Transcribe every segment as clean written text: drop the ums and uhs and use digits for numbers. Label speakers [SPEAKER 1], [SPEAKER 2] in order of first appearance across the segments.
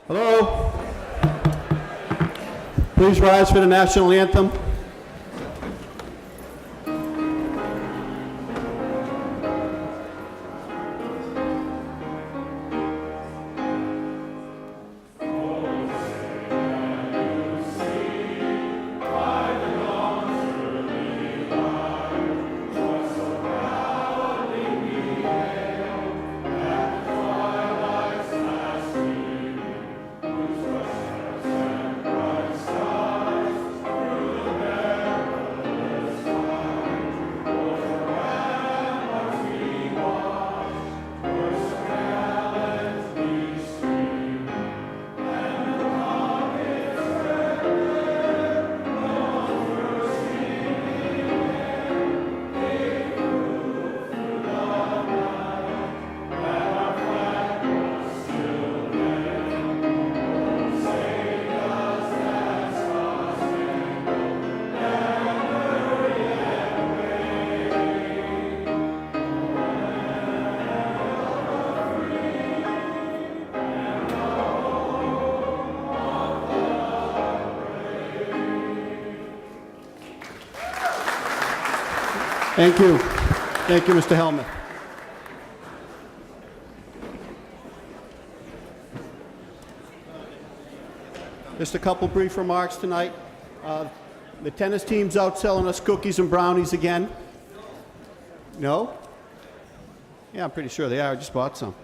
[SPEAKER 1] Hello. Please rise for the National Anthem. Thank you. Thank you, Mr. Helmuth. Just a couple brief remarks tonight. The tennis team's out selling us cookies and brownies again. No? Yeah, I'm pretty sure they are. I just bought some.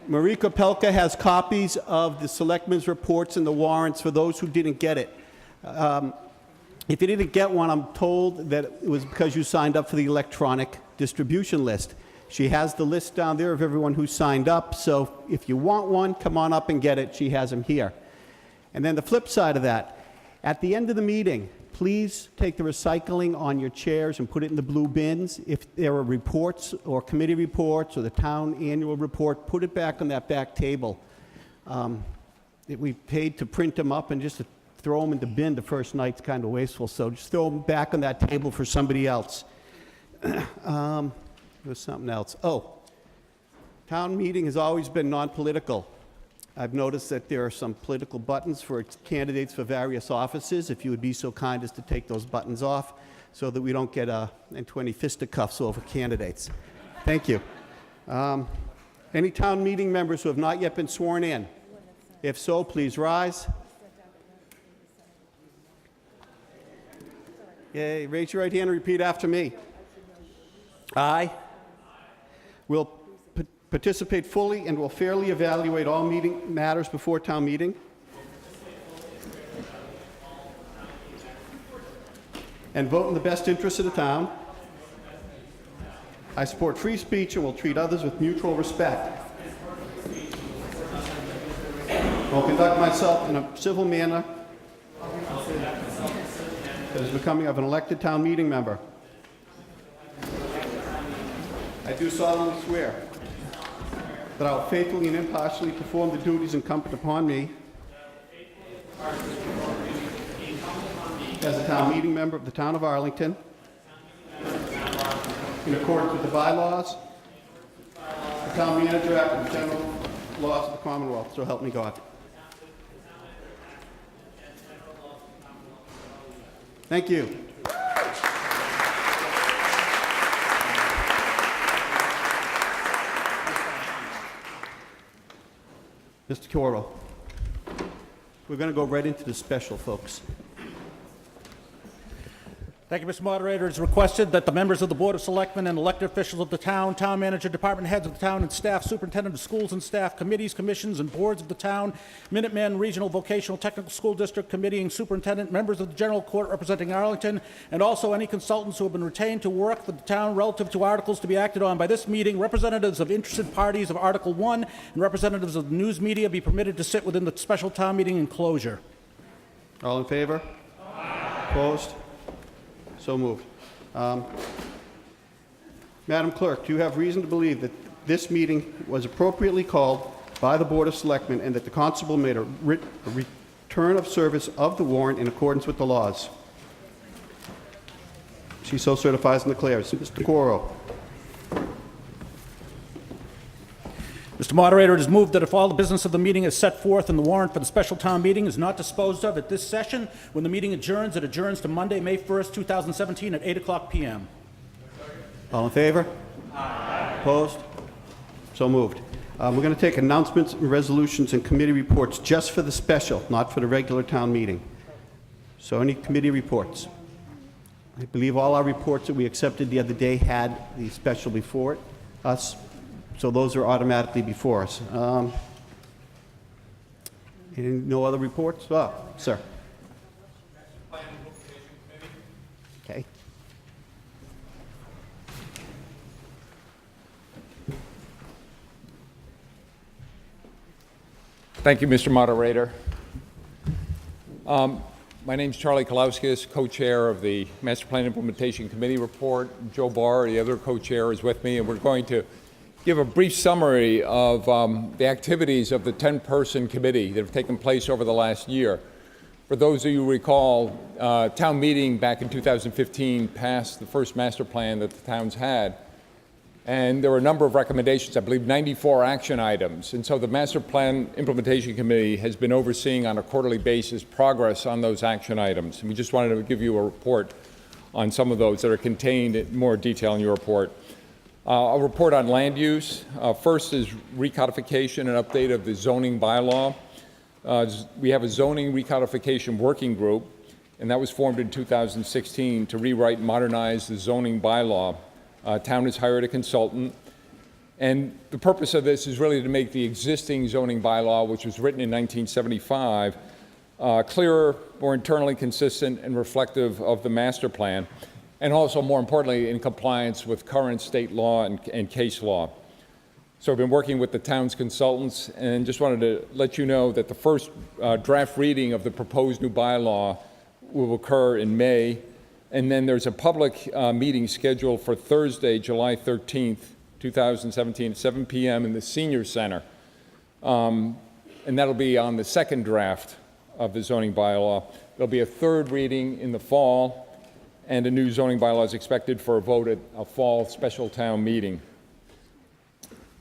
[SPEAKER 1] Marika Pelka has copies of the selectmen's reports and the warrants for those who didn't get it. If you didn't get one, I'm told that it was because you signed up for the electronic distribution list. She has the list down there of everyone who signed up, so if you want one, come on up and get it. She has them here. And then the flip side of that, at the end of the meeting, please take the recycling on your chairs and put it in the blue bins. If there are reports or committee reports or the town annual report, put it back on that back table. We paid to print them up, and just to throw them in the bin the first night's kind of wasteful, so just throw them back on that table for somebody else. There's something else. Oh, town meeting has always been non-political. I've noticed that there are some political buttons for candidates for various offices. If you would be so kind as to take those buttons off so that we don't get 20 fisticuffs over candidates. Thank you. Any town meeting members who have not yet been sworn in? If so, please rise. Yay, raise your right hand and repeat after me. I will participate fully and will fairly evaluate all meeting matters before town meeting. And vote in the best interest of the town. I support free speech and will treat others with mutual respect. I will conduct myself in a civil manner that is becoming of an elected town meeting member. I do solemnly swear that I will faithfully and impartially perform the duties incumbent upon me as a town meeting member of the town of Arlington, in accordance with the bylaws, the Town Manager Act, and the general laws of the Commonwealth. So help me God. Thank you. Mr. Coro, we're going to go right into the special, folks.
[SPEAKER 2] Thank you, Mr. Moderator. It's requested that the members of the Board of Selectmen and elected officials of the town, town manager, department heads of the town, and staff, superintendent of schools and staff, committees, commissions, and boards of the town, Minuteman Regional Vocational Technical School District Committee and superintendent, members of the General Court representing Arlington, and also any consultants who have been retained to work for the town relative to articles to be acted on by this meeting, representatives of interested parties of Article 1, and representatives of the news media be permitted to sit within the special town meeting enclosure.
[SPEAKER 1] All in favor? Aye. Opposed? So moved. Madam Clerk, do you have reason to believe that this meeting was appropriately called by the Board of Selectmen and that the constable made a return of service of the warrant in accordance with the laws? She so certifies and declares. Mr. Coro.
[SPEAKER 2] Mr. Mr. Moderator, it is moved that if all the business of the meeting is set forth in the warrant for the special town meeting is not disposed of at this session, when the meeting adjourns, it adjourns to Monday, May 1st, 2017 at 8:00 p.m.
[SPEAKER 1] All in favor? Aye. Opposed? So moved. We're going to take announcements, resolutions, and committee reports just for the special, not for the regular town meeting. So any committee reports? I believe all our reports that we accepted the other day had the special before us, so those are automatically before us. No other reports? Oh, sir. Okay.
[SPEAKER 3] Thank you, Mr. Moderator. My name's Charlie Kalauskis, co-chair of the Master Plan Implementation Committee report. Joe Barr, the other co-chair, is with me, and we're going to give a brief summary of the activities of the 10-person committee that have taken place over the last year. For those of you who recall, town meeting back in 2015 passed the first master plan that the town's had. And there were a number of recommendations, I believe 94 action items. And so the Master Plan Implementation Committee has been overseeing on a quarterly basis progress on those action items. And we just wanted to give you a report on some of those that are contained in more detail in your report. I'll report on land use. First is recodification and update of the zoning bylaw. We have a zoning recodification working group, and that was formed in 2016 to rewrite and modernize the zoning bylaw. Town has hired a consultant, and the purpose of this is really to make the existing zoning bylaw, which was written in 1975, clearer, more internally consistent, and reflective of the master plan, and also, more importantly, in compliance with current state law and case law. So I've been working with the town's consultants, and just wanted to let you know that the first draft reading of the proposed new bylaw will occur in May. And then there's a public meeting scheduled for Thursday, July 13th, 2017, at 7 p.m. in the Senior Center. And that'll be on the second draft of the zoning bylaw. There'll be a third reading in the fall, and a new zoning bylaw is expected for a vote at a fall special town meeting.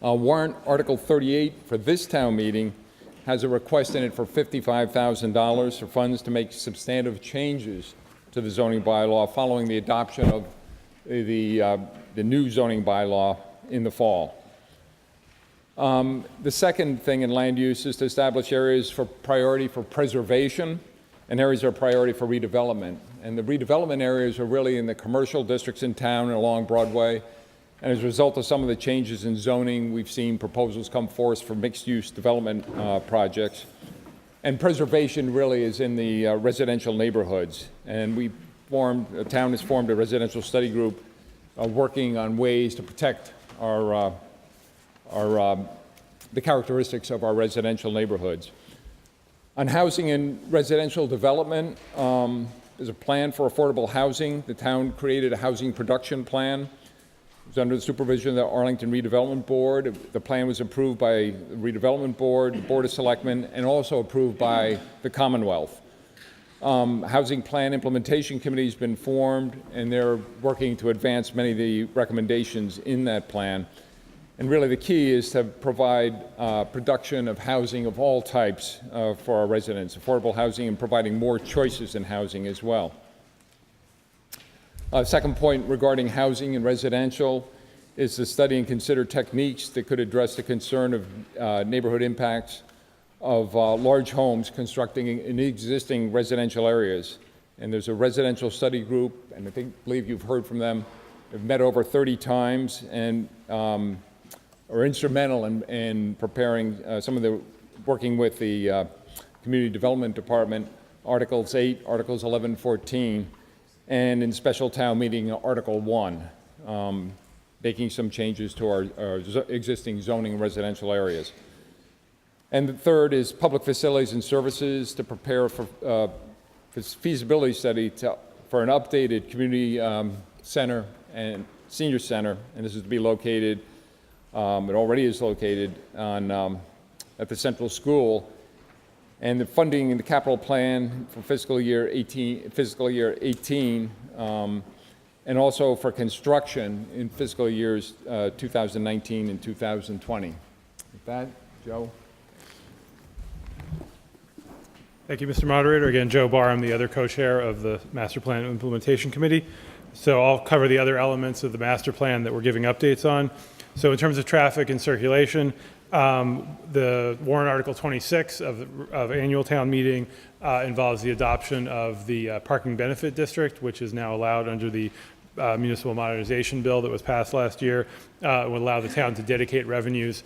[SPEAKER 3] Warrant Article 38 for this town meeting has a request in it for $55,000 for funds to make substantive changes to the zoning bylaw following the adoption of the new zoning bylaw in the fall. The second thing in land use is to establish areas for priority for preservation and areas of priority for redevelopment. And the redevelopment areas are really in the commercial districts in town and along Broadway. And as a result of some of the changes in zoning, we've seen proposals come forth for mixed-use development projects. And preservation really is in the residential neighborhoods. And the town has formed a residential study group working on ways to protect the characteristics of our residential neighborhoods. On housing and residential development, there's a plan for affordable housing. The town created a housing production plan. It was under the supervision of the Arlington Redevelopment Board. The plan was approved by the Redevelopment Board, the Board of Selectmen, and also approved by the Commonwealth. Housing Plan Implementation Committee has been formed, and they're working to advance many of the recommendations in that plan. And really the key is to provide production of housing of all types for our residents, affordable housing, and providing more choices in housing as well. Second point regarding housing and residential is to study and consider techniques that could address the concern of neighborhood impacts of large homes constructing in existing residential areas. And there's a residential study group, and I believe you've heard from them. They've met over 30 times and are instrumental in preparing some of the, working with the Community Development Department, Articles 8, Articles 11, 14, and in special town meeting, Article 1, making some changes to our existing zoning residential areas. And the third is public facilities and services to prepare for feasibility study for an updated community center and senior center, and this is to be located, it already is located on, at the central school. And the funding in the capital plan for fiscal year 18, and also for construction in fiscal years 2019 and 2020. With that, Joe.
[SPEAKER 4] Thank you, Mr. Moderator. Again, Joe Barr, I'm the other co-chair of the Master Plan Implementation Committee. So I'll cover the other elements of the master plan that we're giving updates on. So in terms of traffic and circulation, the warrant article 26 of annual town meeting involves the adoption of the parking benefit district, which is now allowed under the municipal modernization bill that was passed last year. It would allow the town to dedicate revenues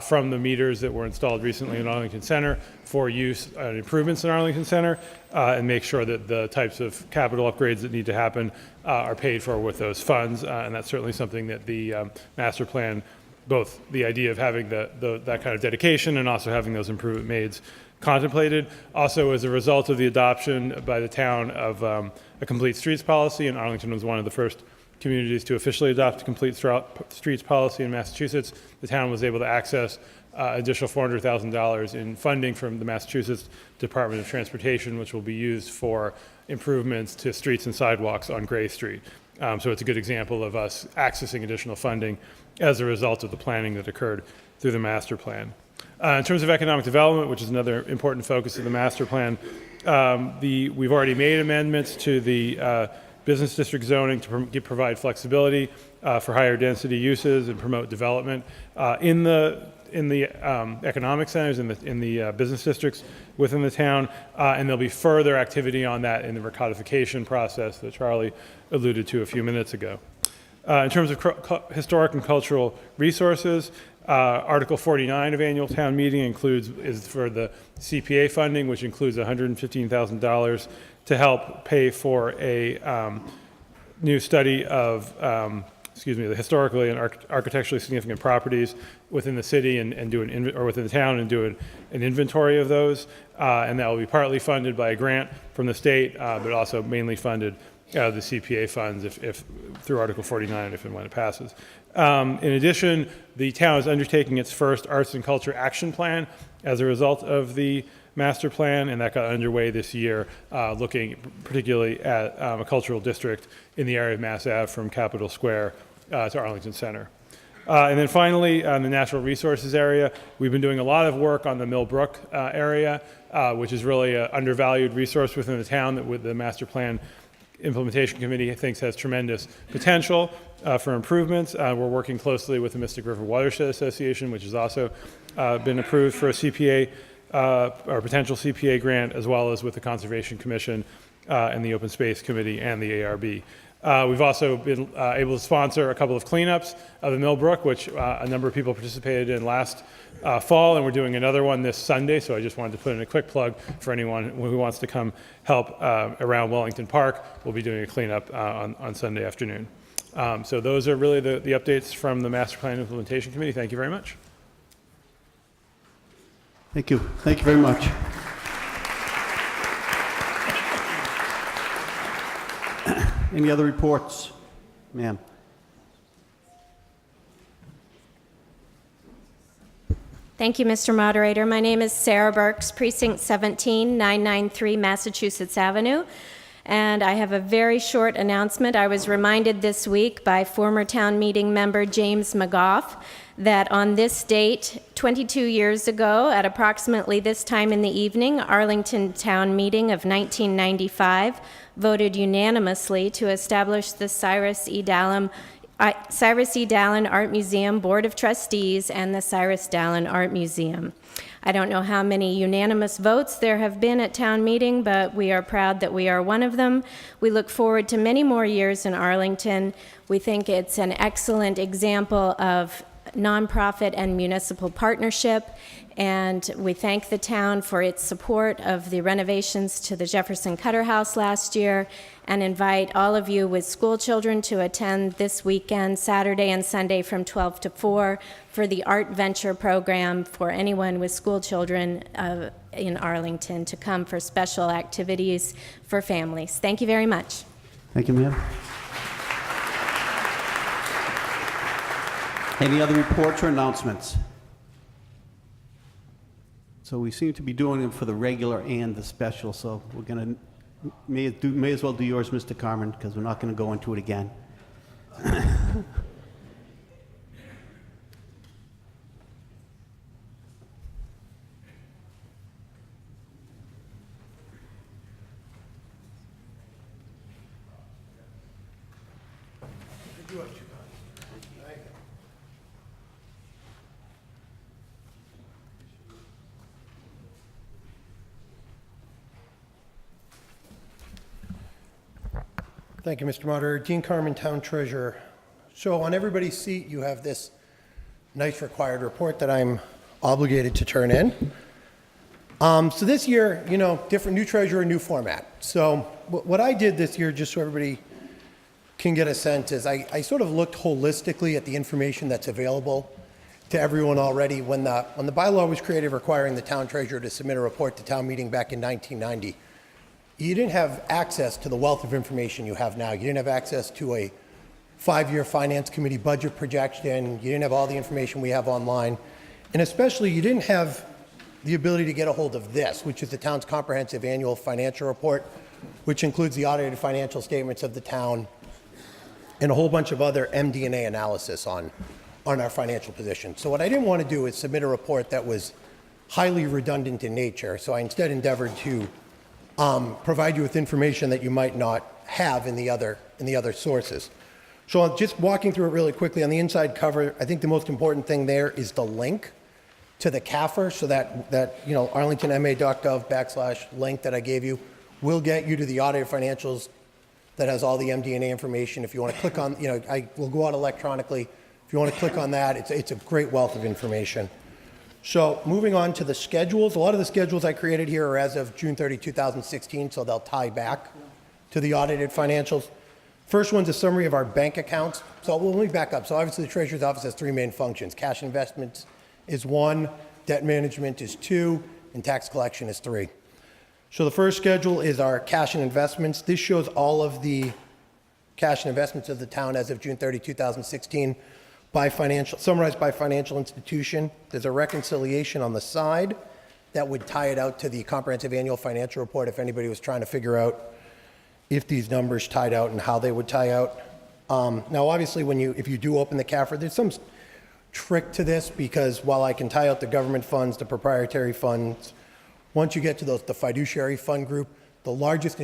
[SPEAKER 4] from the meters that were installed recently in Arlington Center for use and improvements in Arlington Center, and make sure that the types of capital upgrades that need to happen are paid for with those funds. And that's certainly something that the master plan, both the idea of having that kind of dedication and also having those improvement mades, contemplated. Also, as a result of the adoption by the town of a complete streets policy, and Arlington was one of the first communities to officially adopt a complete streets policy in Massachusetts, the town was able to access additional $400,000 in funding from the Massachusetts Department of Transportation, which will be used for improvements to streets and sidewalks on Gray Street. So it's a good example of us accessing additional funding as a result of the planning that occurred through the master plan. In terms of economic development, which is another important focus of the master plan, we've already made amendments to the business district zoning to provide flexibility for higher density uses and promote development in the economic centers, in the business districts within the town, and there'll be further activity on that in the recodification process that Charlie alluded to a few minutes ago. In terms of historic and cultural resources, Article 49 of annual town meeting is for the CPA funding, which includes $115,000 to help pay for a new study of the historically and architecturally significant properties within the city and do or within the town and do an inventory of those, and that will be partly funded by a grant from the state, but also mainly funded out of the CPA funds if through Article 49 if and when it passes. In addition, the town is undertaking its first arts and culture action plan as a result of the master plan, and that got underway this year, looking particularly at a cultural district in the area of Mass Ave from Capitol Square to Arlington Center. And then finally, on the natural resources area, we've been doing a lot of work on the Millbrook area, which is really an undervalued resource within the town that with the master plan implementation committee thinks has tremendous potential for improvements. We're working closely with the Mystic River Watershed Association, which has also been approved for a CPA or potential CPA grant, as well as with the Conservation Commission and the Open Space Committee and the ARB. We've also been able to sponsor a couple of cleanups of the Millbrook, which a number of people participated in last fall, and we're doing another one this Sunday, so I just wanted to put in a quick plug for anyone who wants to come help around Wellington Park. We'll be doing a cleanup on Sunday afternoon. So those are really the updates from the Master Plan Implementation Committee. Thank you very much.
[SPEAKER 1] Thank you. Thank you very much. Any other reports? Ma'am.
[SPEAKER 5] Thank you, Mr. Moderator. My name is Sarah Burks, Precinct 17, 993 Massachusetts Avenue. And I have a very short announcement. I was reminded this week by former town meeting member James McGough that on this date, 22 years ago, at approximately this time in the evening, Arlington Town Meeting of 1995 voted unanimously to establish the Cyrus E. Dallin Art Museum Board of Trustees and the Cyrus Dallin Art Museum. I don't know how many unanimous votes there have been at town meeting, but we are proud that we are one of them. We look forward to many more years in Arlington. We think it's an excellent example of nonprofit and municipal partnership, and we thank the town for its support of the renovations to the Jefferson Cutter House last year, and invite all of you with school children to attend this weekend, Saturday and Sunday from 12 to 4 for the Art Venture program for anyone with school children in Arlington to come for special activities for families. Thank you very much.
[SPEAKER 1] Thank you, ma'am. Any other reports or announcements? So we seem to be doing them for the regular and the special, so we're going to may as well do yours, Mr. Carmen, because we're not going to go into it again.
[SPEAKER 6] Thank you, Mr. Moderator. Dean Carmen, Town Treasurer. So on everybody's seat, you have this nice required report that I'm obligated to turn in. So this year, different new treasurer, new format. So what I did this year, just so everybody can get a sense, is I sort of looked holistically at the information that's available to everyone already. When the bylaw was created requiring the town treasurer to submit a report to town meeting back in 1990, you didn't have access to the wealth of information you have now. You didn't have access to a 5-year finance committee budget projection. You didn't have all the information we have online. And especially, you didn't have the ability to get a hold of this, which is the town's comprehensive annual financial report, which includes the audited financial statements of the town and a whole bunch of other MD&A analysis on our financial position. So what I didn't want to do is submit a report that was highly redundant in nature. So I instead endeavored to provide you with information that you might not have in the other sources. So I'm just walking through it really quickly. On the inside cover, I think the most important thing there is the link to the CAFR, so that arlingtonma.gov/link that I gave you will get you to the audited financials that has all the MD&A information. If you want to click on, I will go out electronically. If you want to click on that, it's a great wealth of information. So moving on to the schedules, a lot of the schedules I created here are as of June 30, 2016, so they'll tie back to the audited financials. First one's a summary of our bank accounts. So let me back up. So obviously the Treasurer's Office has 3 main functions. Cash investments is 1, debt management is 2, and tax collection is 3. So the first schedule is our cash and investments. This shows all of the cash and investments of the town as of June 30, 2016, summarized by financial institution. There's a reconciliation on the side that would tie it out to the comprehensive annual financial report if anybody was trying to figure out if these numbers tied out and how they would tie out. Now, obviously, if you do open the CAFR, there's some trick to this, because while I can tie out the government funds, the proprietary funds, once you get to the fiduciary fund group, the largest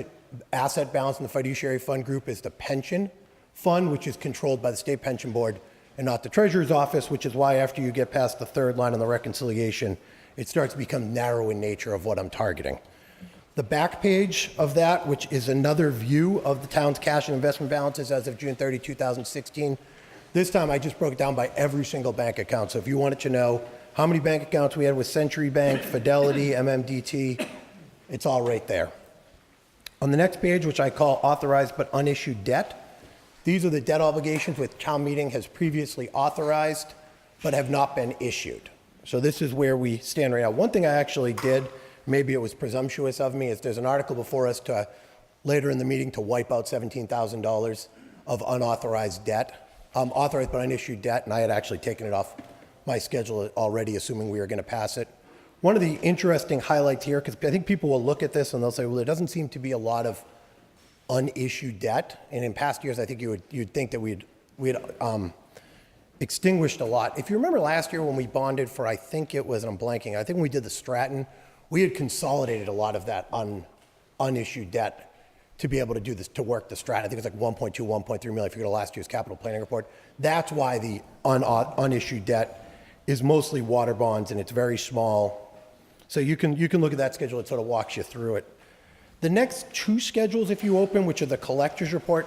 [SPEAKER 6] asset balance in the fiduciary fund group is the pension fund, which is controlled by the state pension board and not the Treasurer's Office, which is why after you get past the 3rd line on the reconciliation, it starts to become narrow in nature of what I'm targeting. The back page of that, which is another view of the town's cash and investment balances as of June 30, 2016. This time I just broke it down by every single bank account. So if you wanted to know how many bank accounts we had with Century Bank, Fidelity, MMDT, it's all right there. On the next page, which I call authorized but unissued debt, these are the debt obligations which town meeting has previously authorized but have not been issued. So this is where we stand right now. One thing I actually did, maybe it was presumptuous of me, is there's an article before us later in the meeting to wipe out $17,000 of unauthorized debt, authorized but unissued debt, and I had actually taken it off my schedule already, assuming we were going to pass it. One of the interesting highlights here, because I think people will look at this and they'll say, well, there doesn't seem to be a lot of unissued debt. And in past years, I think you'd think that we had extinguished a lot. If you remember last year when we bonded for, I think it was, and I'm blanking, I think when we did the Stratton, we had consolidated a lot of that unissued debt to be able to do this, to work the Stratton. I think it's like 1.2, 1.3 million if you go to last year's capital planning report. That's why the unissued debt is mostly water bonds, and it's very small. So you can look at that schedule. It sort of walks you through it. The next 2 schedules, if you open, which are the collector's report,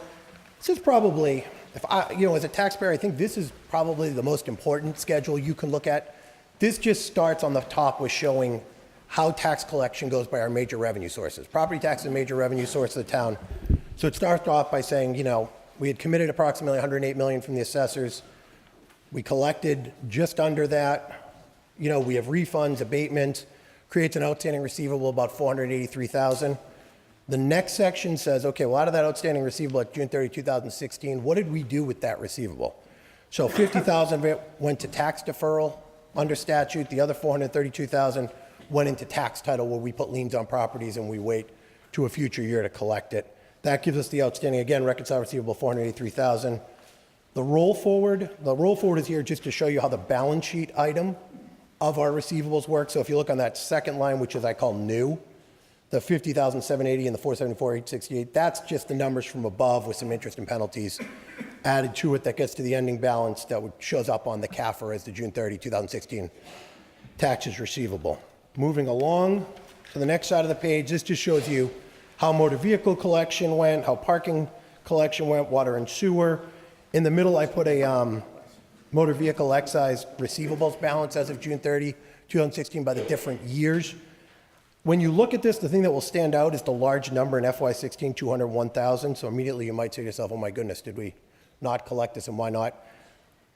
[SPEAKER 6] this is probably, as a taxpayer, I think this is probably the most important schedule you can look at. This just starts on the top with showing how tax collection goes by our major revenue sources. Property tax is a major revenue source of the town. So it starts off by saying, we had committed approximately $108 million from the assessors. We collected just under that. We have refunds, abatements, creates an outstanding receivable about $483,000. The next section says, okay, well, out of that outstanding receivable at June 30, 2016, what did we do with that receivable? So $50,000 of it went to tax deferral under statute. The other $432,000 went into tax title, where we put liens on properties and we wait to a future year to collect it. That gives us the outstanding, again, reconciled receivable, $483,000. The roll forward is here just to show you how the balance sheet item of our receivables work. So if you look on that second line, which is I call new, the $50,780 and the $474,868, that's just the numbers from above with some interest and penalties added to it. That gets to the ending balance that shows up on the CAFR as the June 30, 2016 taxes receivable. Moving along to the next side of the page, this just shows you how motor vehicle collection went, how parking collection went, water and sewer. In the middle, I put a motor vehicle excise receivables balance as of June 30, 2016 by the different years. When you look at this, the thing that will stand out is the large number in FY16, 201,000. So immediately you might say to yourself, oh my goodness, did we not collect this and why not?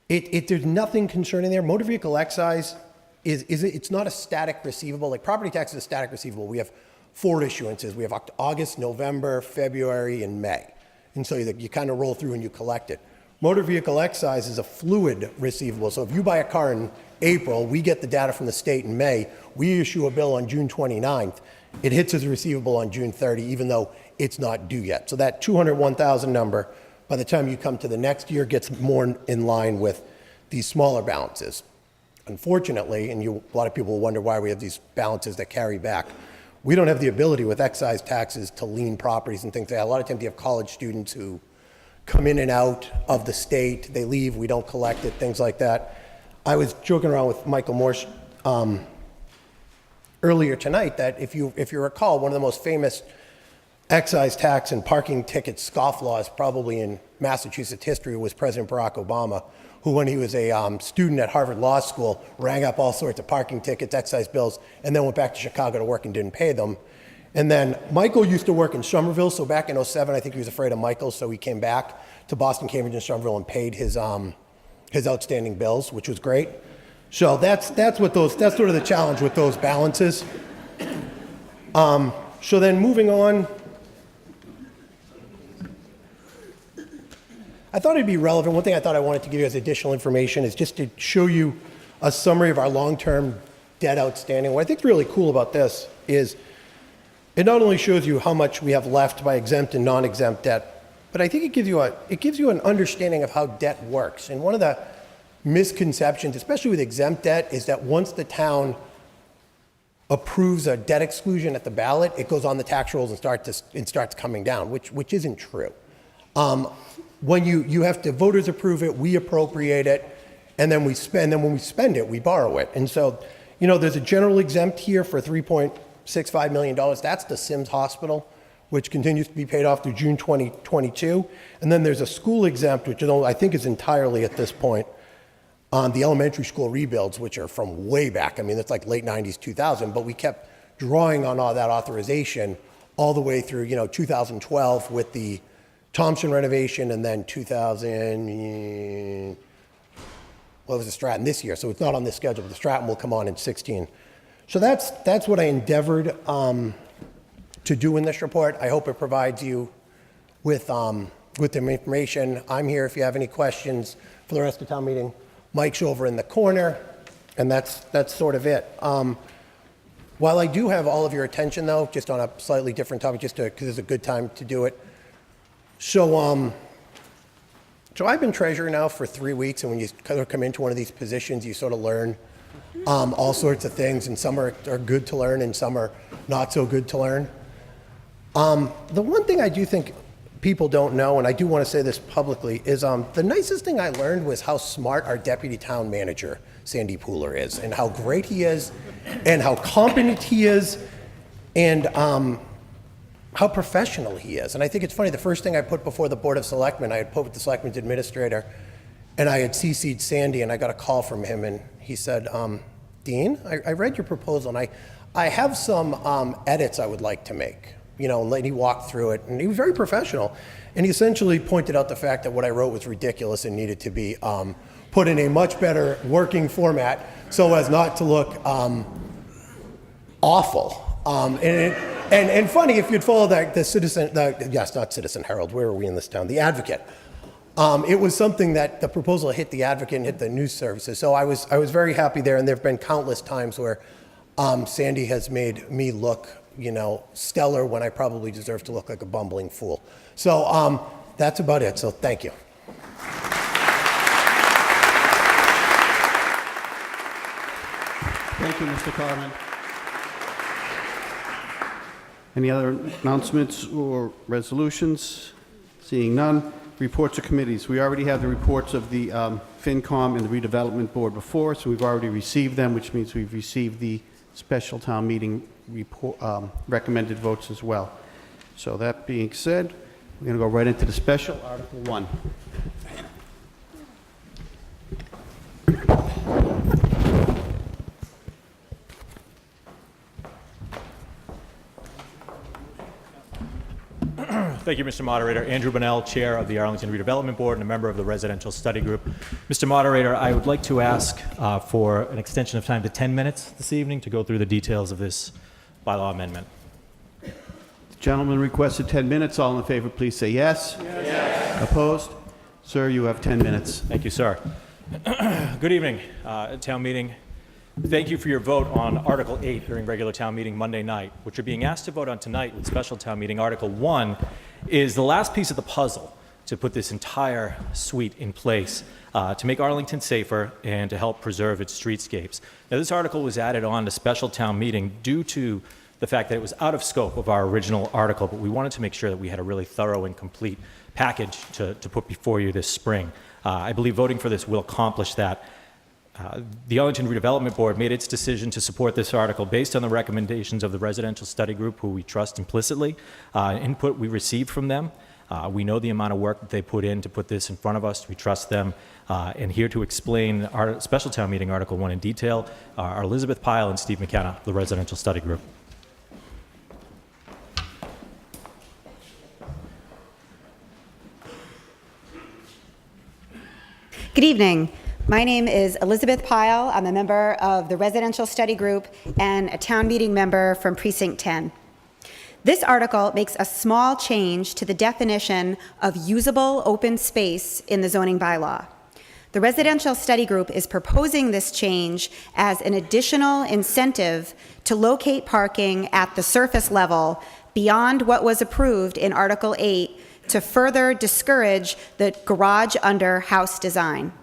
[SPEAKER 6] There's nothing concerning there. Motor vehicle excise it's not a static receivable. Like property tax is a static receivable. We have 4 issuances. We have August, November, February, and May. And so you kind of roll through and you collect it. Motor vehicle excise is a fluid receivable. So if you buy a car in April, we get the data from the state in May. We issue a bill on June 29th. It hits as a receivable on June 30, even though it's not due yet. So that 201,000 number, by the time you come to the next year, gets more in line with these smaller balances. Unfortunately, and a lot of people will wonder why we have these balances that carry back. We don't have the ability with excise taxes to lien properties and things like that. A lot of times you have college students who come in and out of the state. They leave, we don't collect it, things like that. I was joking around with Michael Morse earlier tonight that if you recall, one of the most famous excise tax and parking ticket scofflaws probably in Massachusetts history was President Barack Obama, who when he was a student at Harvard Law School rang up all sorts of parking tickets, excise bills, and then went back to Chicago to work and didn't pay them. And then Michael used to work in Somerville, so back in 2007, I think he was afraid of Michael, so he came back to Boston, Cambridge, and Somerville and paid his outstanding bills, which was great. So that's sort of the challenge with those balances. So then moving on, I thought it'd be relevant. One thing I thought I wanted to give you as additional information is just to show you a summary of our long-term debt outstanding. What I think is really cool about this is it not only shows you how much we have left by exempt and non-exempt debt, but I think it gives you an understanding of how debt works. And one of the misconceptions, especially with exempt debt, is that once the town approves a debt exclusion at the ballot, it goes on the tax rolls and starts coming down, which isn't true. When you have to, voters approve it, we appropriate it, and then we spend. Then when we spend it, we borrow it. And so, there's a general exempt here for $3.65 million. That's the Sims Hospital, which continues to be paid off through June 2022. And then there's a school exempt, which I think is entirely at this point on the elementary school rebuilds, which are from way back. I mean, it's like late 90s, 2000, but we kept drawing on all that authorization all the way through, 2012 with the Thompson renovation, and then 2000, what was the Stratton this year? So it's not on this schedule, but the Stratton will come on in 16. So that's what I endeavored to do in this report. I hope it provides you with the information. I'm here if you have any questions for the rest of the town meeting. Mike's over in the corner, and that's sort of it. While I do have all of your attention, though, just on a slightly different topic, just because it's a good time to do it. So I've been treasurer now for 3 weeks, and when you come into one of these positions, you sort of learn all sorts of things, and some are good to learn, and some are not so good to learn. The one thing I do think people don't know, and I do want to say this publicly, is the nicest thing I learned was how smart our deputy town manager, Sandy Pooler, is, and how great he is, and how competent he is, and how professional he is. And I think it's funny, the first thing I put before the Board of Selectmen, I had put with the Selectmen's administrator, and I had CC'd Sandy, and I got a call from him, and he said, Dean, I read your proposal, and I have some edits I would like to make. And he walked through it, and he was very professional. And he essentially pointed out the fact that what I wrote was ridiculous and needed to be put in a much better working format so as not to look awful. And funny, if you'd follow not Citizen Herald, where are we in this town? The Advocate. It was something that the proposal hit the Advocate and hit the news services. So I was very happy there, and there have been countless times where Sandy has made me look stellar when I probably deserve to look like a bumbling fool. So that's about it. So thank you.
[SPEAKER 1] Thank you, Mr. Carmen. Any other announcements or resolutions? Seeing none. Reports of committees. We already have the reports of the FinCom and the Redevelopment Board before, so we've already received them, which means we've received the special town meeting report, recommended votes as well. So that being said, We're going to go right into the special, Article 1.
[SPEAKER 7] Thank you, Mr. Moderator. Andrew Bunnell, Chair of the Arlington Redevelopment Board and a member of the Residential Study Group. Mr. Moderator, I would like to ask for an extension of time to 10 minutes this evening to go through the details of this bylaw amendment.
[SPEAKER 1] The gentleman requested 10 minutes. All in favor, please say yes. Yes. Opposed? Sir, you have 10 minutes.
[SPEAKER 7] Thank you, sir. Good evening, town meeting. Thank you for your vote on Article 8 during regular town meeting Monday night. What you're being asked to vote on tonight with special town meeting Article 1 is the last piece of the puzzle to put this entire suite in place to make Arlington safer and to help preserve its streetscapes. Now, this article was added on to special town meeting due to the fact that it was out of scope of our original article, but we wanted to make sure that we had a really thorough and complete package to put before you this spring. I believe voting for this will accomplish that. The Arlington Redevelopment Board made its decision to support this article based on the recommendations of the Residential Study Group, who we trust implicitly, input we received from them. We know the amount of work that they put in to put this in front of us. We trust them. And here to explain our special town meeting Article 1 in detail are Elizabeth Pyle and Steve McKenna, the Residential Study Group.
[SPEAKER 8] Good evening. My name is Elizabeth Pyle. I'm a member of the Residential Study Group and a town meeting member from Precinct 10. This article makes a small change to the definition of usable open space in the zoning bylaw. The Residential Study Group is proposing this change as an additional incentive to locate parking at the surface level beyond what was approved in Article 8 to further discourage the garage under house design.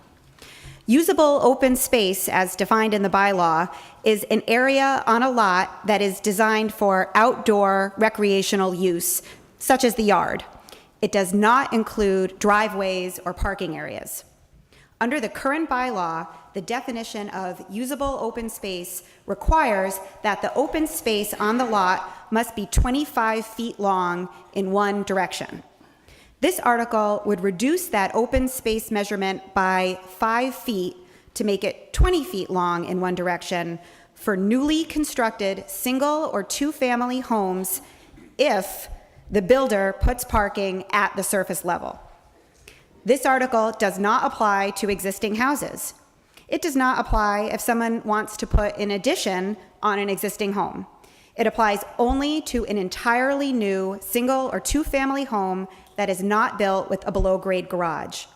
[SPEAKER 8] Usable open space, as defined in the bylaw, is an area on a lot that is designed for outdoor recreational use, such as the yard. It does not include driveways or parking areas. Under the current bylaw, the definition of usable open space requires that the open space on the lot must be 25 feet long in one direction. This article would reduce that open space measurement by 5 feet to make it 20 feet long in one direction for newly constructed single or two-family homes if the builder puts parking at the surface level. This article does not apply to existing houses. It does not apply if someone wants to put an addition on an existing home. It applies only to an entirely new single or two-family home that is not built with a below-grade garage.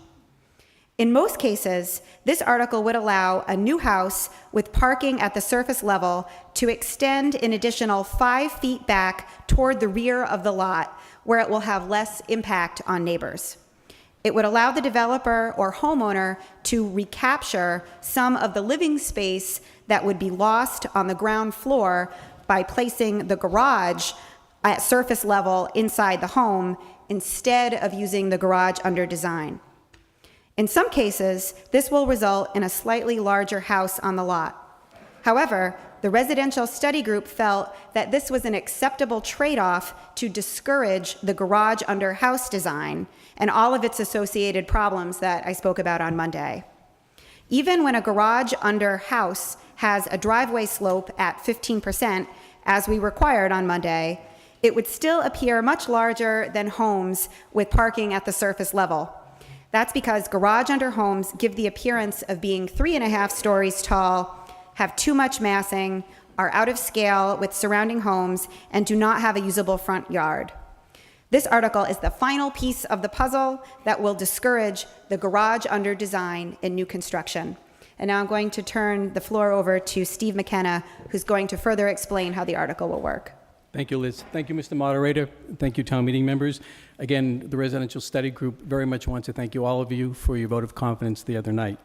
[SPEAKER 8] In most cases, this article would allow a new house with parking at the surface level to extend an additional 5 feet back toward the rear of the lot, where it will have less impact on neighbors. It would allow the developer or homeowner to recapture some of the living space that would be lost on the ground floor by placing the garage at surface level inside the home instead of using the garage under design. In some cases, this will result in a slightly larger house on the lot. However, the Residential Study Group felt that this was an acceptable trade-off to discourage the garage under house design and all of its associated problems that I spoke about on Monday. Even when a garage under house has a driveway slope at 15%, as we required on Monday, it would still appear much larger than homes with parking at the surface level. That's because garage under homes give the appearance of being 3.5 stories tall, have too much massing, are out of scale with surrounding homes, and do not have a usable front yard. This article is the final piece of the puzzle that will discourage the garage under design in new construction. And now I'm going to turn the floor over to Steve McKenna, who's going to further explain how the article will work.
[SPEAKER 9] Thank you, Liz. Thank you, Mr. Moderator. Thank you, town meeting members. Again, the Residential Study Group very much wants to thank you, all of you, for your vote of confidence the other night.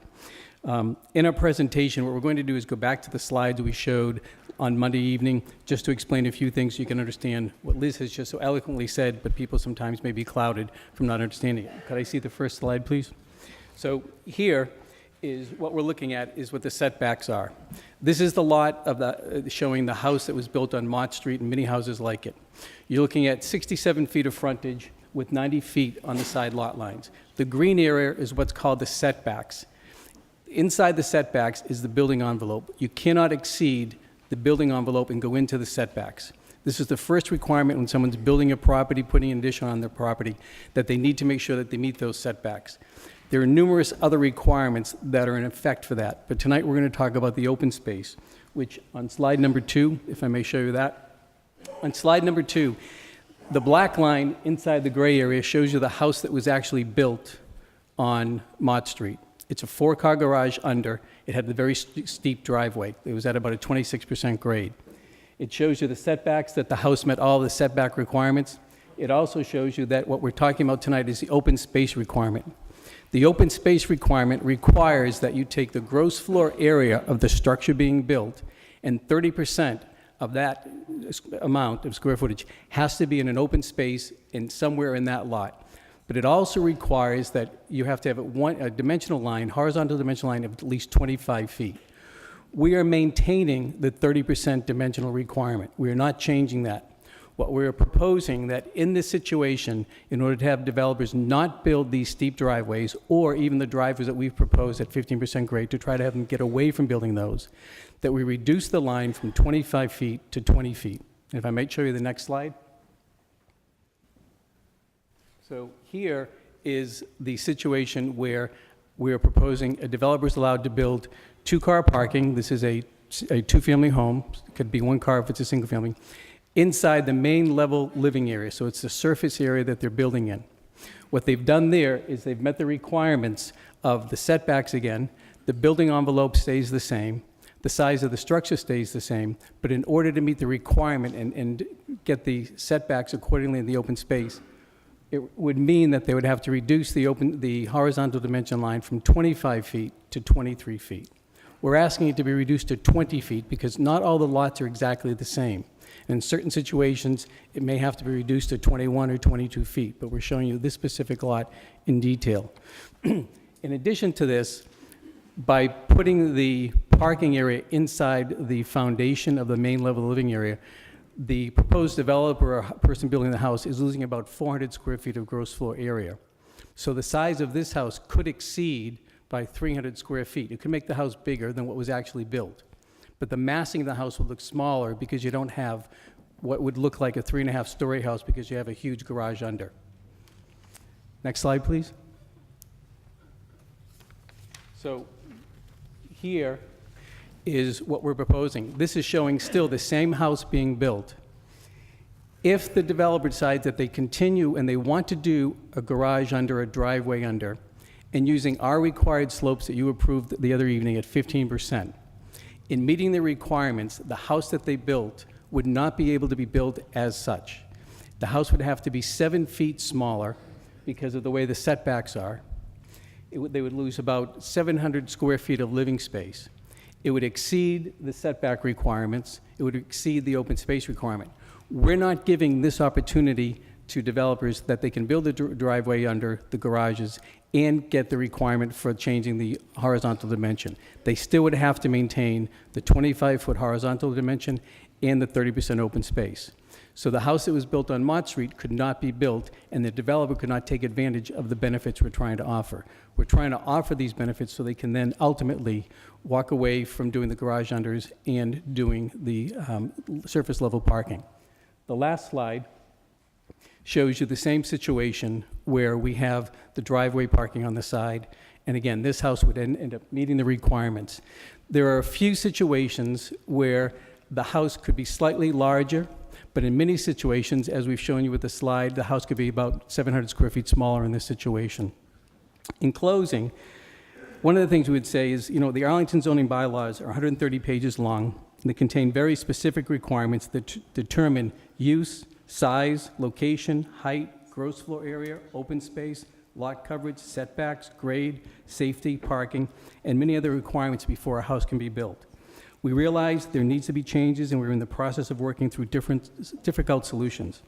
[SPEAKER 9] In our presentation, what we're going to do is go back to the slides we showed on Monday evening, just to explain a few things so you can understand what Liz has just so eloquently said, but people sometimes may be clouded from not understanding it. Could I see the first slide, please? So here is what we're looking at is what the setbacks are. This is the lot of showing the house that was built on Mott Street and many houses like it. You're looking at 67 feet of frontage with 90 feet on the side lot lines. The green area is what's called the setbacks. Inside the setbacks is the building envelope. You cannot exceed the building envelope and go into the setbacks. This is the first requirement when someone's building a property, putting an addition on their property, that they need to make sure that they meet those setbacks. There are numerous other requirements that are in effect for that, but tonight we're going to talk about the open space, which on slide number 2, if I may show you that. On slide number 2, the black line inside the gray area shows you the house that was actually built on Mott Street. It's a 4-car garage under. It had a very steep driveway. It was at about a 26% grade. It shows you the setbacks, that the house met all the setback requirements. It also shows you that what we're talking about tonight is the open space requirement. The open space requirement requires that you take the gross floor area of the structure being built, and 30% of that amount of square footage has to be in an open space in somewhere in that lot. But it also requires that you have to have a dimensional line, horizontal dimensional line of at least 25 feet. We are maintaining the 30% dimensional requirement. We are not changing that. What we are proposing that in this situation, in order to have developers not build these steep driveways, or even the driveways that we've proposed at 15% grade to try to have them get away from building those, that we reduce the line from 25 feet to 20 feet. And if I might show you the next slide. So here is the situation where we are proposing a developer is allowed to build 2-car parking. This is a 2-family home. It could be 1 car if it's a single family. Inside the main level living area. So it's the surface area that they're building in. What they've done there is they've met the requirements of the setbacks again. The building envelope stays the same. The size of the structure stays the same. But in order to meet the requirement and get the setbacks accordingly in the open space, it would mean that they would have to reduce the horizontal dimension line from 25 feet to 23 feet. We're asking it to be reduced to 20 feet because not all the lots are exactly the same. In certain situations, it may have to be reduced to 21 or 22 feet, but we're showing you this specific lot in detail. In addition to this, by putting the parking area inside the foundation of the main level living area, the proposed developer or person building the house is losing about 400 square feet of gross floor area. So the size of this house could exceed by 300 square feet. It could make the house bigger than what was actually built. But the massing of the house will look smaller because you don't have what would look like a 3.5-story house because you have a huge garage under. Next slide, please. So here is what we're proposing. This is showing still the same house being built. If the developer decides that they continue and they want to do a garage under, a driveway under, and using our required slopes that you approved the other evening at 15%, in meeting the requirements, the house that they built would not be able to be built as such. The house would have to be 7 feet smaller because of the way the setbacks are. They would lose about 700 square feet of living space. It would exceed the setback requirements. It would exceed the open space requirement. We're not giving this opportunity to developers that they can build a driveway under the garages and get the requirement for changing the horizontal dimension. They still would have to maintain the 25-foot horizontal dimension and the 30% open space. So the house that was built on Mott Street could not be built, and the developer could not take advantage of the benefits we're trying to offer. We're trying to offer these benefits so they can then ultimately walk away from doing the garage unders and doing the surface level parking. The last slide shows you the same situation where we have the driveway parking on the side. And again, this house would end up meeting the requirements. There are a few situations where the house could be slightly larger, but in many situations, as we've shown you with the slide, the house could be about 700 square feet smaller in this situation. In closing, one of the things we would say is, the Arlington zoning bylaws are 130 pages long, and they contain very specific requirements that determine use, size, location, height, gross floor area, open space, lot coverage, setbacks, grade, safety, parking, and many other requirements before a house can be built. We realize there needs to be changes, and we're in the process of working through difficult solutions.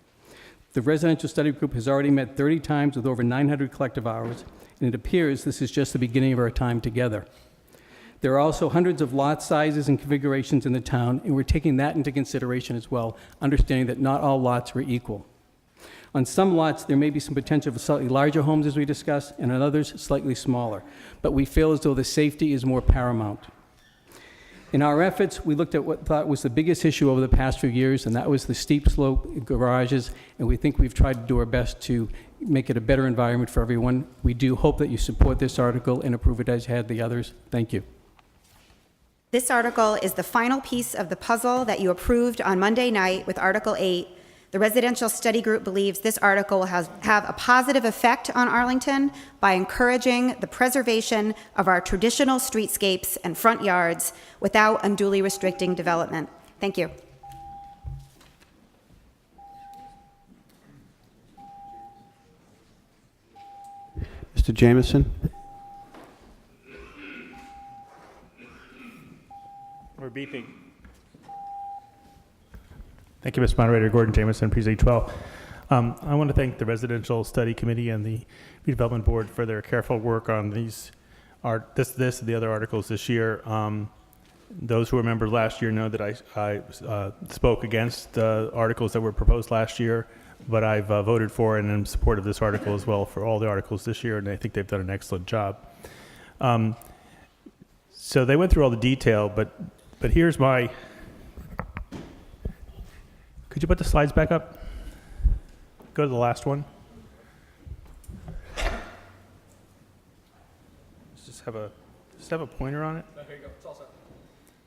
[SPEAKER 9] The residential study group has already met 30 times with over 900 collective hours, and it appears this is just the beginning of our time together. There are also hundreds of lot sizes and configurations in the town, and we're taking that into consideration as well, understanding that not all lots are equal. On some lots, there may be some potential for slightly larger homes, as we discussed, and on others, slightly smaller. But we feel as though the safety is more paramount. In our efforts, we looked at what thought was the biggest issue over the past few years, and that was the steep slope garages, and we think we've tried to do our best to make it a better environment for everyone. We do hope that you support this article and approve it as you had the others. Thank you.
[SPEAKER 8] This article is the final piece of the puzzle that you approved on Monday night with Article 8. The Residential Study Group believes this article will have a positive effect on Arlington by encouraging the preservation of our traditional streetscapes and front yards without unduly restricting development. Thank you.
[SPEAKER 1] Mr. Jameson?
[SPEAKER 10] We're beeping. Thank you, Mr. Moderator. Gordon Jameson, Precinct 12. I want to thank the Residential Study Committee and the Redevelopment Board for their careful work on this and the other articles this year. Those who remember last year know that I spoke against articles that were proposed last year, but I've voted for and am in support of this article as well for all the articles this year, and I think they've done an excellent job. So they went through all the detail, but here's my... Could you put the slides back up? Go to the last one. Just have a pointer on it.
[SPEAKER 3] Here you go. It's all set.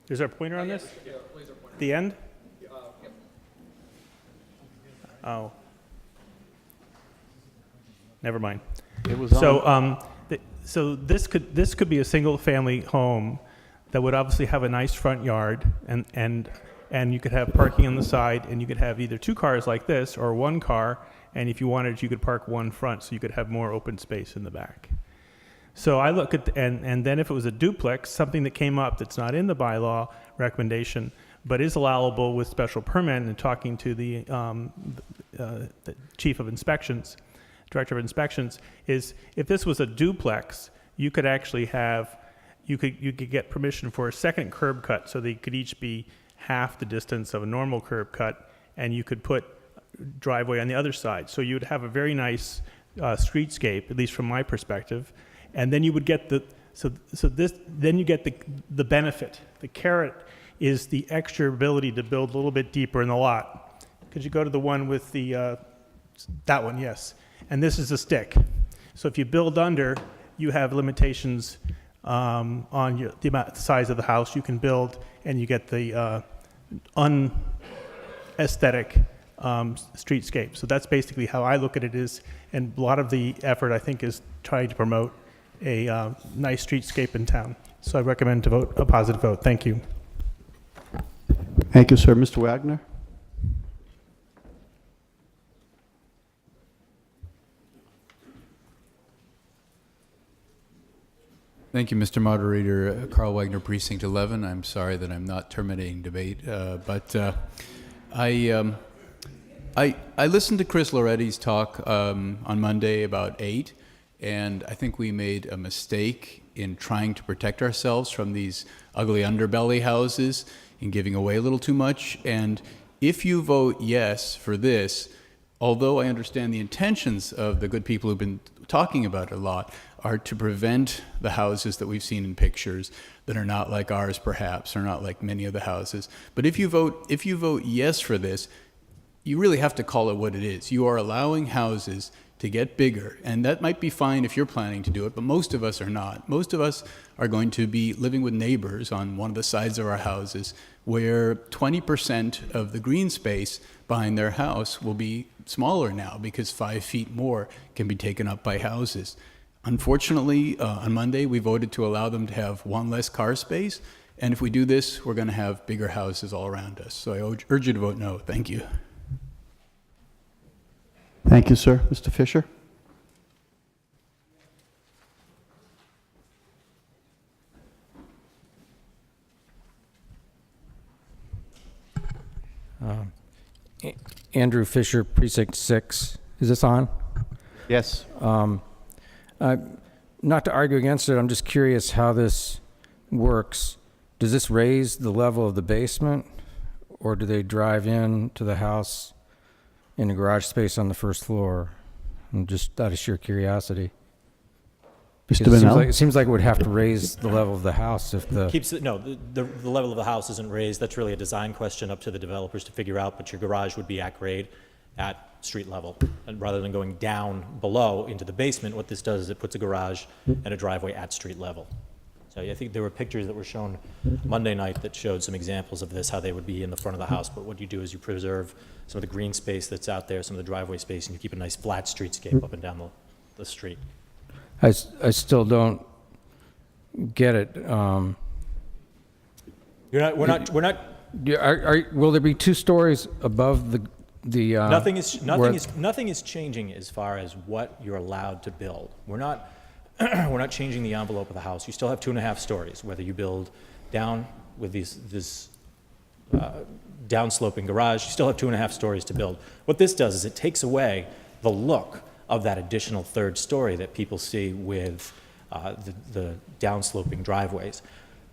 [SPEAKER 10] Is there a pointer on this?
[SPEAKER 3] Yeah, laser pointer.
[SPEAKER 10] The end?
[SPEAKER 3] Yep.
[SPEAKER 10] Oh. Never mind.
[SPEAKER 1] It was
[SPEAKER 10] So this could be a single family home that would obviously have a nice front yard and you could have parking on the side, and you could have either two cars like this or one car, and if you wanted, you could park one front, so you could have more open space in the back. So I look at, and then if it was a duplex, something that came up that's not in the bylaw recommendation, but is allowable with special permit, and talking to the chief of inspections, director of inspections, is if this was a duplex, you could actually have, you could get permission for a second curb cut, so they could each be half the distance of a normal curb cut, and you could put driveway on the other side. So you would have a very nice streetscape, at least from my perspective, and then you would get then you get the benefit. The carrot is the extra ability to build a little bit deeper in the lot. Could you go to the one with the that one? Yes. And this is a stick. So if you build under, you have limitations on the size of the house you can build, and you get the unaesthetic streetscape. So that's basically how I look at it is, and a lot of the effort I think is trying to promote a nice streetscape in town. So I recommend to vote a positive vote. Thank you.
[SPEAKER 1] Thank you, sir. Mr. Wagner?
[SPEAKER 11] Thank you, Mr. Moderator. Carl Wagner, Precinct 11. I'm sorry that I'm not terminating debate, but I listened to Chris Loretti's talk on Monday about 8, and I think we made a mistake in trying to protect ourselves from these ugly underbelly houses and giving away a little too much. And if you vote yes for this, although I understand the intentions of the good people who've been talking about it a lot, are to prevent the houses that we've seen in pictures that are not like ours, perhaps, or not like many of the houses. But if you vote yes for this, you really have to call it what it is. You are allowing houses to get bigger, and that might be fine if you're planning to do it, but most of us are not. Most of us are going to be living with neighbors on one of the sides of our houses where 20% of the green space behind their house will be smaller now because 5 feet more can be taken up by houses. Unfortunately, on Monday, we voted to allow them to have one less car space, and if we do this, we're going to have bigger houses all around us. So I urge you to vote no. Thank you.
[SPEAKER 1] Thank you, sir. Mr. Fisher?
[SPEAKER 12] Andrew Fisher, Precinct 6. Is this on?
[SPEAKER 1] Yes.
[SPEAKER 12] Not to argue against it, I'm just curious how this works. Does this raise the level of the basement, or do they drive in to the house in a garage space on the first floor? I'm just out of sheer curiosity.
[SPEAKER 1] Mr.
[SPEAKER 12] Because
[SPEAKER 1] Bennell?
[SPEAKER 12] it seems like it would have to raise the level of the house if the...
[SPEAKER 7] The level of the house isn't raised. That's really a design question up to the developers to figure out, but your garage would be at grade at street level. And rather than going down below into the basement, what this does is it puts a garage and a driveway at street level. So I think there were pictures that were shown Monday night that showed some examples of this, how they would be in the front of the house. But what you do is you preserve some of the green space that's out there, some of the driveway space, and you keep a nice flat streetscape up and down the street.
[SPEAKER 12] I still don't get it.
[SPEAKER 7] We're not.
[SPEAKER 12] Will there be 2 stories above the
[SPEAKER 7] Nothing is changing as far as what you're allowed to build. We're not we're not changing the envelope of the house. You still have 2.5 stories, whether you build down with this downsloping garage. You still have 2.5 stories to build. What this does is it takes away the look of that additional 3rd story that people see with the downsloping driveways.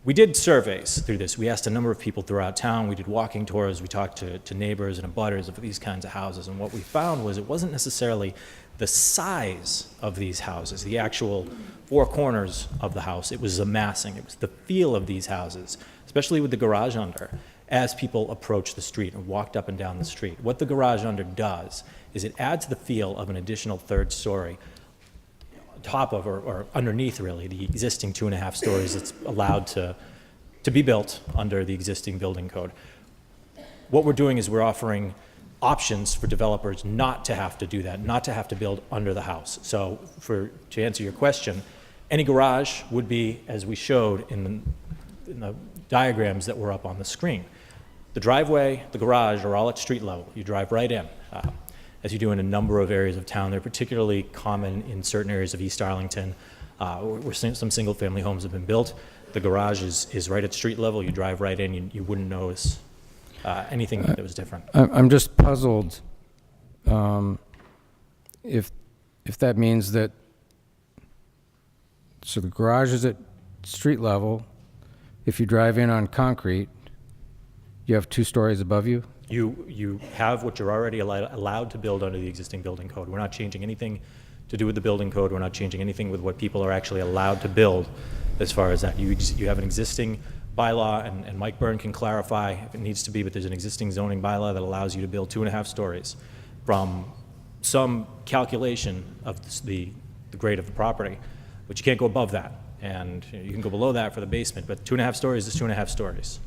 [SPEAKER 7] We did surveys through this. We asked a number of people throughout town. We did walking tours. We talked to neighbors and abutters of these kinds of houses. And what we found was it wasn't necessarily the size of these houses, the actual 4 corners of the house. It was the massing. It was the feel of these houses, especially with the garage under, as people approached the street and walked up and down the street. What the garage under does is it adds the feel of an additional 3rd story on top of or underneath, really, the existing 2.5 stories that's allowed to be built under the existing building code. What we're doing is we're offering options for developers not to have to do that, not to have to build under the house. So to answer your question, any garage would be, as we showed in the diagrams that were up on the screen. The driveway, the garage are all at street level. You drive right in, as you do in a number of areas of town. They're particularly common in certain areas of East Arlington, where some single-family homes have been built. The garage is right at street level. You drive right in. You wouldn't notice anything that was different.
[SPEAKER 12] I'm just puzzled if that means that, so the garage is at street level. If you drive in on concrete, you have 2 stories above you?
[SPEAKER 7] You have what you're already allowed to build under the existing building code. We're not changing anything to do with the building code. We're not changing anything with what people are actually allowed to build as far as that. You have an existing bylaw, and Mike Byrne can clarify if it needs to be, but there's an existing zoning bylaw that allows you to build 2.5 stories from some calculation of the grade of the property, but you can't go above that. And you can go below that for the basement, but 2.5 stories is 2.5 stories.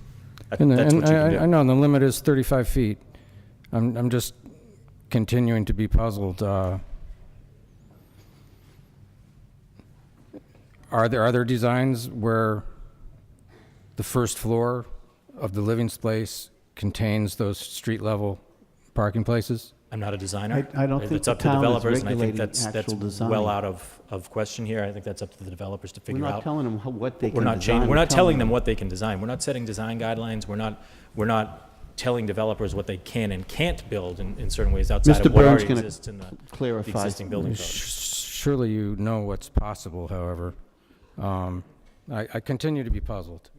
[SPEAKER 7] That's what you can do.
[SPEAKER 12] I know the limit is 35 feet. I'm just continuing to be puzzled. Are there designs where the first floor of the living space contains those street level parking places?
[SPEAKER 7] I'm not a designer.
[SPEAKER 1] I don't think
[SPEAKER 7] it's
[SPEAKER 1] the
[SPEAKER 7] up to
[SPEAKER 1] town is
[SPEAKER 7] developers, and I think
[SPEAKER 1] regulating
[SPEAKER 7] that's
[SPEAKER 1] actual design.
[SPEAKER 7] well out of question here. I think that's up to the developers to
[SPEAKER 1] We're
[SPEAKER 7] figure
[SPEAKER 1] not
[SPEAKER 7] out.
[SPEAKER 1] telling them what they
[SPEAKER 7] We're
[SPEAKER 1] can
[SPEAKER 7] not
[SPEAKER 1] design.
[SPEAKER 7] we're not telling them what they can design. We're not setting design guidelines. We're not telling developers what they can and can't build in certain ways outside
[SPEAKER 1] Mr.
[SPEAKER 7] of what
[SPEAKER 1] Burns
[SPEAKER 7] already
[SPEAKER 1] can
[SPEAKER 7] exists in the
[SPEAKER 1] clarify.
[SPEAKER 7] existing building code.
[SPEAKER 12] Surely you know what's possible, however. I continue to be puzzled.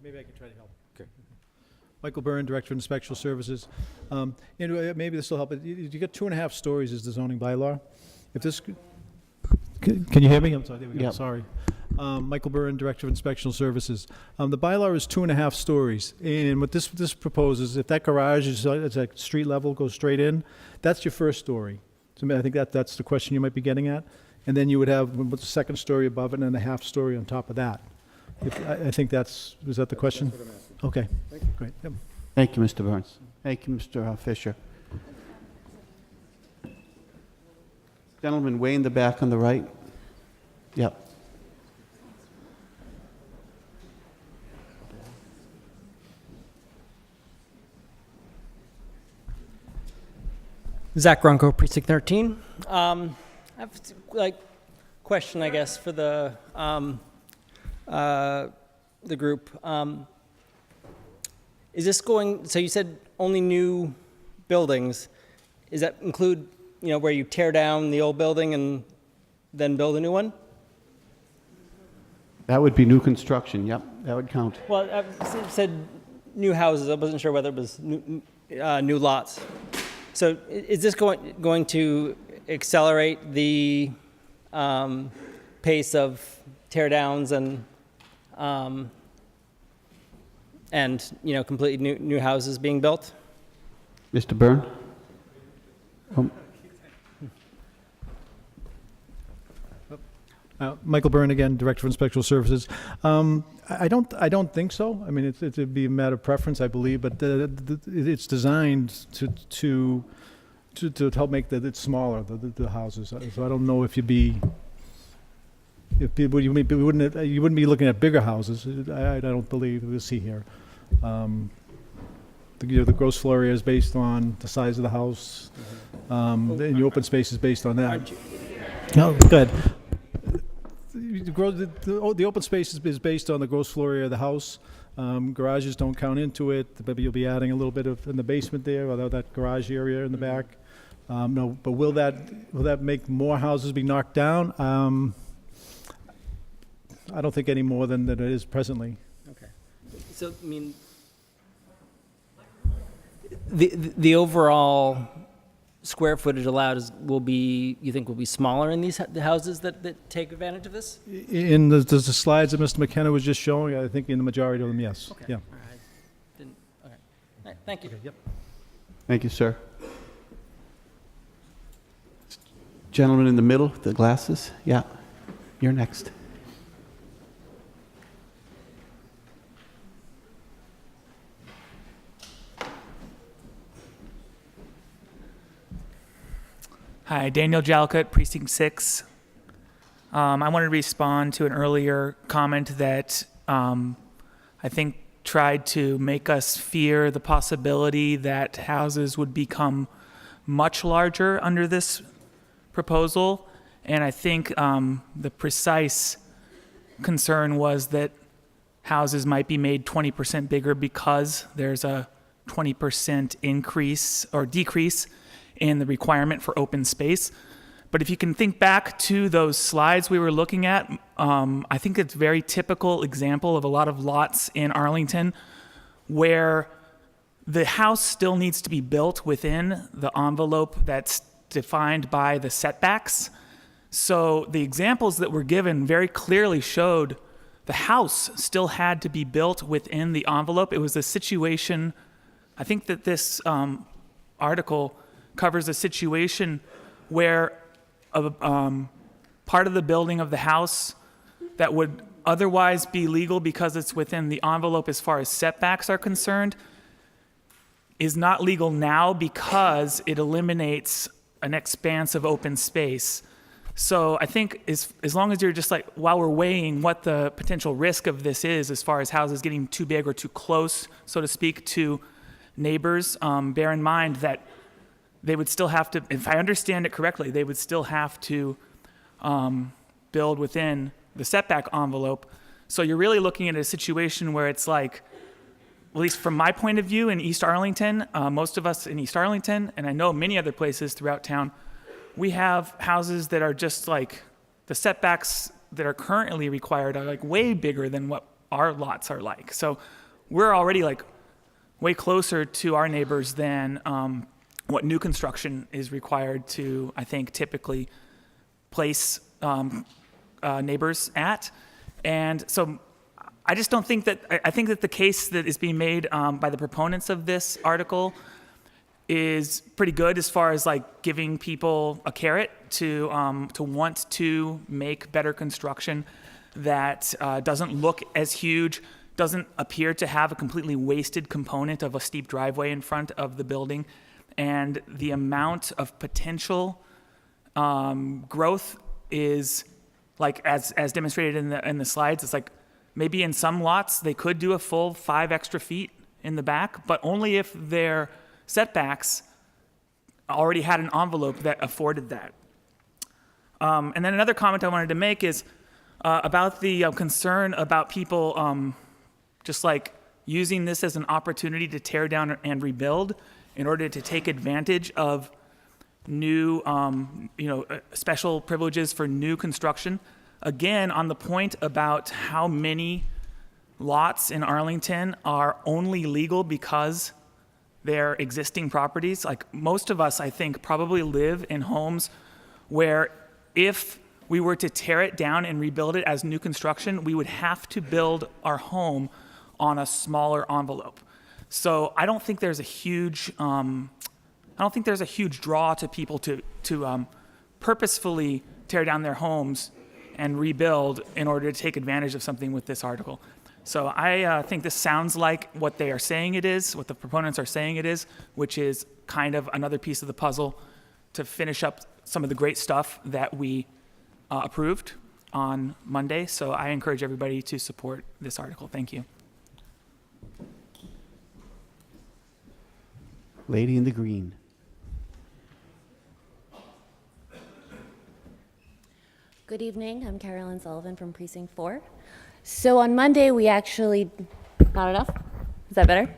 [SPEAKER 13] Maybe I can try to help. Okay. Michael Byrne, Director of Inspectional Services. Maybe this will help. You get 2.5 stories is the zoning bylaw. If this, can you hear me? I'm sorry. There we go.
[SPEAKER 1] Yep.
[SPEAKER 13] Sorry. Michael Byrne, Director of Inspectional Services. The bylaw is 2.5 stories, and what this proposes, if that garage is at street level, goes straight in, that's your first story. So I think that's the question you might be getting at, and then you would have what's the second story above it, and then a half story on top of that. I think was that the question? That's what I'm asking. Okay. Thank you. Great. Yep.
[SPEAKER 1] Thank you, Mr. Burns. Thank you, Mr. Fisher. Gentleman way in the back on the right. Yep.
[SPEAKER 14] Zach Ronco, Precinct 13. I have question, I guess, for the group. Is this going? So you said only new buildings. Does that include, where you tear down the old building and then build a new one?
[SPEAKER 1] That would be new construction. Yep, that would count.
[SPEAKER 14] Well, I said new houses. I wasn't sure whether it was new lots. So is this going to accelerate the pace of tear downs and completely new houses being built?
[SPEAKER 1] Mr. Byrne?
[SPEAKER 13] Michael Byrne again, Director of Inspectional Services. I don't think so. I mean, it'd be a matter of preference, I believe, but it's designed to help make it smaller, the houses. So I don't know if you wouldn't be looking at bigger houses. I don't believe we'll see here. The gross floor area is based on the size of the house, and the open space is based on that. No, good. The open space is based on the gross floor area of the house. Garages don't count into it, but you'll be adding a little bit in the basement there, or that garage area in the back. No, but will that make more houses be knocked down? I don't think any more than it is presently.
[SPEAKER 14] Okay. So, I mean, the overall square footage allowed will be smaller in these houses that take advantage of this?
[SPEAKER 13] In the slides that Mr. McKenna was just showing, I think in the majority of them, yes.
[SPEAKER 14] Okay.
[SPEAKER 13] Yeah.
[SPEAKER 14] All right. Thank you.
[SPEAKER 13] Okay, yep.
[SPEAKER 1] Thank you, sir. Gentleman in the middle, the glasses. Yeah, you're next.
[SPEAKER 15] Hi, Daniel Jalkut, Precinct 6. I wanted to respond to an earlier comment that I think tried to make us fear the possibility that houses would become much larger under this proposal. And I think the precise concern was that houses might be made 20% bigger because there's a 20% increase or decrease in the requirement for open space. But if you can think back to those slides we were looking at, I think it's a very typical example of a lot of lots in Arlington where the house still needs to be built within the envelope that's defined by the setbacks. So the examples that were given very clearly showed the house still had to be built within the envelope. It was a situation, I think that this article covers a situation where a part of the building of the house that would otherwise be legal because it's within the envelope as far as setbacks are concerned is not legal now because it eliminates an expanse of open space. So I think as long as you're just like, while we're weighing what the potential risk of this is as far as houses getting too big or too close, so to speak, to neighbors, bear in mind that they would still have to, if I understand it correctly, they would still have to build within the setback envelope. So you're really looking at a situation where it's like, at least from my point of view in East Arlington, most of us in East Arlington, and I know many other places throughout town, we have houses that are just like, the setbacks that are currently required are like way bigger than what our lots are like. So we're already like way closer to our neighbors than what new construction is required to, I think, typically place neighbors at. And so I just don't think that, I think that the case that is being made by the proponents of this article is pretty good as far as like giving people a carrot to want to make better construction that doesn't look as huge, doesn't appear to have a completely wasted component of a steep driveway in front of the building. And the amount of potential growth is like, as demonstrated in the slides, it's like maybe in some lots they could do a full 5 extra feet in the back, but only if their setbacks already had an envelope that afforded that. And then another comment I wanted to make is about the concern about people just like using this as an opportunity to tear down and rebuild in order to take advantage of new, special privileges for new construction. Again, on the point about how many lots in Arlington are only legal because their existing properties. Like most of us, I think, probably live in homes where if we were to tear it down and rebuild it as new construction, we would have to build our home on a smaller envelope. So I don't think there's a huge draw to people to purposefully tear down their homes and rebuild in order to take advantage of something with this article. So I think this sounds like what they are saying it is, what the proponents are saying it is, which is kind of another piece of the puzzle to finish up some of the great stuff that we approved on Monday. So I encourage everybody to support this article. Thank you.
[SPEAKER 1] Lady in the green.
[SPEAKER 16] Good evening. I'm Carolyn Sullivan from Precinct 4. So on Monday, we actually, not enough? Is that better?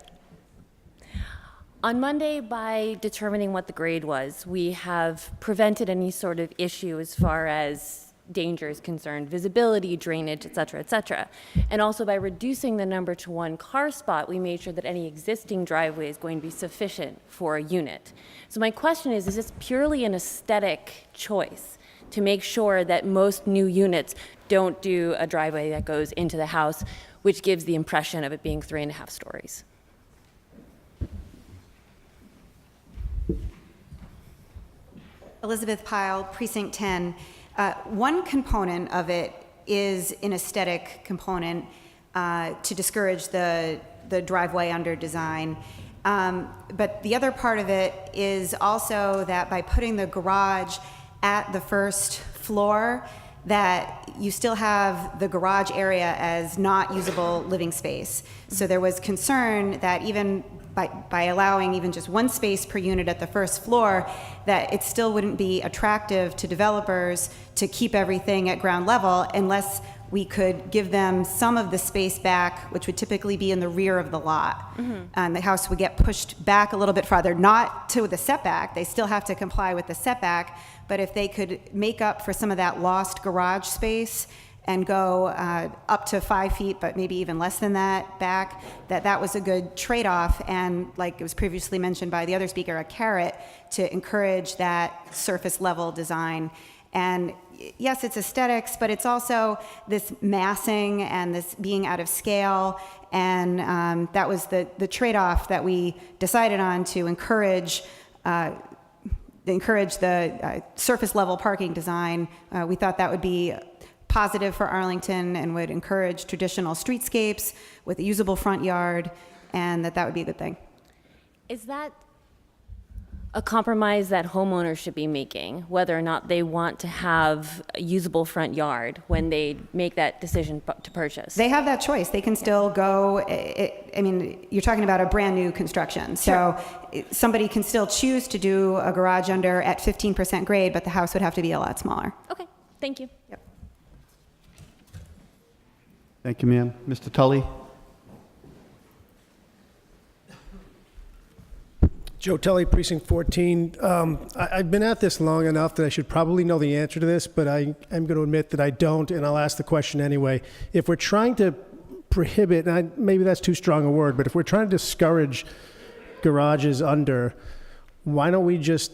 [SPEAKER 16] On Monday, by determining what the grade was, we have prevented any sort of issue as far as danger is concerned, visibility, drainage, et cetera, and also by reducing the number to 1 car spot, we made sure that any existing driveway is going to be sufficient for a unit. So my question is this purely an aesthetic choice to make sure that most new units don't do a driveway that goes into the house, which gives the impression of it being 3.5 stories?
[SPEAKER 8] Elizabeth Pyle, Precinct 10. One component of it is an aesthetic component to discourage the driveway under design. But the other part of it is also that by putting the garage at the first floor, that you still have the garage area as not usable living space. So there was concern that even by allowing even just 1 space per unit at the first floor, that it still wouldn't be attractive to developers to keep everything at ground level unless we could give them some of the space back, which would typically be in the rear of the lot. And the house would get pushed back a little bit farther, not to the setback. They still have to comply with the setback, but if they could make up for some of that lost garage space and go up to 5 feet, but maybe even less than that back, that was a good trade-off. And like it was previously mentioned by the other speaker, a carrot to encourage that surface level design. And yes, it's aesthetics, but it's also this massing and this being out of scale. And that was the trade-off that we decided on to encourage the surface level parking design. We thought that would be positive for Arlington and would encourage traditional streetscapes with a usable front yard, and that would be a good thing.
[SPEAKER 16] Is that a compromise that homeowners should be making, whether or not they want to have a usable front yard when they make that decision to purchase?
[SPEAKER 8] They have that choice. They can still go, I mean, you're talking about a brand new construction. So somebody can still choose to do a garage under at 15% grade, but the house would have to be a lot smaller.
[SPEAKER 16] Okay, thank you.
[SPEAKER 8] Yep.
[SPEAKER 1] Thank you, ma'am. Mr. Tully?
[SPEAKER 17] Joe Tully, Precinct 14. I've been at this long enough that I should probably know the answer to this, but I am going to admit that I don't, and I'll ask the question anyway. If we're trying to prohibit, and maybe that's too strong a word, but if we're trying to discourage garages under, why don't we just,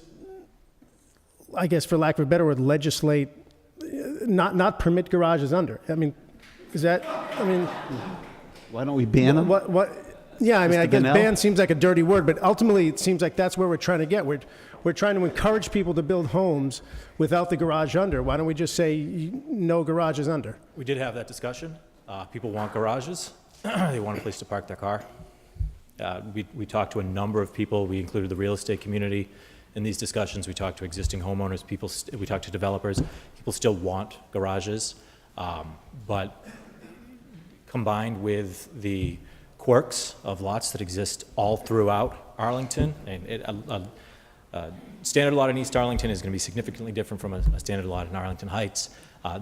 [SPEAKER 17] I guess for lack of a better word, legislate, not permit garages under? I mean, is that, I mean...
[SPEAKER 1] Why don't we ban them?
[SPEAKER 17] Yeah, I mean,
[SPEAKER 1] Mr.
[SPEAKER 17] I guess
[SPEAKER 1] Bennell?
[SPEAKER 17] ban seems like a dirty word, but ultimately it seems like that's where we're trying to get. We're trying to encourage people to build homes without the garage under. Why don't we just say no garages under?
[SPEAKER 7] We did have that discussion. People want garages. They want a place to park their car. We talked to a number of people. We included the real estate community in these discussions. We talked to existing homeowners. We talked to developers. People still want garages, but combined with the quirks of lots that exist all throughout Arlington, and a standard lot in East Arlington is going to be significantly different from a standard lot in Arlington Heights.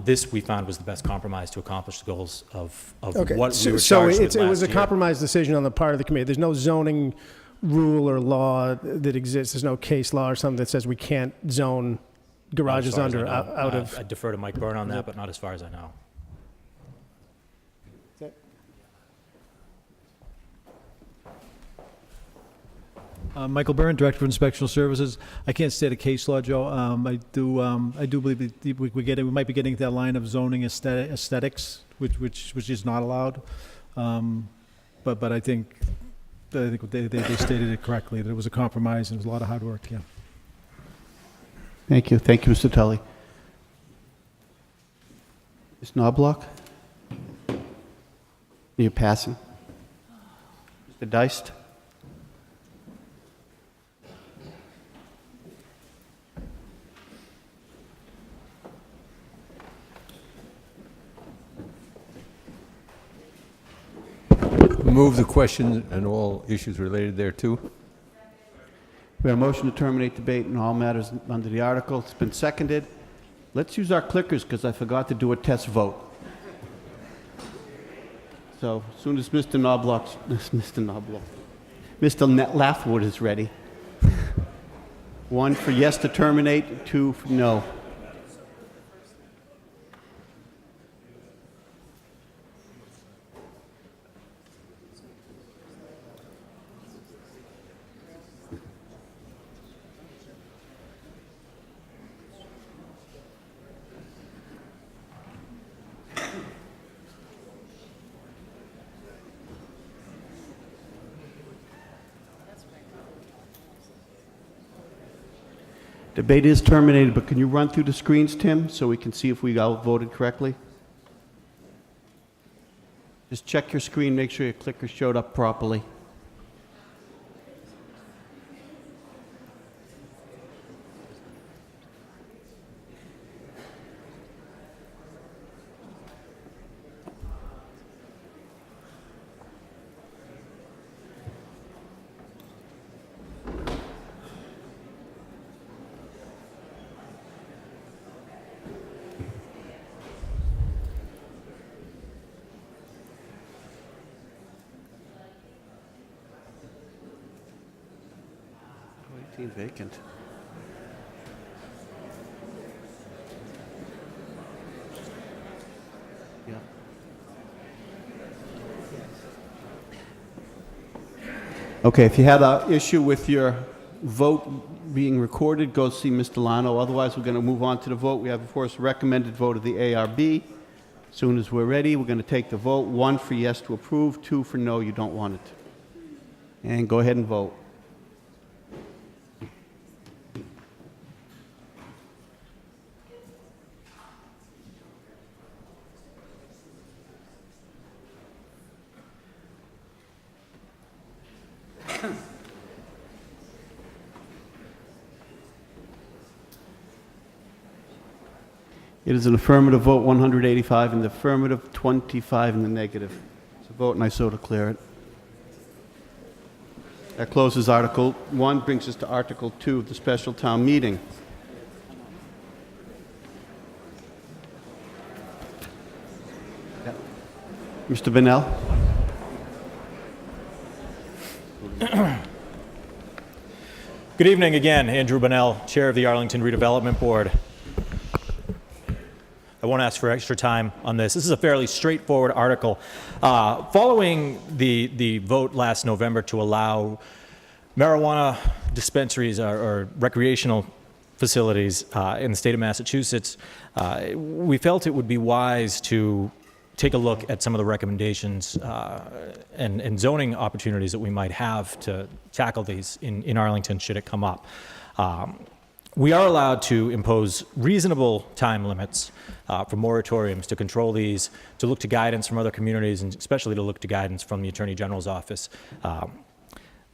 [SPEAKER 7] This we found was the best compromise to accomplish the goals of what we were charged with last
[SPEAKER 17] it was a
[SPEAKER 7] year.
[SPEAKER 17] compromise decision on the part of the committee. There's no zoning rule or law that exists. There's no case law or something that says we can't zone garages under out of...
[SPEAKER 7] I defer to Mike Byrne on that, but not as far as I know.
[SPEAKER 13] Michael Byrne, Director of Inspectional Services. I can't state a case law, Joe. I do believe that we might be getting to that line of zoning aesthetics, which is not allowed. But I think they stated it correctly, that it was a compromise and it was a lot of hard work, yeah.
[SPEAKER 1] Thank you. Thank you, Mr. Tully. Ms. Knobloch? You're passing. Mr. Deist?
[SPEAKER 18] Move the question and all issues related thereto.
[SPEAKER 1] We have a motion to terminate debate on all matters under the article. It's been seconded. Let's use our clickers because I forgot to do a test vote. So as soon as Mr. Lathwood is ready. 1 for yes to terminate, 2 for no. Debate is terminated, but can you run through the screens, Tim, so we can see if we all voted correctly? Just check your screen, make sure your clicker showed up properly. Vacant. Yeah. Okay, if you had an issue with your vote being recorded, go see Mr. Lano. Otherwise, we're going to move on to the vote. We have, of course, recommended vote of the ARB. As soon as we're ready, we're going to take the vote. 1 for yes to approve, 2 for no, you don't want it. And go ahead and vote. It is an affirmative vote, 185 in the affirmative, 25 in the negative. It's a vote, and I so declare it. That closes Article 1, brings us to Article 2 of the special town meeting. Mr. Bennell?
[SPEAKER 7] Good evening again. Andrew Bonnell, Chair of the Arlington Redevelopment Board. I won't ask for extra time on this. This is a fairly straightforward article. Following the vote last November to allow marijuana dispensaries or recreational facilities in the state of Massachusetts, we felt it would be wise to take a look at some of the recommendations and zoning opportunities that we might have to tackle these in Arlington should it come up. We are allowed to impose reasonable time limits for moratoriums to control these, to look to guidance from other communities, and especially to look to guidance from the Attorney General's office,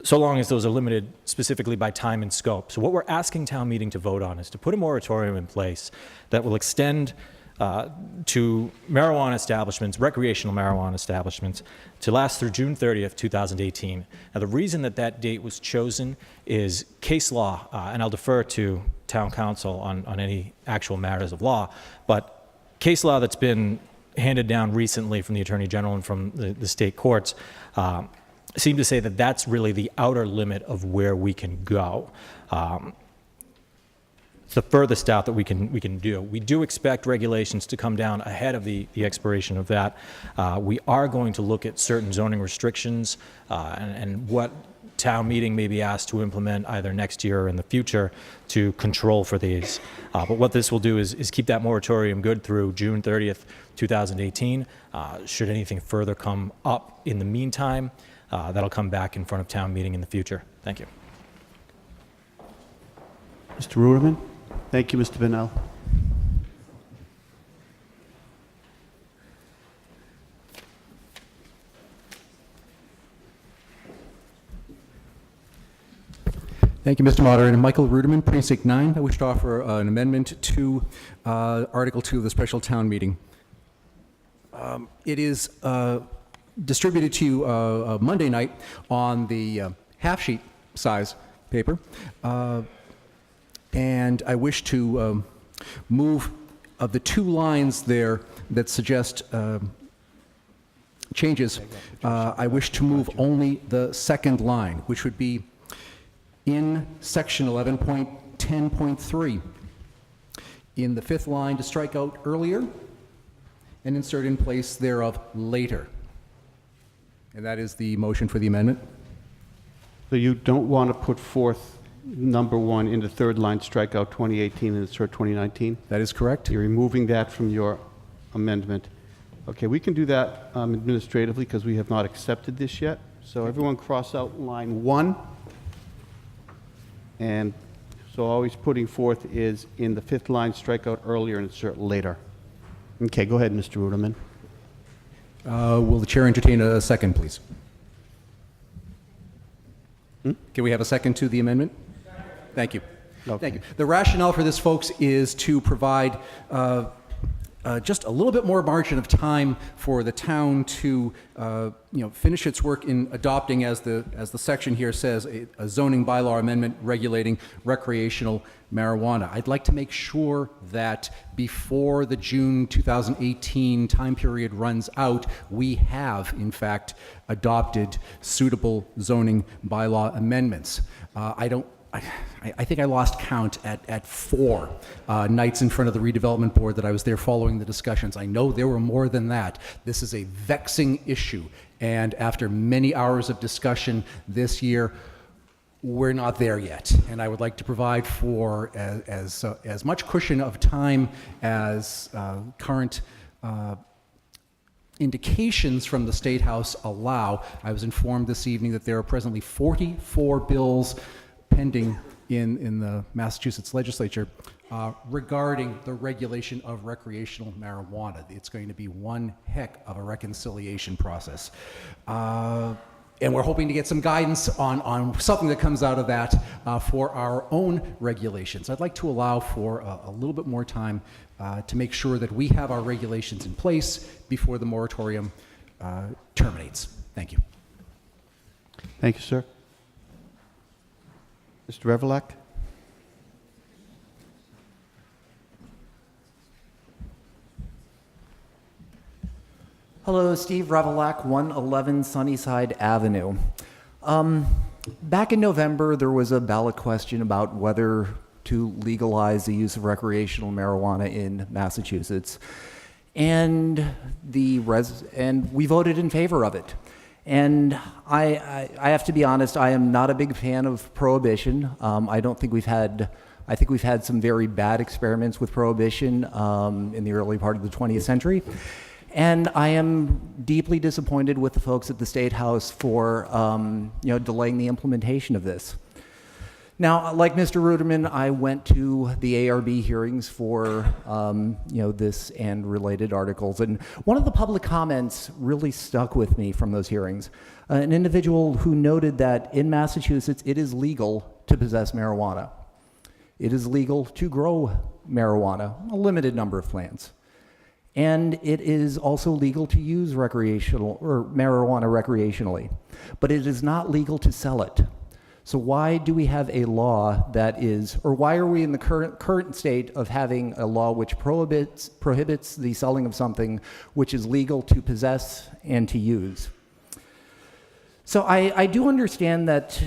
[SPEAKER 7] so long as those are limited specifically by time and scope. So what we're asking town meeting to vote on is to put a moratorium in place that will extend to marijuana establishments, recreational marijuana establishments, to last through June 30th, 2018. Now, the reason that date was chosen is case law, and I'll defer to town council on any actual matters of law, but case law that's been handed down recently from the Attorney General and from the state courts seem to say that that's really the outer limit of where we can go. It's the furthest out that we can do. We do expect regulations to come down ahead of the expiration of that. We are going to look at certain zoning restrictions and what town meeting may be asked to implement either next year or in the future to control for these. But what this will do is keep that moratorium good through June 30th, 2018. Should anything further come up in the meantime, that'll come back in front of town meeting in the future. Thank you.
[SPEAKER 1] Mr. Ruderman? Thank you, Mr. Vanel.
[SPEAKER 19] Thank you, Mr. Moderator. Michael Ruderman, Precinct 9. I wish to offer an amendment to Article 2 of the special town meeting. It is distributed to you Monday night on the half-sheet size paper. And I wish to move of the two lines there that suggest changes. I wish to move only the second line, which would be in section 11.10.3. In the fifth line, to strike out earlier and insert in place thereof later. And that is the motion for the amendment.
[SPEAKER 1] So you don't want to put forth number 1 in the third line, strike out 2018 and insert 2019?
[SPEAKER 19] That is correct.
[SPEAKER 1] You're removing that from your amendment. Okay, we can do that administratively because we have not accepted this yet. So everyone cross out line 1. And so always putting forth is in the fifth line, strike out earlier and insert later. Okay, go ahead, Mr. Ruderman.
[SPEAKER 19] Will the chair entertain a second, please? Can we have a second to the amendment? Thank you.
[SPEAKER 1] Okay.
[SPEAKER 19] Thank you. The rationale for this, folks, is to provide just a little bit more margin of time for the town to finish its work in adopting, as the section here says, a zoning bylaw amendment regulating recreational marijuana. I'd like to make sure that before the June 2018 time period runs out, we have, in fact, adopted suitable zoning bylaw amendments. I think I lost count at 4 nights in front of the redevelopment board that I was there following the discussions. I know there were more than that. This is a vexing issue, and after many hours of discussion this year, we're not there yet. And I would like to provide for as much cushion of time as current indications from the State House allow. I was informed this evening that there are presently 44 bills pending in the Massachusetts legislature regarding the regulation of recreational marijuana. It's going to be one heck of a reconciliation process. And we're hoping to get some guidance on something that comes out of that for our own regulations. I'd like to allow for a little bit more time to make sure that we have our regulations in place before the moratorium terminates. Thank you.
[SPEAKER 1] Thank you, sir. Mr. Revelak?
[SPEAKER 20] Hello, Steve Revelak, 111 Sunnyside Avenue. Back in November, there was a ballot question about whether to legalize the use of recreational marijuana in Massachusetts, and we voted in favor of it. And I have to be honest, I am not a big fan of prohibition. I think we've had some very bad experiments with prohibition in the early part of the 20th century. And I am deeply disappointed with the folks at the State House for delaying the implementation of this. Now, like Mr. Ruderman, I went to the ARB hearings for this and related articles, and one of the public comments really stuck with me from those hearings. An individual who noted that in Massachusetts it is legal to possess marijuana. It is legal to grow marijuana, a limited number of plants. And it is also legal to use recreational or marijuana recreationally, but it is not legal to sell it. So why do we have a law that is, or why are we in the current state of having a law which prohibits the selling of something which is legal to possess and to use? So I do understand that,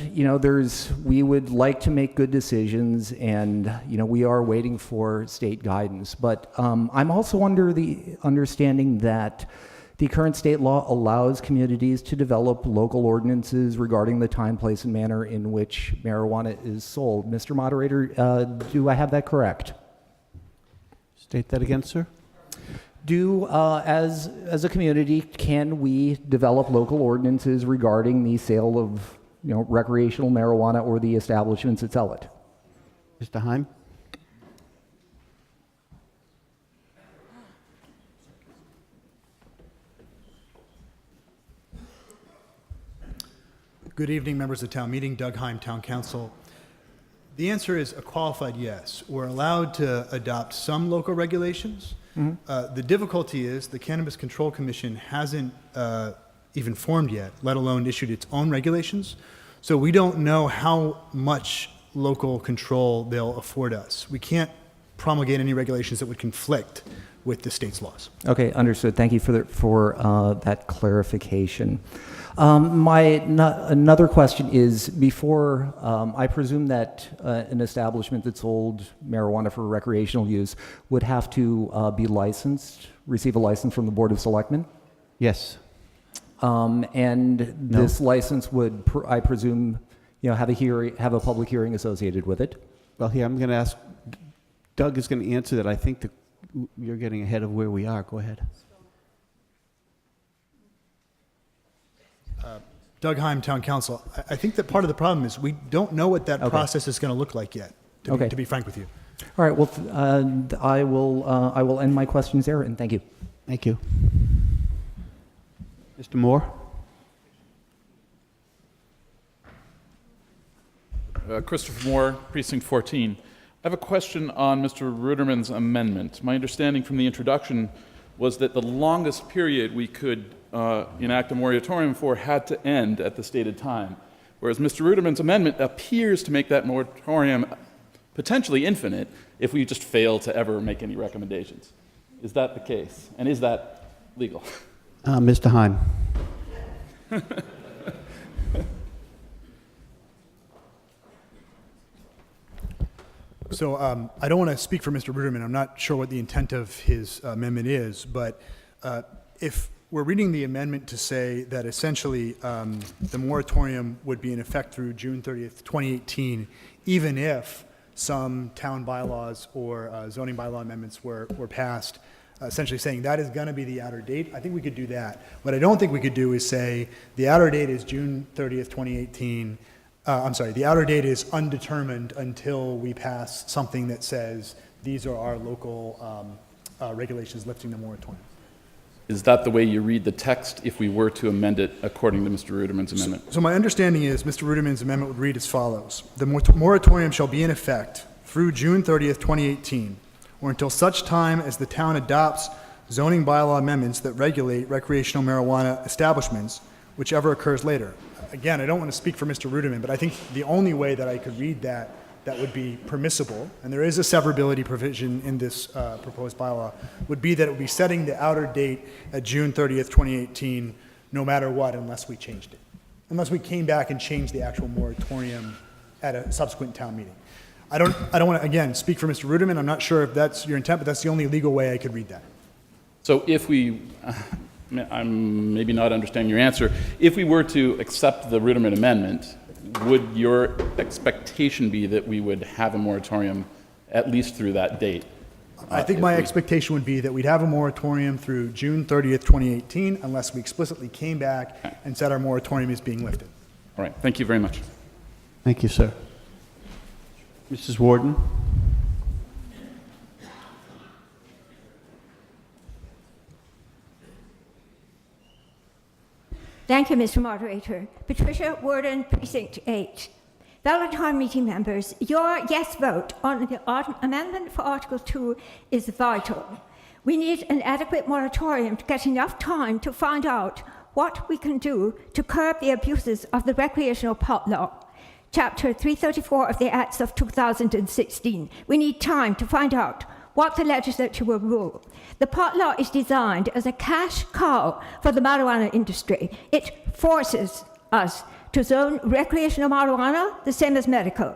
[SPEAKER 20] we would like to make good decisions, and, we are waiting for state guidance. But I'm also under the understanding that, The current state law allows communities to develop local ordinances regarding the time, place, and manner in which marijuana is sold. Mr. Moderator, do I have that correct?
[SPEAKER 1] State that again, sir.
[SPEAKER 20] As a community, can we develop local ordinances regarding the sale of, recreational marijuana or the establishments that sell it?
[SPEAKER 1] Mr. Heim?
[SPEAKER 21] Good evening, members of town meeting. Doug Heim, Town Council. The answer is a qualified yes. We're allowed to adopt some local regulations. The difficulty is the Cannabis Control Commission hasn't even formed yet, let alone issued its own regulations. So we don't know how much local control they'll afford us. We can't promulgate any regulations that would conflict with the state's laws.
[SPEAKER 20] Okay, understood. Thank you for that clarification. Another question is, before, I presume that an establishment that sold marijuana for recreational use would have to be licensed, receive a license from the Board of Selectmen?
[SPEAKER 1] Yes.
[SPEAKER 20] And this license would, I presume, have a public hearing associated with it?
[SPEAKER 1] Well, here, I'm going to ask, Doug is going to answer that. I think that you're getting ahead of where we are. Go ahead.
[SPEAKER 21] Doug Heim, Town Council. I think that part of the problem is we don't know what that process is going to look like yet, to be frank with you.
[SPEAKER 20] All right, well, I will end my questions there, and thank you.
[SPEAKER 1] Thank you. Mr. Moore?
[SPEAKER 22] Christopher Moore, Precinct 14. I have a question on Mr. Ruderman's amendment. My understanding from the introduction was that the longest period we could enact a moratorium for had to end at the stated time, whereas Mr. Ruderman's amendment appears to make that moratorium potentially infinite if we just fail to ever make any recommendations. Is that the case? And is that legal?
[SPEAKER 1] Mr. Heim.
[SPEAKER 21] So I don't want to speak for Mr. Ruderman. I'm not sure what the intent of his amendment is, but if we're reading the amendment to say that essentially the moratorium would be in effect through June 30th, 2018, even if some town bylaws or zoning bylaw amendments were passed, essentially saying that is going to be the outer date, I think we could do that. What I don't think we could do is say the outer date is June 30th, 2018. I'm sorry, the outer date is undetermined until we pass something that says these are our local regulations lifting the moratorium.
[SPEAKER 22] Is that the way you read the text if we were to amend it according to Mr. Ruderman's amendment?
[SPEAKER 21] So my understanding is Mr. Ruderman's amendment would read as follows. The moratorium shall be in effect through June 30th, 2018, or until such time as the town adopts zoning bylaw amendments that regulate recreational marijuana establishments, whichever occurs later. Again, I don't want to speak for Mr. Ruderman, but I think the only way that I could read that would be permissible, and there is a severability provision in this proposed bylaw, would be that it would be setting the outer date at June 30th, 2018, no matter what, unless we changed it. Unless we came back and changed the actual moratorium at a subsequent town meeting. I don't want to, again, speak for Mr. Ruderman. I'm not sure if that's your intent, but that's the only legal way I could read that.
[SPEAKER 22] So if we, I'm maybe not understanding your answer, if we were to accept the Ruderman amendment, would your expectation be that we would have a moratorium at least through that date?
[SPEAKER 21] I think my expectation would be that we'd have a moratorium through June 30th, 2018, unless we explicitly came back and said our moratorium is being lifted.
[SPEAKER 22] All right, thank you very much.
[SPEAKER 1] Thank you, sir. Mrs. Warden?
[SPEAKER 23] Thank you, Mr. Moderator. Patricia Warden, Precinct 8. Fellow town meeting members, your yes vote on the amendment for Article 2 is vital. We need an adequate moratorium to get enough time to find out what we can do to curb the abuses of the recreational pot law. Chapter 334 of the Acts of 2016. We need time to find out what the legislature will rule. The pot law is designed as a cash cow for the marijuana industry. It forces us to zone recreational marijuana the same as medical.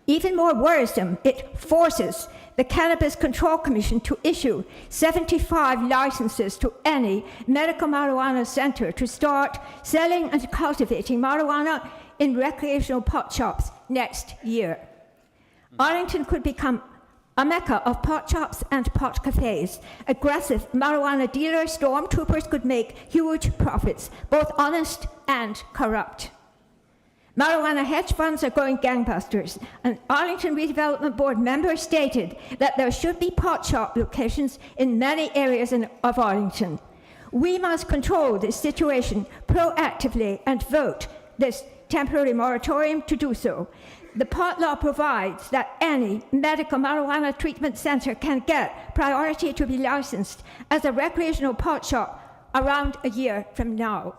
[SPEAKER 23] Even more worrisome, it forces the Cannabis Control Commission to issue 75 licenses to any medical marijuana center to start selling and cultivating marijuana in recreational pot shops next year. Arlington could become a mecca of pot shops and pot cafes. Aggressive marijuana dealers, stormtroopers could make huge profits, both honest and corrupt. Marijuana hedge funds are going gangbusters. An Arlington Redevelopment Board member stated that there should be pot shop locations in many areas of Arlington. We must control this situation proactively and vote this temporary moratorium to do so. The pot law provides that any medical marijuana treatment center can get priority to be licensed as a recreational pot shop around a year from now.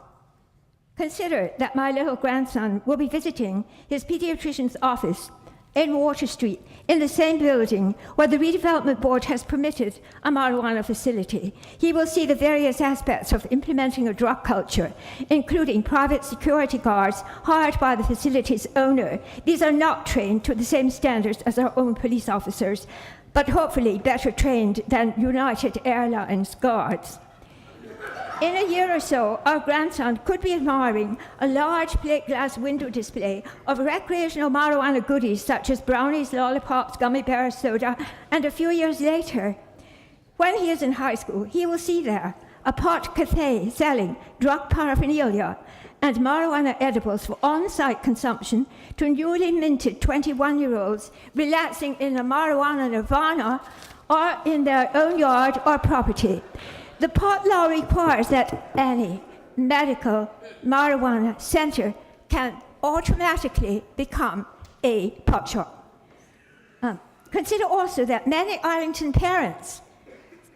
[SPEAKER 23] Consider that my little grandson will be visiting his pediatrician's office in Water Street, in the same building where the Redevelopment Board has permitted a marijuana facility. He will see the various aspects of implementing a drug culture, including private security guards hired by the facility's owner. These are not trained to the same standards as our own police officers, but hopefully better trained than United Airlines guards. In a year or so, our grandson could be admiring a large plate glass window display of recreational marijuana goodies such as brownies, lollipops, gummy bears, soda, and a few years later, when he is in high school, he will see there a pot cafe selling drug paraphernalia and marijuana edibles for on-site consumption to newly minted 21-year-olds relaxing in a marijuana nirvana or in their own yard or property. The pot law requires that any medical marijuana center can automatically become a pot shop. Consider also that many Arlington parents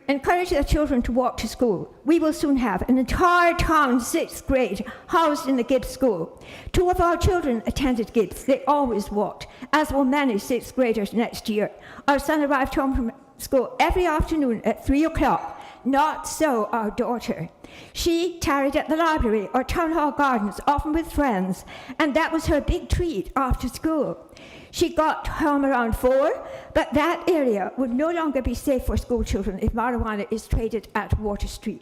[SPEAKER 23] encourage their children to walk to school. We will soon have an entire town 6th grade housed in the Gibbs School. 2 of our children attended Gibbs. They always walked, as will many 6th graders next year. Our son arrived home from school every afternoon at 3 o'clock. Not so our daughter. She tarried at the library or town hall gardens, often with friends, and that was her big treat after school. She got home around 4, but that area would no longer be safe for school children if marijuana is traded at Water Street.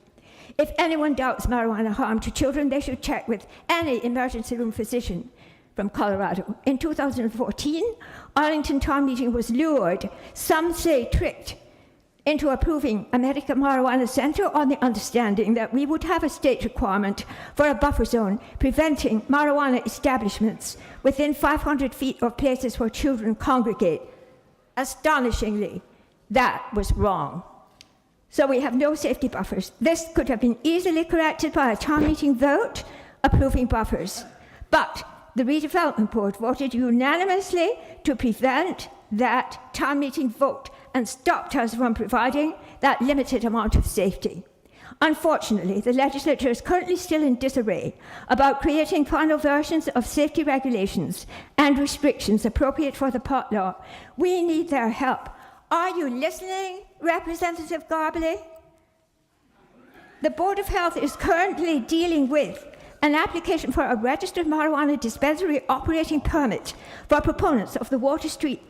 [SPEAKER 23] If anyone doubts marijuana harm to children, they should check with any emergency room physician from Colorado. In 2014, Arlington Town Meeting was lured, some say tricked, into approving a medical marijuana center on the understanding that we would have a state requirement for a buffer zone preventing marijuana establishments within 500 feet of places where children congregate. Astonishingly, that was wrong. So we have no safety buffers. This could have been easily corrected by a town meeting vote approving buffers. But the Redevelopment Board voted unanimously to prevent that town meeting vote and stopped us from providing that limited amount of safety. Unfortunately, the legislature is currently still in disarray about creating final versions of safety regulations and restrictions appropriate for the pot law. We need their help. Are you listening, Representative Garbely? The Board of Health is currently dealing with an application for a registered marijuana dispensary operating permit for proponents of the Water Street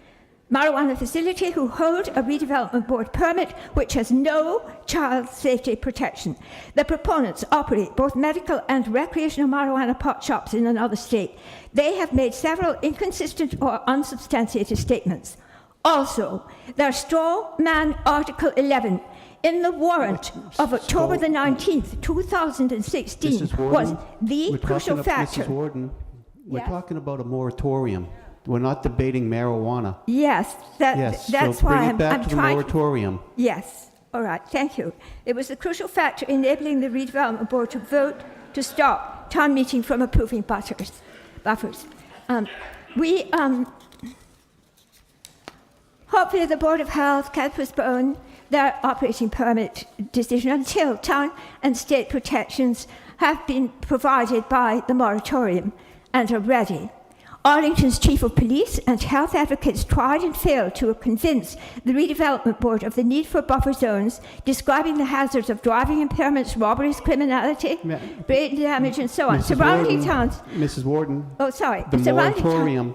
[SPEAKER 23] marijuana facility who hold a Redevelopment Board permit which has no child safety protection. The proponents operate both medical and recreational marijuana pot shops in another state. They have made several inconsistent or unsubstantiated statements. Also, their straw man Article 11 in the warrant of October the 19th, 2016 was the crucial factor.
[SPEAKER 1] Mrs. Warden, we're talking about a moratorium. We're not debating marijuana.
[SPEAKER 23] Yes, that's
[SPEAKER 1] so
[SPEAKER 23] why
[SPEAKER 1] bring it back
[SPEAKER 23] I'm
[SPEAKER 1] to the
[SPEAKER 23] trying.
[SPEAKER 1] moratorium.
[SPEAKER 23] Yes, all right, thank you. It was the crucial factor enabling the Redevelopment Board to vote to stop town meeting from approving buffers. Hopefully the Board of Health can postpone their operating permit decision until town and state protections have been provided by the moratorium and are ready. Arlington's Chief of Police and health advocates tried and failed to convince the Redevelopment Board of the need for buffer zones, describing the hazards of driving impairments, robberies, criminality, brain damage, and so on. Surrounding towns.
[SPEAKER 1] Mrs. Warden.
[SPEAKER 23] Oh, sorry.
[SPEAKER 1] The moratorium.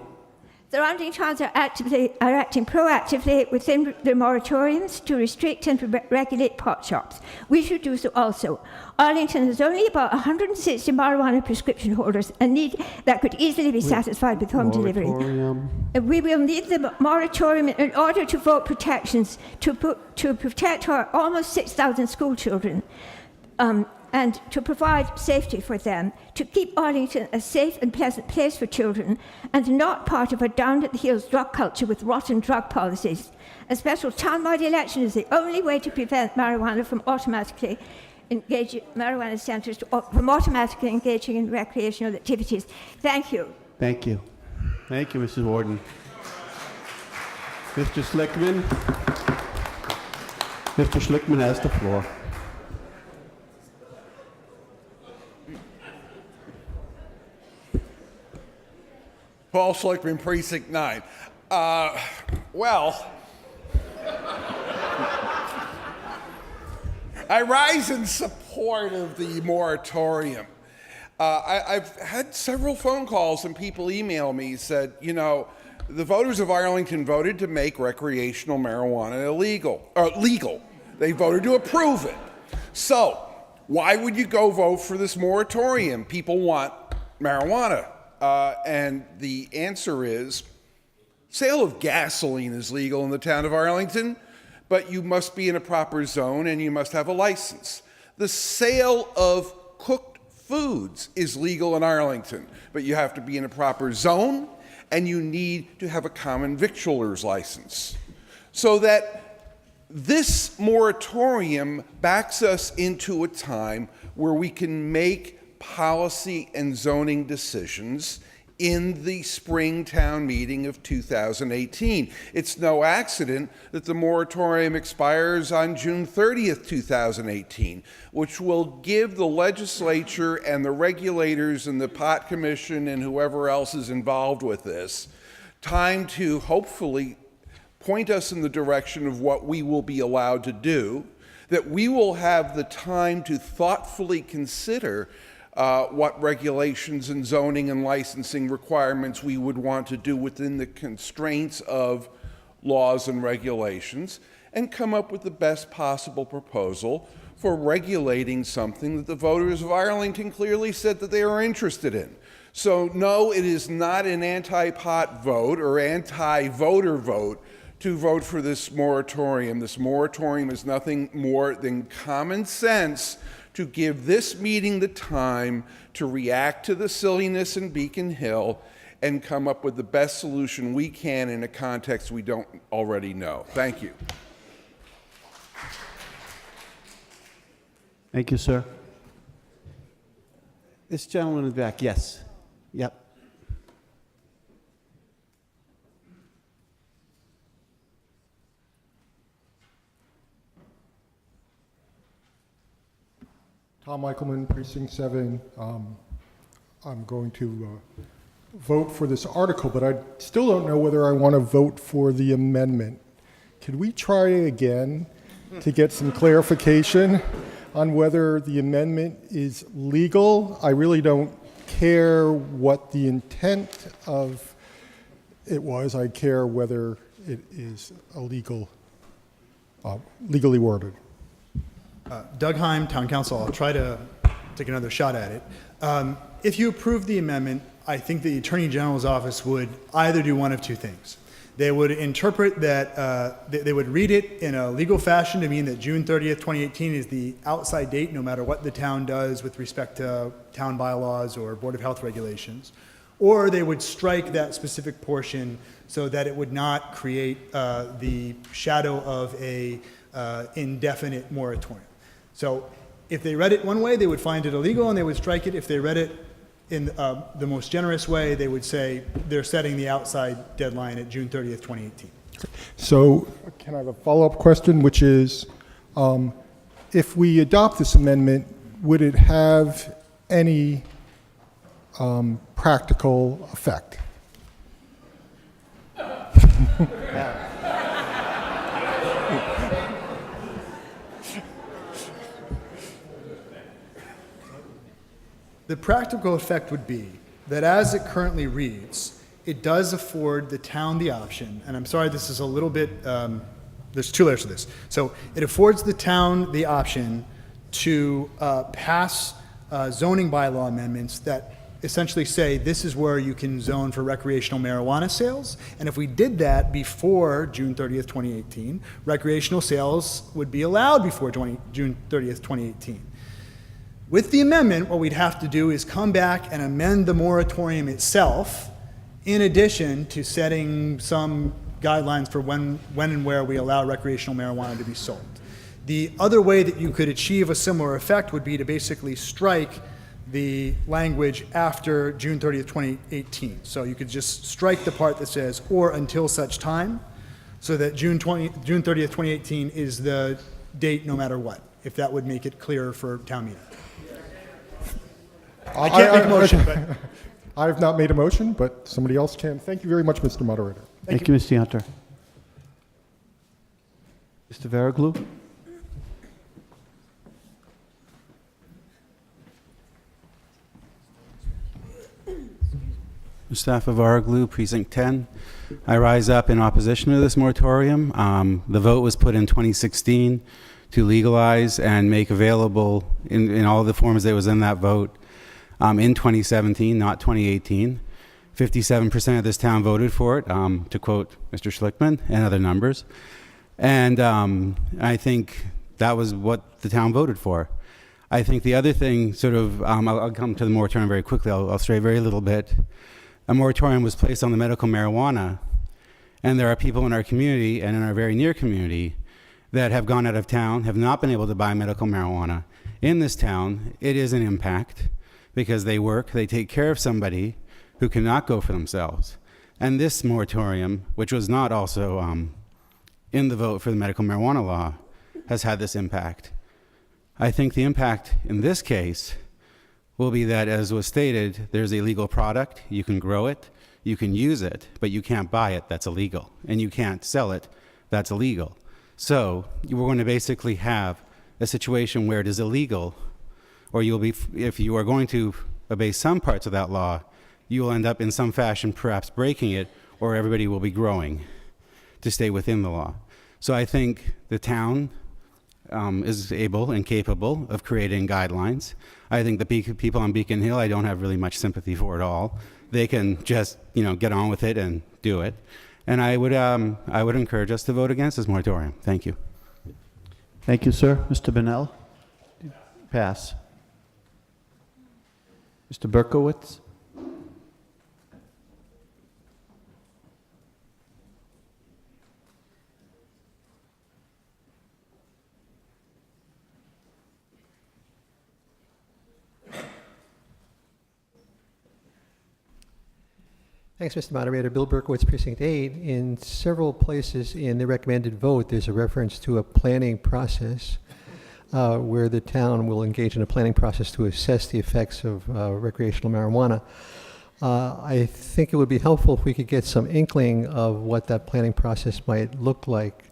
[SPEAKER 23] Surrounding towns are acting proactively within their moratoriums to restrict and regulate pot shops. We should do so also. Arlington has only about 160 marijuana prescription holders, a need that could easily be satisfied with home delivery. We will need the moratorium in order to vote protections to protect our almost 6,000 school children. And to provide safety for them, to keep Arlington a safe and pleasant place for children, and not part of a down-at-the-heels drug culture with rotten drug policies. A special townwide election is the only way to prevent marijuana from automatically engaging marijuana centres from automatically engaging in recreational activities. Thank you.
[SPEAKER 1] Thank you. Thank you, Mrs. Warden. Mr. Schlickman. Mr. Schlickman has the floor.
[SPEAKER 2] Paul Schlickman, Precinct 9. Well, I rise in support of the moratorium. I've had several phone calls and people email me, said, you know, the voters of Arlington voted to make recreational marijuana legal. They voted to approve it. So why would you go vote for this moratorium? People want marijuana. And the answer is, sale of gasoline is legal in the town of Arlington, but you must be in a proper zone and you must have a license. The sale of cooked foods is legal in Arlington, but you have to be in a proper zone and you need to have a common victualer's license. So that this moratorium backs us into a time where we can make policy and zoning decisions in the spring town meeting of 2018. It's no accident that the moratorium expires on June 30th, 2018, which will give the legislature and the regulators and the pot commission and whoever else is involved with this time to hopefully point us in the direction of what we will be allowed to do, that we will have the time to thoughtfully consider what regulations and zoning and licensing requirements we would want to do within the constraints of laws and regulations, and come up with the best possible proposal for regulating something that the voters of Arlington clearly said that they are interested in. So no, it is not an anti-pot vote or anti-voter vote to vote for this moratorium. This moratorium is nothing more than common sense to give this meeting the time to react to the silliness in Beacon Hill and come up with the best solution we can in a context we don't already know. Thank you.
[SPEAKER 1] Thank you, sir. This gentleman in the back, yes. Yep.
[SPEAKER 4] Tom Eichelman, Precinct 7. I'm going to vote for this article, but I still don't know whether I want to vote for the amendment. Could we try again to get some clarification on whether the amendment is legal? I really don't care what the intent of it was. I care whether it is illegal, legally worded.
[SPEAKER 21] Doug Heim, Town Council. I'll try to take another shot at it. If you approve the amendment, I think the Attorney General's office would either do one of two things. They would interpret that, they would read it in a legal fashion to mean that June 30th, 2018 is the outside date no matter what the town does with respect to town bylaws or Board of Health regulations. Or they would strike that specific portion so that it would not create the shadow of a indefinite moratorium. So if they read it one way, they would find it illegal and they would strike it. If they read it in the most generous way, they would say they're setting the outside deadline at June 30th, 2018.
[SPEAKER 4] So can I have a follow-up question, which is, if we adopt this amendment, would it have any practical effect?
[SPEAKER 21] The practical effect would be that as it currently reads, it does afford the town the option, and I'm sorry this is a little bit, there's two layers to this. So it affords the town the option to pass zoning bylaw amendments that essentially say this is where you can zone for recreational marijuana sales. And if we did that before June 30th, 2018, recreational sales would be allowed before June 30th, 2018. With the amendment, what we'd have to do is come back and amend the moratorium itself, in addition to setting some guidelines for when and where we allow recreational marijuana to be sold. The other way that you could achieve a similar effect would be to basically strike the language after June 30th, 2018. So you could just strike the part that says, or until such time, so that June 30th, 2018 is the date no matter what, if that would make it clearer for town meeting. I can't make a motion, but...
[SPEAKER 4] I have not made a motion, but somebody else can. Thank you very much, Mr. Moderator.
[SPEAKER 1] Thank you, Mr. Hunter. Mr. Veraglu?
[SPEAKER 5] Mustafa Varaglu, Precinct 10. I rise up in opposition to this moratorium. The vote was put in 2016 to legalize and make available in all the forms that was in that vote in 2017, not 2018. 57% of this town voted for it, to quote Mr. Schlickman and other numbers. And I think that was what the town voted for. I think the other thing, sort of, I'll come to the moratorium very quickly. I'll stray very little bit. A moratorium was placed on the medical marijuana, and there are people in our community and in our very near community that have gone out of town, have not been able to buy medical marijuana. In this town, it is an impact because they work, they take care of somebody who cannot go for themselves. And this moratorium, which was not also in the vote for the medical marijuana law, has had this impact. I think the impact in this case will be that, as was stated, there's a legal product, you can grow it, you can use it, but you can't buy it, that's illegal. And you can't sell it, that's illegal. So we're going to basically have a situation where it is illegal, or you'll be, if you are going to obey some parts of that law, you will end up in some fashion perhaps breaking it, or everybody will be growing to stay within the law. So I think the town is able and capable of creating guidelines. I think the people on Beacon Hill, I don't have really much sympathy for at all. They can just, get on with it and do it. And I would encourage us to vote against this moratorium. Thank you.
[SPEAKER 1] Thank you, sir. Mr. Bonnell? Pass. Mr. Berkowitz?
[SPEAKER 6] Thanks, Mr. Moderator. Bill Berkowitz, Precinct 8. In several places in the recommended vote, there's a reference to a planning process where the town will engage in a planning process to assess the effects of recreational marijuana. I think it would be helpful if we could get some inkling of what that planning process might look like.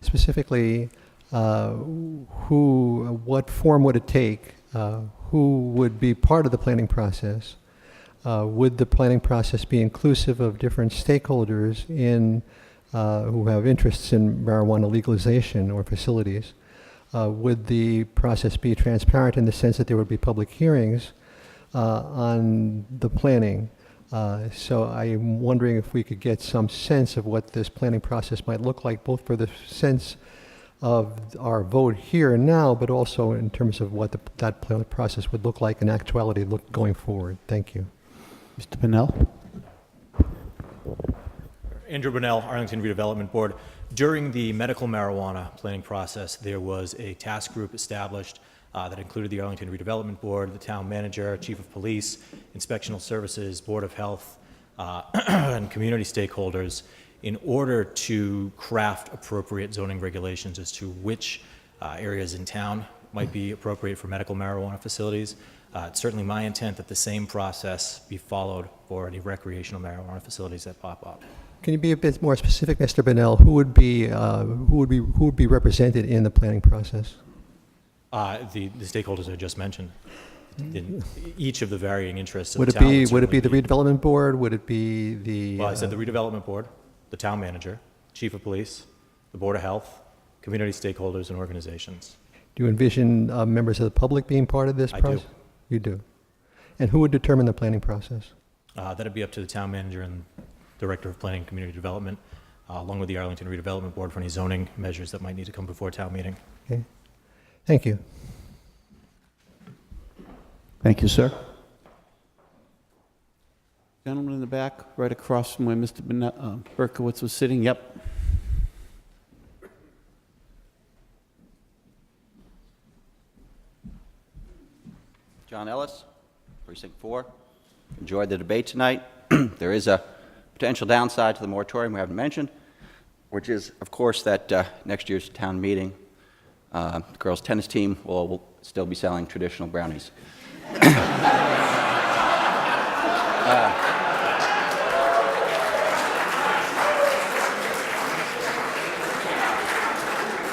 [SPEAKER 6] Specifically, what form would it take? Who would be part of the planning process? Would the planning process be inclusive of different stakeholders who have interests in marijuana legalization or facilities? Would the process be transparent in the sense that there would be public hearings on the planning? So I'm wondering if we could get some sense of what this planning process might look like, both for the sense of our vote here and now, but also in terms of what that process would look like in actuality going forward. Thank you.
[SPEAKER 1] Mr. Bonnell?
[SPEAKER 7] Andrew Bonnell, Arlington Redevelopment Board. During the medical marijuana planning process, there was a task group established that included the Arlington Redevelopment Board, the town manager, chief of police, inspectional services, board of health, and community stakeholders in order to craft appropriate zoning regulations as to which areas in town might be appropriate for medical marijuana facilities. It's certainly my intent that the same process be followed for any recreational marijuana facilities that pop up.
[SPEAKER 6] Can you be a bit more specific, Mr. Bonnell? Who would be represented in the planning process?
[SPEAKER 7] The stakeholders I just mentioned. in each of the varying interests of
[SPEAKER 6] Would
[SPEAKER 7] the
[SPEAKER 6] it
[SPEAKER 7] town.
[SPEAKER 6] be,
[SPEAKER 7] would
[SPEAKER 6] would it be the
[SPEAKER 7] certainly
[SPEAKER 6] redevelopment board? Would it be the?
[SPEAKER 7] Well, I said the redevelopment board, the town manager, chief of police, the board of health, community stakeholders and organizations.
[SPEAKER 6] Do you envision members of the public being part of this
[SPEAKER 7] I do.
[SPEAKER 6] process? You do. And who would determine the planning process?
[SPEAKER 7] That'd be up to the town manager and director of planning and community development, along with the Arlington Redevelopment Board for any zoning measures that might need to come before town meeting.
[SPEAKER 6] Okay. Thank you.
[SPEAKER 1] Thank you, sir. Gentleman in the back, right across from where Mr. Berkowitz was sitting. Yep.
[SPEAKER 3] John Ellis, Precinct 4. Enjoyed the debate tonight. There is a potential downside to the moratorium we haven't mentioned, which is, of course, that next year's town meeting, the girls' tennis team will still be selling traditional brownies.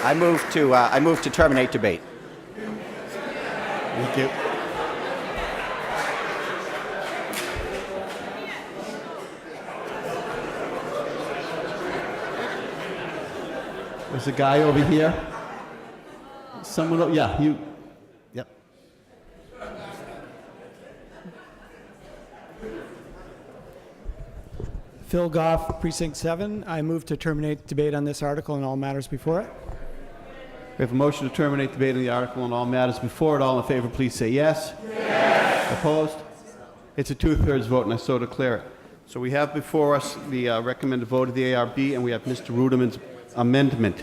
[SPEAKER 3] I move to terminate debate.
[SPEAKER 1] Thank you. There's a guy over here. Someone, yeah, you. Yep.
[SPEAKER 9] Phil Goff, Precinct 7. I move to terminate debate on this article and all matters before it.
[SPEAKER 1] We have a motion to terminate debate on the article and all matters before it. All in favor, please say yes. Yes. Opposed? It's a 2/3 vote, and I so declare it. So we have before us the recommended vote of the ARB, and we have Mr. Ruderman's amendment.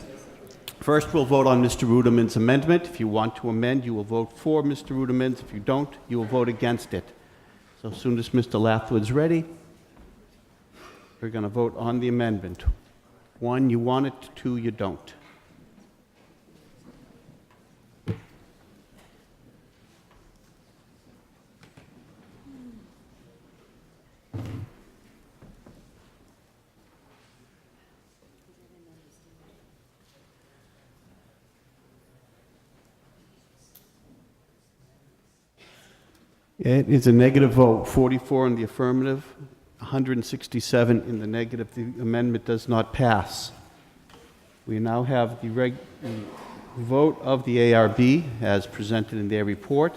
[SPEAKER 1] First, we'll vote on Mr. Ruderman's amendment. If you want to amend, you will vote for Mr. Ruderman's. If you don't, you will vote against it. So as soon as Mr. Lathwood's ready, we're going to vote on the amendment. 1, you want it. 2, you don't. It is a negative vote, 44 in the affirmative, 167 in the negative. The amendment does not pass. We now have the vote of the ARB as presented in their report.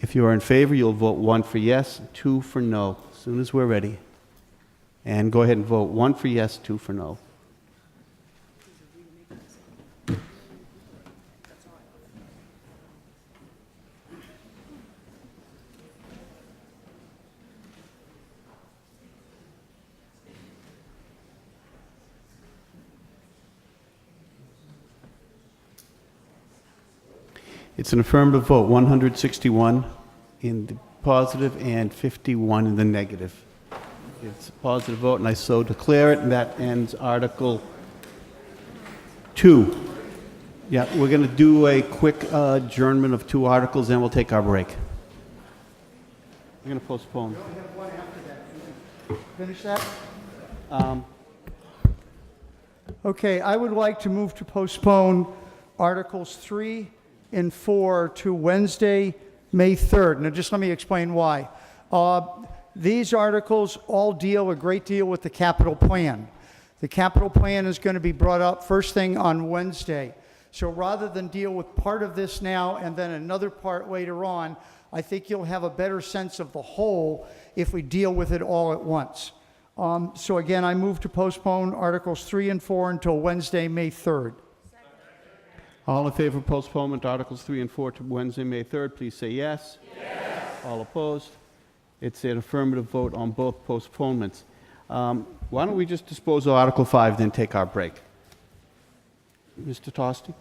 [SPEAKER 1] If you are in favor, you'll vote 1 for yes, 2 for no, as soon as we're ready. And go ahead and vote 1 for yes, 2 for no. It's an affirmative vote, 161 in the positive and 51 in the negative. It's a positive vote, and I so declare it, and that ends Article 2. Yeah, we're going to do a quick adjournment of 2 articles, then we'll take our break. We're going to postpone.
[SPEAKER 10] Finish that? Okay, I would like to move to postpone Articles 3 and 4 to Wednesday, May 3rd. Now, just let me explain why. These articles all deal a great deal with the capital plan. The capital plan is going to be brought up first thing on Wednesday. So rather than deal with part of this now and then another part later on, I think you'll have a better sense of the whole if we deal with it all at once. So again, I move to postpone Articles 3 and 4 until Wednesday, May 3rd.
[SPEAKER 1] All in favor of postponement, Articles 3 and 4 to Wednesday, May 3rd, please say yes. Yes. All opposed? It's an affirmative vote on both postponements. Why don't we just dispose of Article 5, then take our break? Mr. Tosti?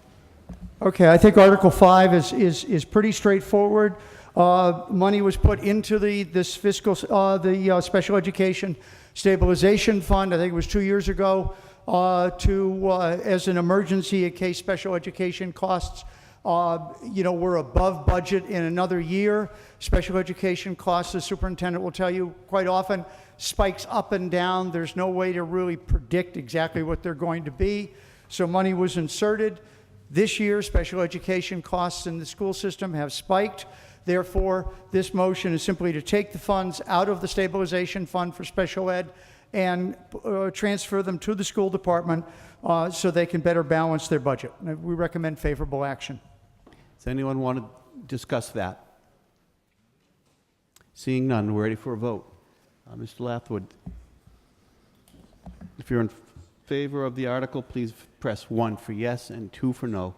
[SPEAKER 10] Okay, I think Article 5 is pretty straightforward. Money was put into this fiscal, the Special Education Stabilization Fund, I think it was 2 years ago, as an emergency in case special education costs, were above budget in another year. Special education costs, the superintendent will tell you, quite often spikes up and down. There's no way to really predict exactly what they're going to be. So money was inserted. This year, special education costs in the school system have spiked. Therefore, this motion is simply to take the funds out of the stabilization fund for special ed and transfer them to the school department so they can better balance their budget. We recommend favorable action.
[SPEAKER 1] Does anyone want to discuss that? Seeing none, we're ready for a vote. Mr. Lathwood, if you're in favor of the article, please press 1 for yes and 2 for no.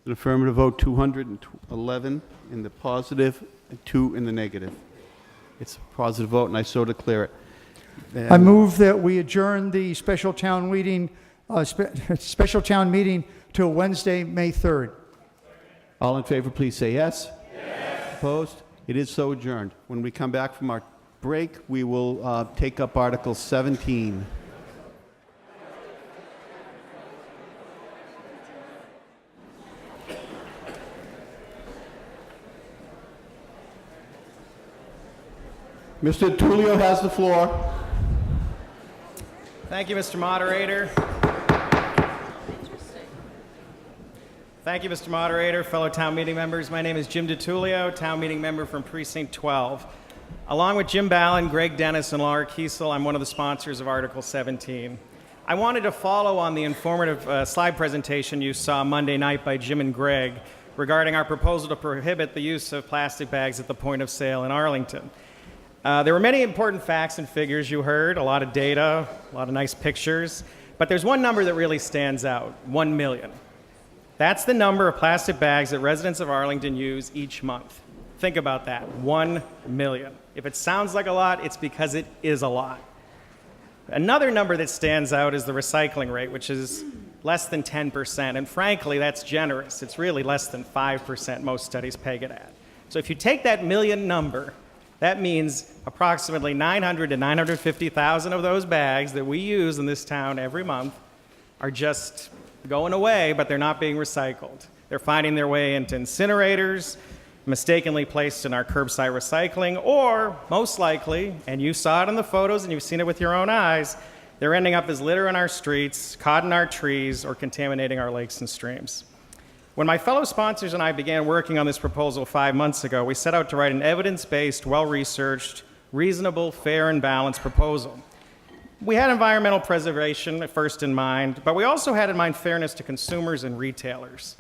[SPEAKER 1] An affirmative vote, 211 in the positive, and 2 in the negative. It's a positive vote, and I so declare it.
[SPEAKER 10] I move that we adjourn the special town meeting, till Wednesday, May 3rd.
[SPEAKER 1] All in favor, please say yes. Yes. Opposed? It is so adjourned. When we come back from our break, we will take up Article 17. Mr. Tullio has the floor.
[SPEAKER 11] Thank you, Mr. Moderator. Thank you, Mr. Moderator, fellow town meeting members. My name is Jim DiTullio, town meeting member from Precinct 12. Along with Jim Ballin, Greg Dennis, and Laura Kiesel, I'm one of the sponsors of Article 17. I wanted to follow on the informative slide presentation you saw Monday night by Jim and Greg regarding our proposal to prohibit the use of plastic bags at the point of sale in Arlington. There were many important facts and figures you heard, a lot of data, a lot of nice pictures, but there's one number that really stands out, 1 million. That's the number of plastic bags that residents of Arlington use each month. Think about that, 1 million. If it sounds like a lot, it's because it is a lot. Another number that stands out is the recycling rate, which is less than 10%, and frankly, that's generous. It's really less than 5%, most studies peg it at. So if you take that million number, that means approximately 900 to 950,000 of those bags that we use in this town every month are just going away, but they're not being recycled. They're finding their way into incinerators, mistakenly placed in our curbside recycling, or most likely, and you saw it in the photos and you've seen it with your own eyes, they're ending up as litter in our streets, caught in our trees, or contaminating our lakes and streams. When my fellow sponsors and I began working on this proposal 5 months ago, we set out to write an evidence-based, well-researched, reasonable, fair, and balanced proposal. We had environmental preservation at first in mind, but we also had in mind fairness to consumers and retailers.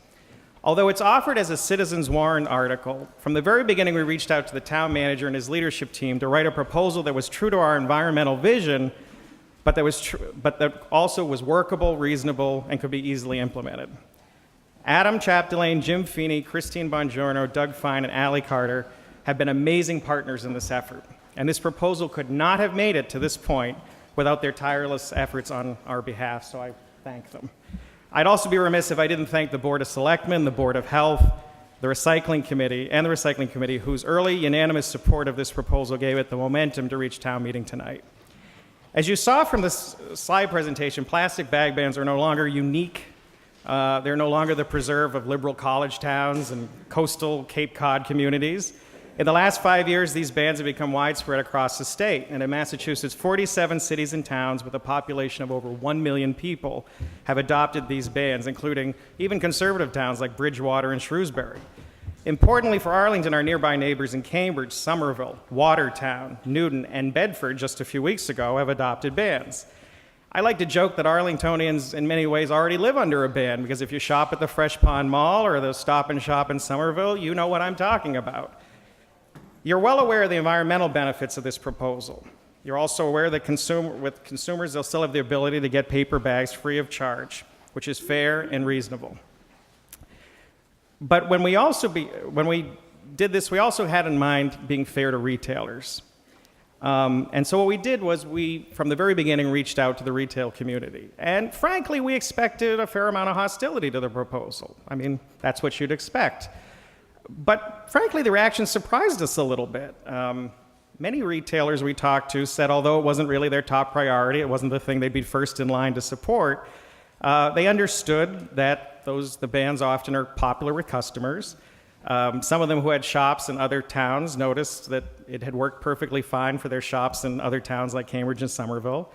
[SPEAKER 11] Although it's offered as a citizens' warrant article, from the very beginning we reached out to the town manager and his leadership team to write a proposal that was true to our environmental vision, but that also was workable, reasonable, and could be easily implemented. Adam Chapdelaine, Jim Feeney, Christine Bongiorno, Doug Fine, and Allie Carter have been amazing partners in this effort, and this proposal could not have made it to this point without their tireless efforts on our behalf, so I thank them. I'd also be remiss if I didn't thank the Board of Selectmen, the Board of Health, the Recycling Committee, whose early unanimous support of this proposal gave it the momentum to reach town meeting tonight. As you saw from this slide presentation, plastic bag bans are no longer unique. They're no longer the preserve of liberal college towns and coastal Cape Cod communities. In the last 5 years, these bans have become widespread across the state. And in Massachusetts, 47 cities and towns with a population of over 1 million people have adopted these bans, including even conservative towns like Bridgewater and Shrewsbury. Importantly for Arlington, our nearby neighbors in Cambridge, Somerville, Watertown, Newton, and Bedford just a few weeks ago have adopted bans. I like to joke that Arlingtonians in many ways already live under a ban, because if you shop at the Fresh Pond Mall or the Stop and Shop in Somerville, you know what I'm talking about. You're well aware of the environmental benefits of this proposal. You're also aware that with consumers, they'll still have the ability to get paper bags free of charge, which is fair and reasonable. But when we did this, we also had in mind being fair to retailers. And so what we did was we, from the very beginning, reached out to the retail community. And frankly, we expected a fair amount of hostility to the proposal. I mean, that's what you'd expect. But frankly, the reaction surprised us a little bit. Many retailers we talked to said although it wasn't really their top priority, it wasn't the thing they'd be first in line to support, they understood that the bans often are popular with customers. Some of them who had shops in other towns noticed that it had worked perfectly fine for their shops in other towns like Cambridge and Somerville.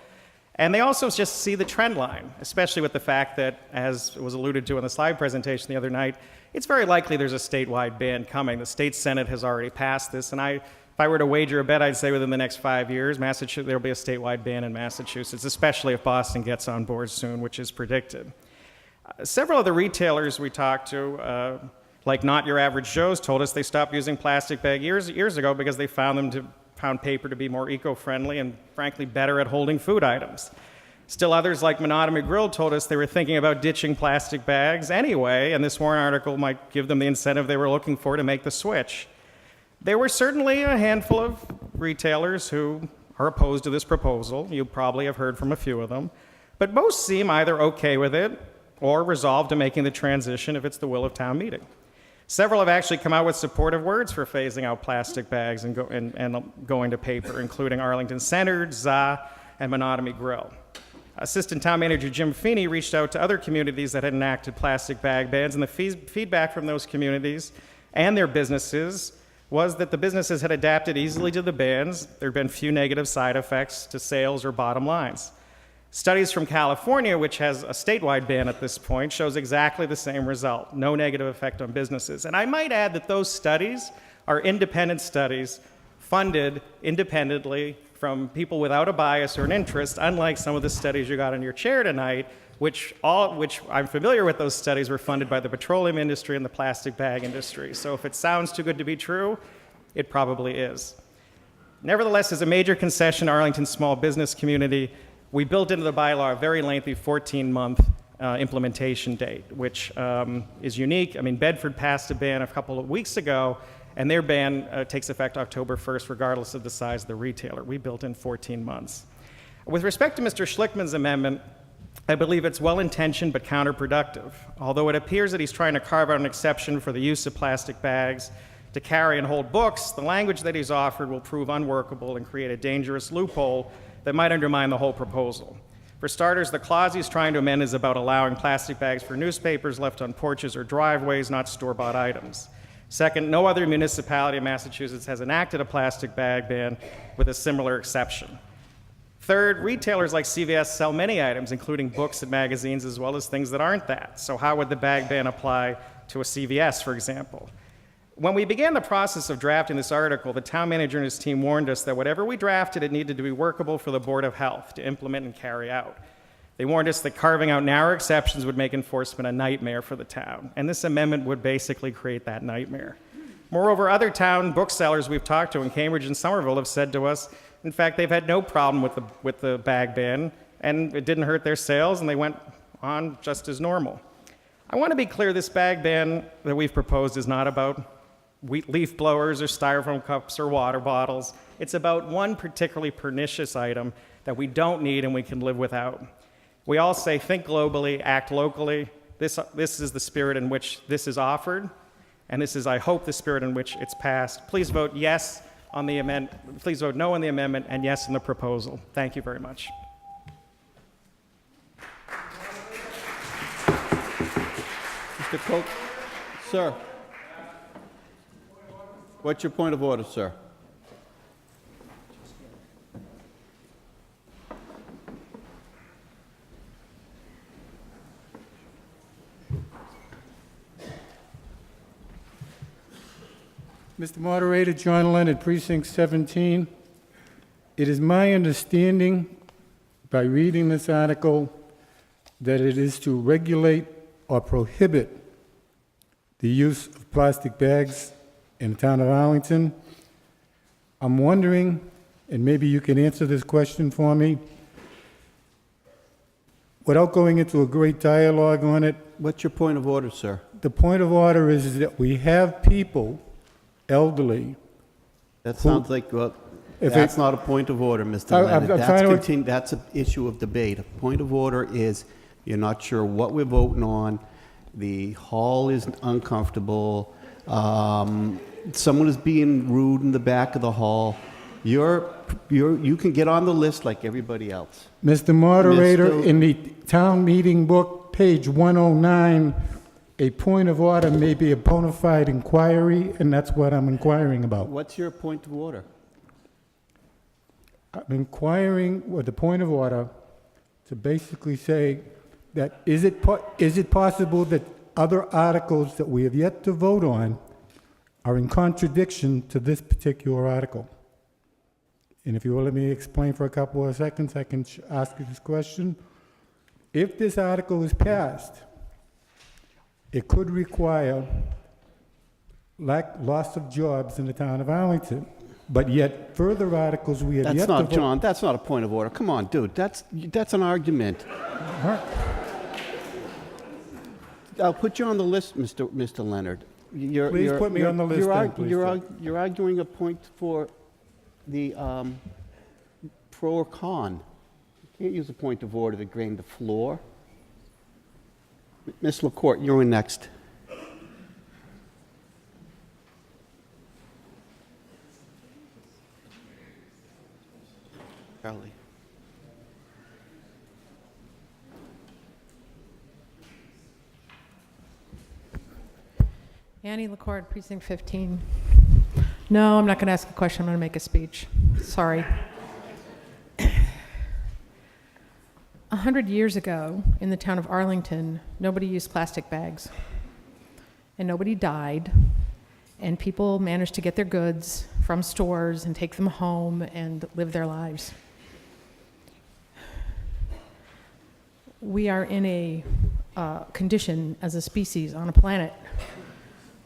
[SPEAKER 11] And they also just see the trend line, especially with the fact that, as was alluded to in the slide presentation the other night, it's very likely there's a statewide ban coming. The state Senate has already passed this, and if I were to wager a bet, I'd say within the next 5 years, there'll be a statewide ban in Massachusetts, especially if Boston gets on board soon, which is predicted. Several of the retailers we talked to, like Not Your Average Joe's, told us they stopped using plastic bag years ago because they found paper to be more eco-friendly and frankly better at holding food items. Still others like Monotony Grill told us they were thinking about ditching plastic bags anyway, and this Warren article might give them the incentive they were looking for to make the switch. There were certainly a handful of retailers who are opposed to this proposal. You probably have heard from a few of them, but most seem either okay with it or resolved to making the transition if it's the will of town meeting. Several have actually come out with supportive words for phasing out plastic bags and going to paper, including Arlington Center, ZA, and Monotony Grill. Assistant Town Manager Jim Feeney reached out to other communities that had enacted plastic bag bans, and the feedback from those communities and their businesses was that the businesses had adapted easily to the bans. There had been few negative side effects to sales or bottom lines. Studies from California, which has a statewide ban at this point, shows exactly the same result, no negative effect on businesses. And I might add that those studies are independent studies funded independently from people without a bias or an interest, unlike some of the studies you got in your chair tonight, which I'm familiar with. Those studies were funded by the petroleum industry and the plastic bag industry. So if it sounds too good to be true, it probably is. Nevertheless, as a major concession to Arlington's small business community, we built into the bylaw a very lengthy 14-month implementation date, which is unique. I mean, Bedford passed a ban a couple of weeks ago, and their ban takes effect October 1st, regardless of the size of the retailer. We built in 14 months. With respect to Mr. Schlickman's amendment, I believe it's well-intentioned but counterproductive. Although it appears that he's trying to carve out an exception for the use of plastic bags to carry and hold books, the language that he's offered will prove unworkable and create a dangerous loophole that might undermine the whole proposal. For starters, the clause he's trying to amend is about allowing plastic bags for newspapers left on porches or driveways, not store-bought items. Second, no other municipality in Massachusetts has enacted a plastic bag ban with a similar exception. Third, retailers like CVS sell many items, including books and magazines, as well as things that aren't that. So how would the bag ban apply to a CVS, for example? When we began the process of drafting this article, the town manager and his team warned us that whatever we drafted, it needed to be workable for the Board of Health to implement and carry out. They warned us that carving out narrow exceptions would make enforcement a nightmare for the town, and this amendment would basically create that nightmare. Moreover, other town booksellers we've talked to in Cambridge and Somerville have said to us, in fact, they've had no problem with the bag ban, and it didn't hurt their sales, and they went on just as normal. I want to be clear, this bag ban that we've proposed is not about leaf blowers or styrofoam cups or water bottles. It's about one particularly pernicious item that we don't need and we can live without. We all say, think globally, act locally. This is the spirit in which this is offered, and this is, I hope, the spirit in which it's passed. Please vote yes on the amendment. Please vote no on the amendment and yes on the proposal. Thank you very much.
[SPEAKER 1] Mr. Coke, sir. What's your point of order, sir?
[SPEAKER 12] Mr. Moderator, John Lenard, Precinct 17. It is my understanding, by reading this article, that it is to regulate or prohibit the use of plastic bags in the town of Arlington. I'm wondering, and maybe you can answer this question for me, without going into a great dialogue on it.
[SPEAKER 1] What's your point of order, sir?
[SPEAKER 12] The point of order is that we have people, elderly.
[SPEAKER 1] That sounds like, well, that's not a point of order, Mr. Leonard. That's an issue of debate. A point of order is you're not sure what we're voting on. The hall is uncomfortable. Someone is being rude in the back of the hall. You can get on the list like everybody else.
[SPEAKER 12] Mr. Moderator,
[SPEAKER 1] Mr.
[SPEAKER 12] in the town meeting book, page 109, a point of order may be a bona fide inquiry, and that's what I'm inquiring about.
[SPEAKER 1] What's your point of order?
[SPEAKER 12] I'm inquiring with the point of order to basically say that is it possible that other articles that we have yet to vote on are in contradiction to this particular article? And if you will let me explain for a couple of seconds, I can ask you this question. If this article is passed, it could require loss of jobs in the town of Arlington. But yet, further articles we have
[SPEAKER 1] That's
[SPEAKER 12] yet
[SPEAKER 1] not,
[SPEAKER 12] to vote.
[SPEAKER 1] John, that's not a point of order. Come on, dude, that's an argument. I'll put you on the list, Mr. Leonard.
[SPEAKER 12] Please put me on the list then, please, sir.
[SPEAKER 1] You're arguing a point for the pro or con. You can't use a point of order to gain the floor. Ms. LaCourte, you're in next. Charlie.
[SPEAKER 14] Annie LaCourte, Precinct 15. No, I'm not going to ask a question. I'm going to make a speech. Sorry. 100 years ago, in the town of Arlington, nobody used plastic bags. And nobody died. And people managed to get their goods from stores and take them home and live their lives. We are in a condition as a species on a planet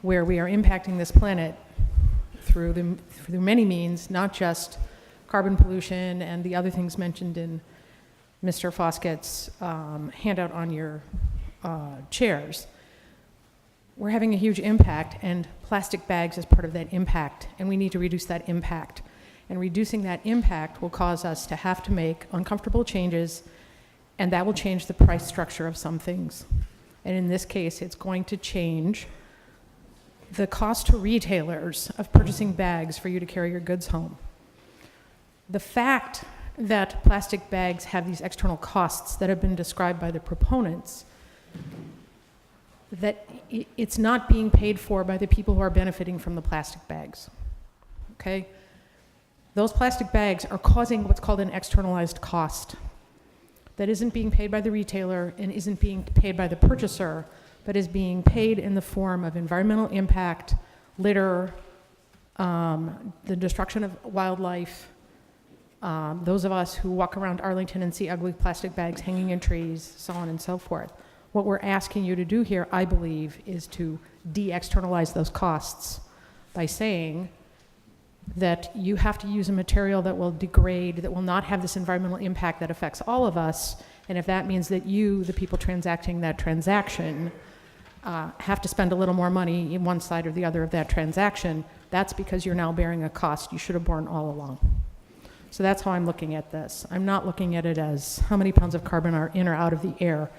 [SPEAKER 14] where we are impacting this planet through many means, not just carbon pollution and the other things mentioned in Mr. Foskett's handout on your chairs. We're having a huge impact, and plastic bags is part of that impact, and we need to reduce that impact. And reducing that impact will cause us to have to make uncomfortable changes, and that will change the price structure of some things. And in this case, it's going to change the cost to retailers of purchasing bags for you to carry your goods home. The fact that plastic bags have these external costs that have been described by the proponents, that it's not being paid for by the people who are benefiting from the plastic bags, okay? Those plastic bags are causing what's called an externalized cost that isn't being paid by the retailer and isn't being paid by the purchaser, but is being paid in the form of environmental impact, litter, the destruction of wildlife. Those of us who walk around Arlington and see ugly plastic bags hanging in trees, so on and so forth. What we're asking you to do here, I believe, is to de-externalize those costs by saying that you have to use a material that will degrade, that will not have this environmental impact that affects all of us. And if that means that you, the people transacting that transaction, have to spend a little more money in one side or the other of that transaction, that's because you're now bearing a cost you should have borne all along. So that's how I'm looking at this. I'm not looking at it as how many pounds of carbon are in or out of the air,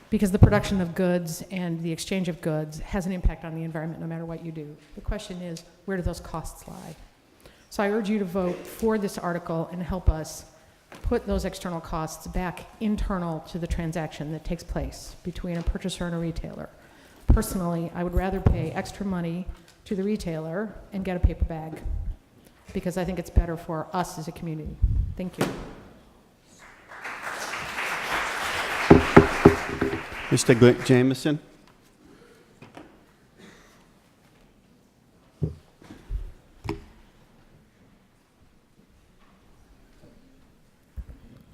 [SPEAKER 14] because the production of goods and the exchange of goods has an impact on the environment no matter what you do. The question is, where do those costs lie? So I urge you to vote for this article and help us put those external costs back internal to the transaction that takes place between a purchaser and a retailer. Personally, I would rather pay extra money to the retailer and get a paper bag, because I think it's better for us as a community. Thank you.
[SPEAKER 1] Mr. Jameson.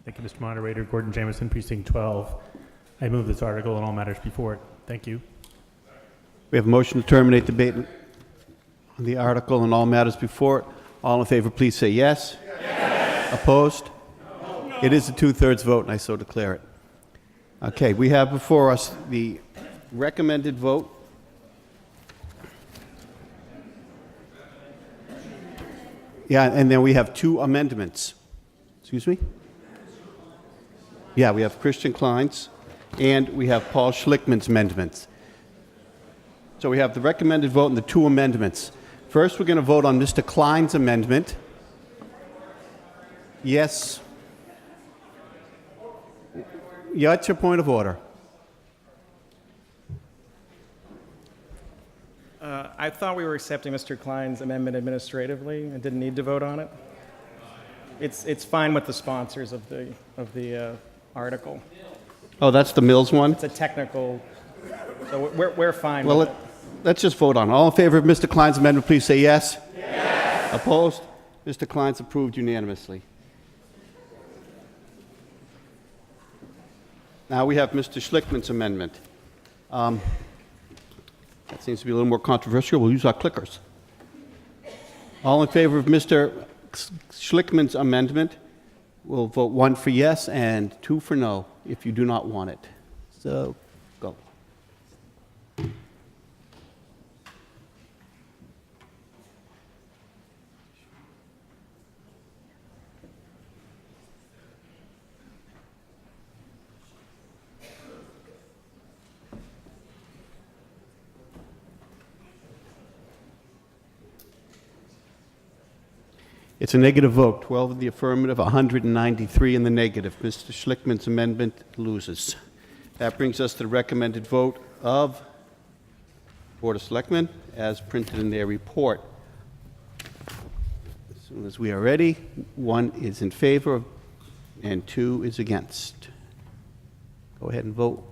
[SPEAKER 15] Thank you, Mr. Moderator. Gordon Jameson, Precinct 12. I move this article and all matters before it. Thank you.
[SPEAKER 1] We have a motion to terminate debate on the article and all matters before it. All in favor, please say yes. Yes. Opposed? No. It is a 2/3 vote, and I so declare it. Okay, we have before us the recommended vote. Yeah, and then we have two amendments. Excuse me? Yeah, we have Christian Klein's and we have Paul Schlickman's amendments. So we have the recommended vote and the two amendments. First, we're going to vote on Mr. Klein's amendment. Yes. Yeah, what's your point of order?
[SPEAKER 11] I thought we were accepting Mr. Klein's amendment administratively and didn't need to vote on it. It's fine with the sponsors of the article.
[SPEAKER 1] Oh, that's the Mills one?
[SPEAKER 11] It's a technical, so we're fine
[SPEAKER 1] Well,
[SPEAKER 11] with it.
[SPEAKER 1] let's just vote on it. All in favor of Mr. Klein's amendment, please say yes. Yes. Opposed? Mr. Klein's approved unanimously. Now we have Mr. Schlickman's amendment. That seems to be a little more controversial. We'll use our clickers. All in favor of Mr. Schlickman's amendment, we'll vote 1 for yes and 2 for no if you do not want it. So, go. It's a negative vote, 12 in the affirmative, 193 in the negative. Mr. Schlickman's amendment loses. That brings us to the recommended vote of Board of Selectmen as printed in their report. As soon as we are ready, 1 is in favor and 2 is against. Go ahead and vote.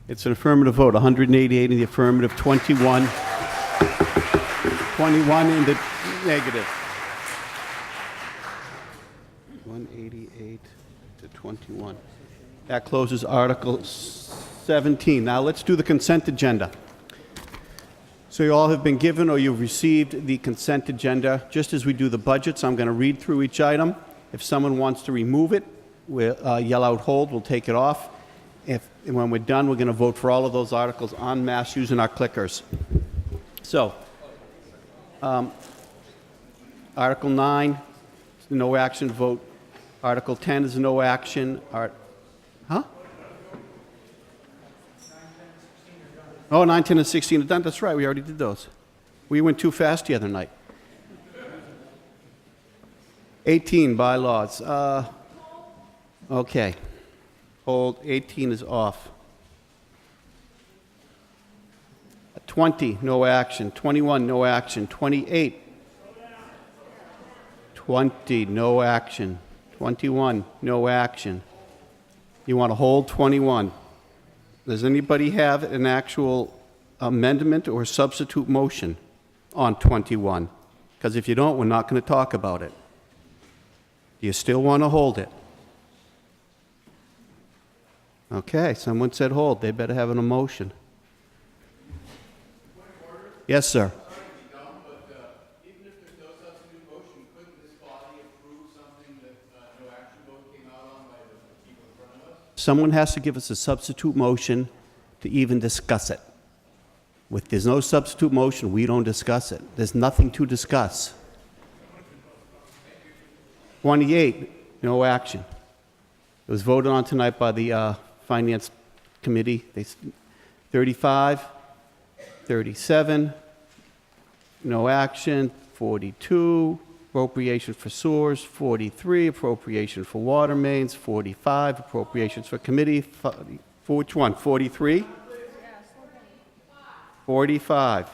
[SPEAKER 1] It's an affirmative vote, 188 in the affirmative, 21 in the negative. 188 to 21. That closes Article 17. Now let's do the consent agenda. So you all have been given or you've received the consent agenda. Just as we do the budgets, I'm going to read through each item. If someone wants to remove it, we'll yell out hold, we'll take it off. When we're done, we're going to vote for all of those articles en masse using our clickers. So, Article 9, no action vote. Article 10 is no action. Huh? Oh, 9, 10, and 16 are done. That's right, we already did those. We went too fast the other night. 18, bylaws. Okay. Hold, 18 is off. 20, no action. 21, no action. 28, 20, no action. 21, no action. You want to hold 21. Does anybody have an actual amendment or substitute motion on 21? Because if you don't, we're not going to talk about it. Do you still want to hold it? Okay, someone said hold. They better have an emotion. Yes, sir. Someone has to give us a substitute motion to even discuss it. If there's no substitute motion, we don't discuss it. There's nothing to discuss. 28, no action. It was voted on tonight by the Finance Committee. 35, 37, no action. 42, appropriation for sewers. 43, appropriation for water mains. 45, appropriations for committee. For which one? 43? 45.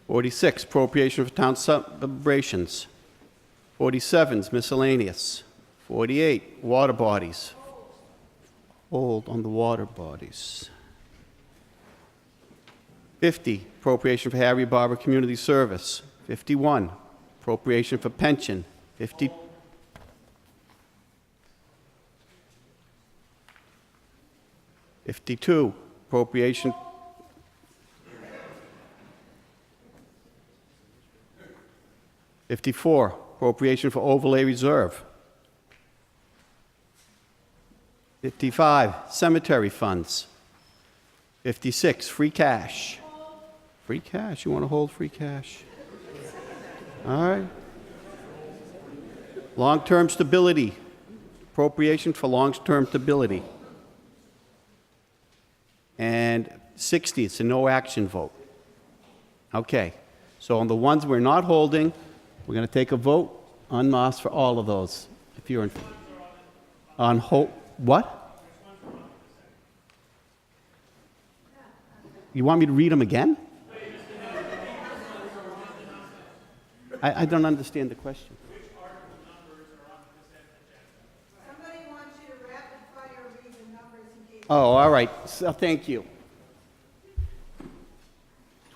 [SPEAKER 1] 46, appropriation for town celebrations. 47 is miscellaneous. 48, water bodies. Hold on the water bodies. 50, appropriation for Harry Barber Community Service. 51, appropriation for pension. 52, appropriation. 54, appropriation for overlay reserve. 55, cemetery funds. 56, free cash. Free cash. You want to hold free cash? All right. Long-term stability. Appropriation for long-term stability. And 60, it's a no action vote. Okay. So on the ones we're not holding, we're going to take a vote en masse for all of those. If you're in on what? You want me to read them again? I don't understand the question. Oh, all right. So, thank you.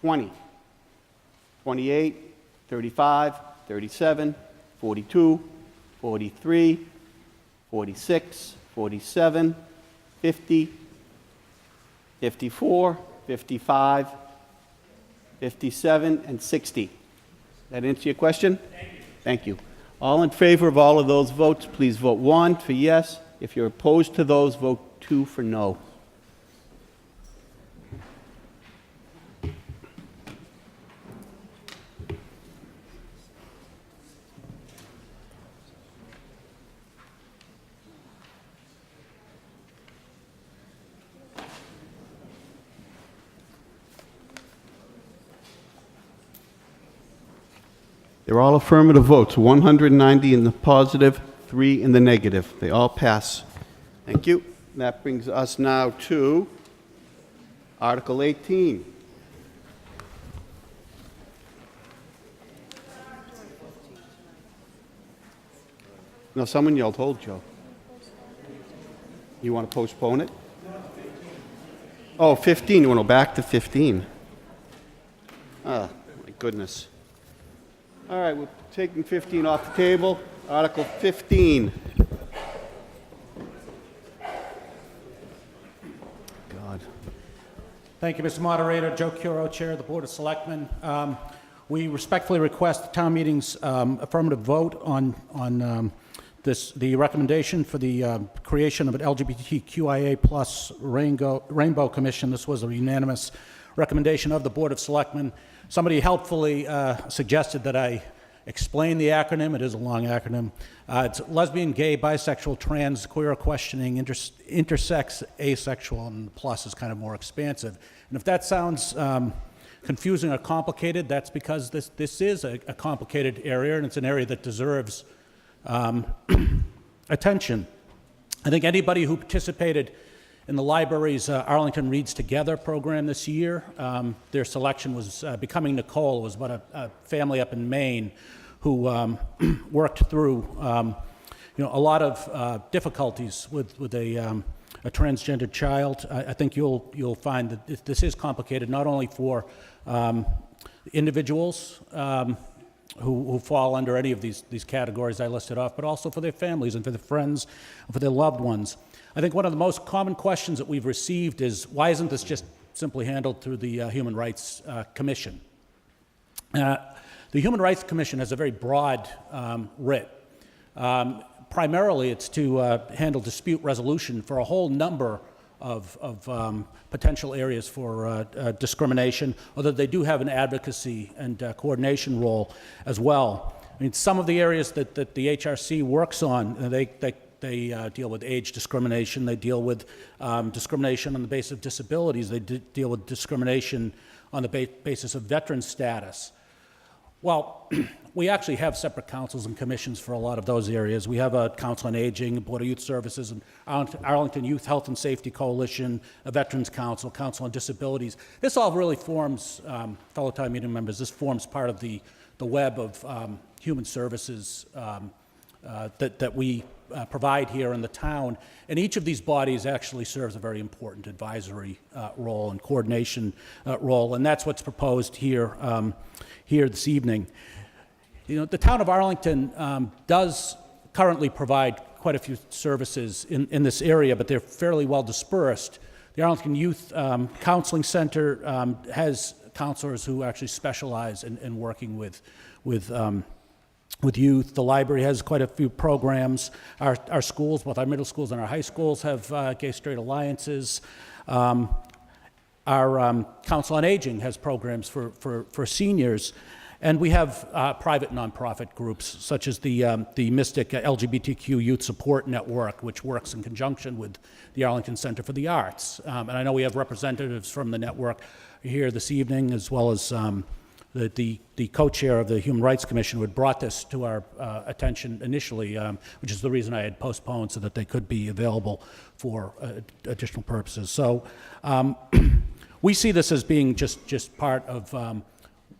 [SPEAKER 1] 20, 28, 35, 37, 42, 43, 46, 47, 50, 54, 55, 57, and 60. That answer your question? Thank you. All in favor of all of those votes, please vote 1 for yes. If you're opposed to those, vote 2 for no. They're all affirmative votes, 190 in the positive, 3 in the negative. They all pass. Thank you. That brings us now to Article 18. No, someone yelled, hold, Joe. You want to postpone it? Oh, 15. You want to go back to 15? Oh, my goodness. All right, we're taking 15 off the table. Article 15. God.
[SPEAKER 8] Thank you, Mr. Moderator. Joe Curo, Chair of the Board of Selectmen. We respectfully request the town meeting's affirmative vote on the recommendation for the creation of an LGBTQIA plus Rainbow Commission. This was a unanimous recommendation of the Board of Selectmen. Somebody helpfully suggested that I explain the acronym. It is a long acronym. It's lesbian, gay, bisexual, trans, queer, questioning, intersex, asexual, and the plus is kind of more expansive. And if that sounds confusing or complicated, that's because this is a complicated area, and it's an area that deserves attention. I think anybody who participated in the library's Arlington Reads Together program this year, their selection was Becoming Nicole. It was about a family up in Maine who worked through a lot of difficulties with a transgender child. I think you'll find that this is complicated not only for individuals who fall under any of these categories I listed off, but also for their families and for their friends and for their loved ones. I think one of the most common questions that we've received is, why isn't this just simply handled through the Human Rights Commission? The Human Rights Commission has a very broad writ. Primarily, it's to handle dispute resolution for a whole number of potential areas for discrimination, although they do have an advocacy and coordination role as well. I mean, some of the areas that the HRC works on, they deal with age discrimination, they deal with discrimination on the basis of disabilities, they deal with discrimination on the basis of veteran status. Well, we actually have separate councils and commissions for a lot of those areas. We have a Council on Aging, Board of Youth Services, and Arlington Youth Health and Safety Coalition, a Veterans Council, Council on Disabilities. This all really forms, fellow town meeting members, this forms part of the web of human services that we provide here in the town. And each of these bodies actually serves a very important advisory role and coordination role, and that's what's proposed here this evening. You know, the town of Arlington does currently provide quite a few services in this area, but they're fairly well dispersed. The Arlington Youth Counseling Center has counselors who actually specialize in working with youth. The library has quite a few programs. Our schools, both our middle schools and our high schools, have gay-straight alliances. Our Council on Aging has programs for seniors. And we have private nonprofit groups, such as the Mystic LGBTQ Youth Support Network, which works in conjunction with the Arlington Center for the Arts. And I know we have representatives from the network here this evening, as well as the co-chair of the Human Rights Commission, who had brought this to our attention initially, which is the reason I had postponed, so that they could be available for additional purposes. So we see this as being just part of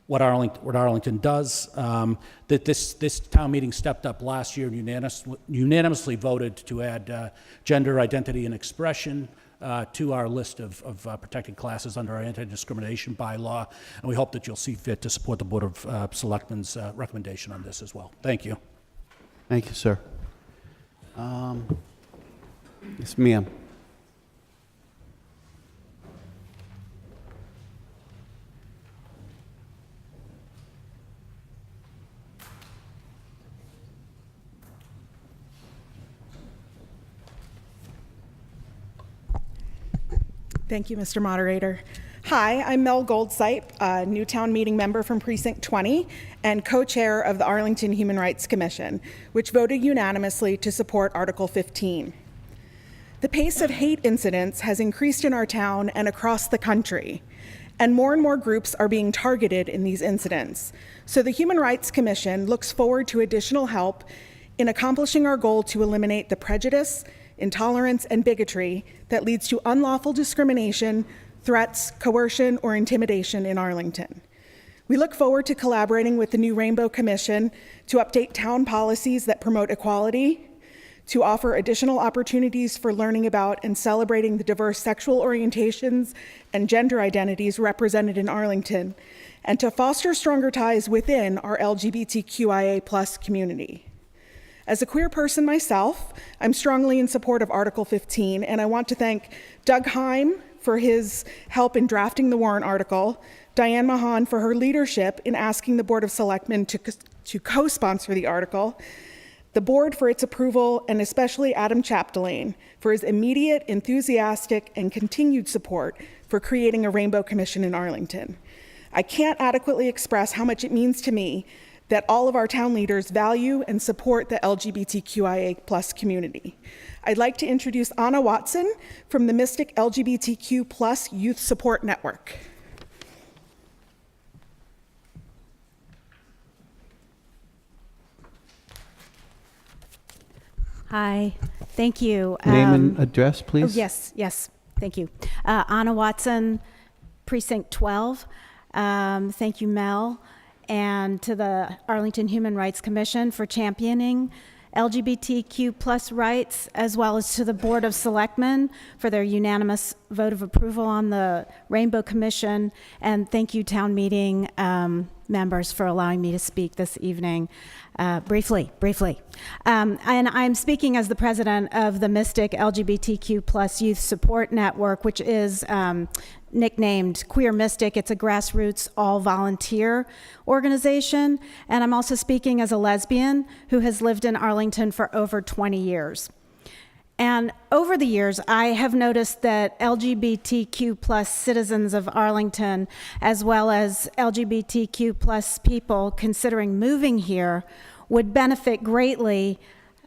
[SPEAKER 8] what Arlington does. That this town meeting stepped up last year and unanimously voted to add gender identity and expression to our list of protected classes under our anti-discrimination bylaw, and we hope that you'll see fit to support the Board of Selectmen's recommendation on this as well. Thank you.
[SPEAKER 1] Thank you, sir. Yes, ma'am.
[SPEAKER 13] Thank you, Mr. Moderator. Hi, I'm Mel Goldsipe, a new town meeting member from Precinct 20 and co-chair of the Arlington Human Rights Commission, which voted unanimously to support Article 15. The pace of hate incidents has increased in our town and across the country, and more groups are being targeted in these incidents. So the Human Rights Commission looks forward to additional help in accomplishing our goal to eliminate the prejudice, intolerance, and bigotry that leads to unlawful discrimination, threats, coercion, or intimidation in Arlington. We look forward to collaborating with the new Rainbow Commission to update town policies that promote equality, to offer additional opportunities for learning about and celebrating the diverse sexual orientations and gender identities represented in Arlington, and to foster stronger ties within our LGBTQIA+ community. As a queer person myself, I'm strongly in support of Article 15, and I want to thank Doug Heim for his help in drafting the warrant article, Diane Mahan for her leadership in asking the Board of Selectmen to co-sponsor the article, the board for its approval, and especially Adam Chapdelaine for his immediate, enthusiastic, and continued support for creating a Rainbow Commission in Arlington. I can't adequately express how much it means to me that all of our town leaders value and support the LGBTQIA+ community. I'd like to introduce Anna Watson from the Mystic LGBTQ+ Youth Support Network.
[SPEAKER 16] Hi, thank you.
[SPEAKER 1] Name and address, please.
[SPEAKER 16] Oh, yes, thank you. Anna Watson, Precinct 12. Thank you, Mel, and to the Arlington Human Rights Commission for championing LGBTQ+ rights, as well as to the Board of Selectmen for their unanimous vote of approval on the Rainbow Commission. And thank you, town meeting members, for allowing me to speak this evening. Briefly. And I'm speaking as the president of the Mystic LGBTQ+ Youth Support Network, which is nicknamed Queer Mystic. It's a grassroots all-volunteer organization. And I'm also speaking as a lesbian who has lived in Arlington for over 20 years. And over the years, I have noticed that LGBTQ+ citizens of Arlington, as well as LGBTQ+ people considering moving here, would benefit greatly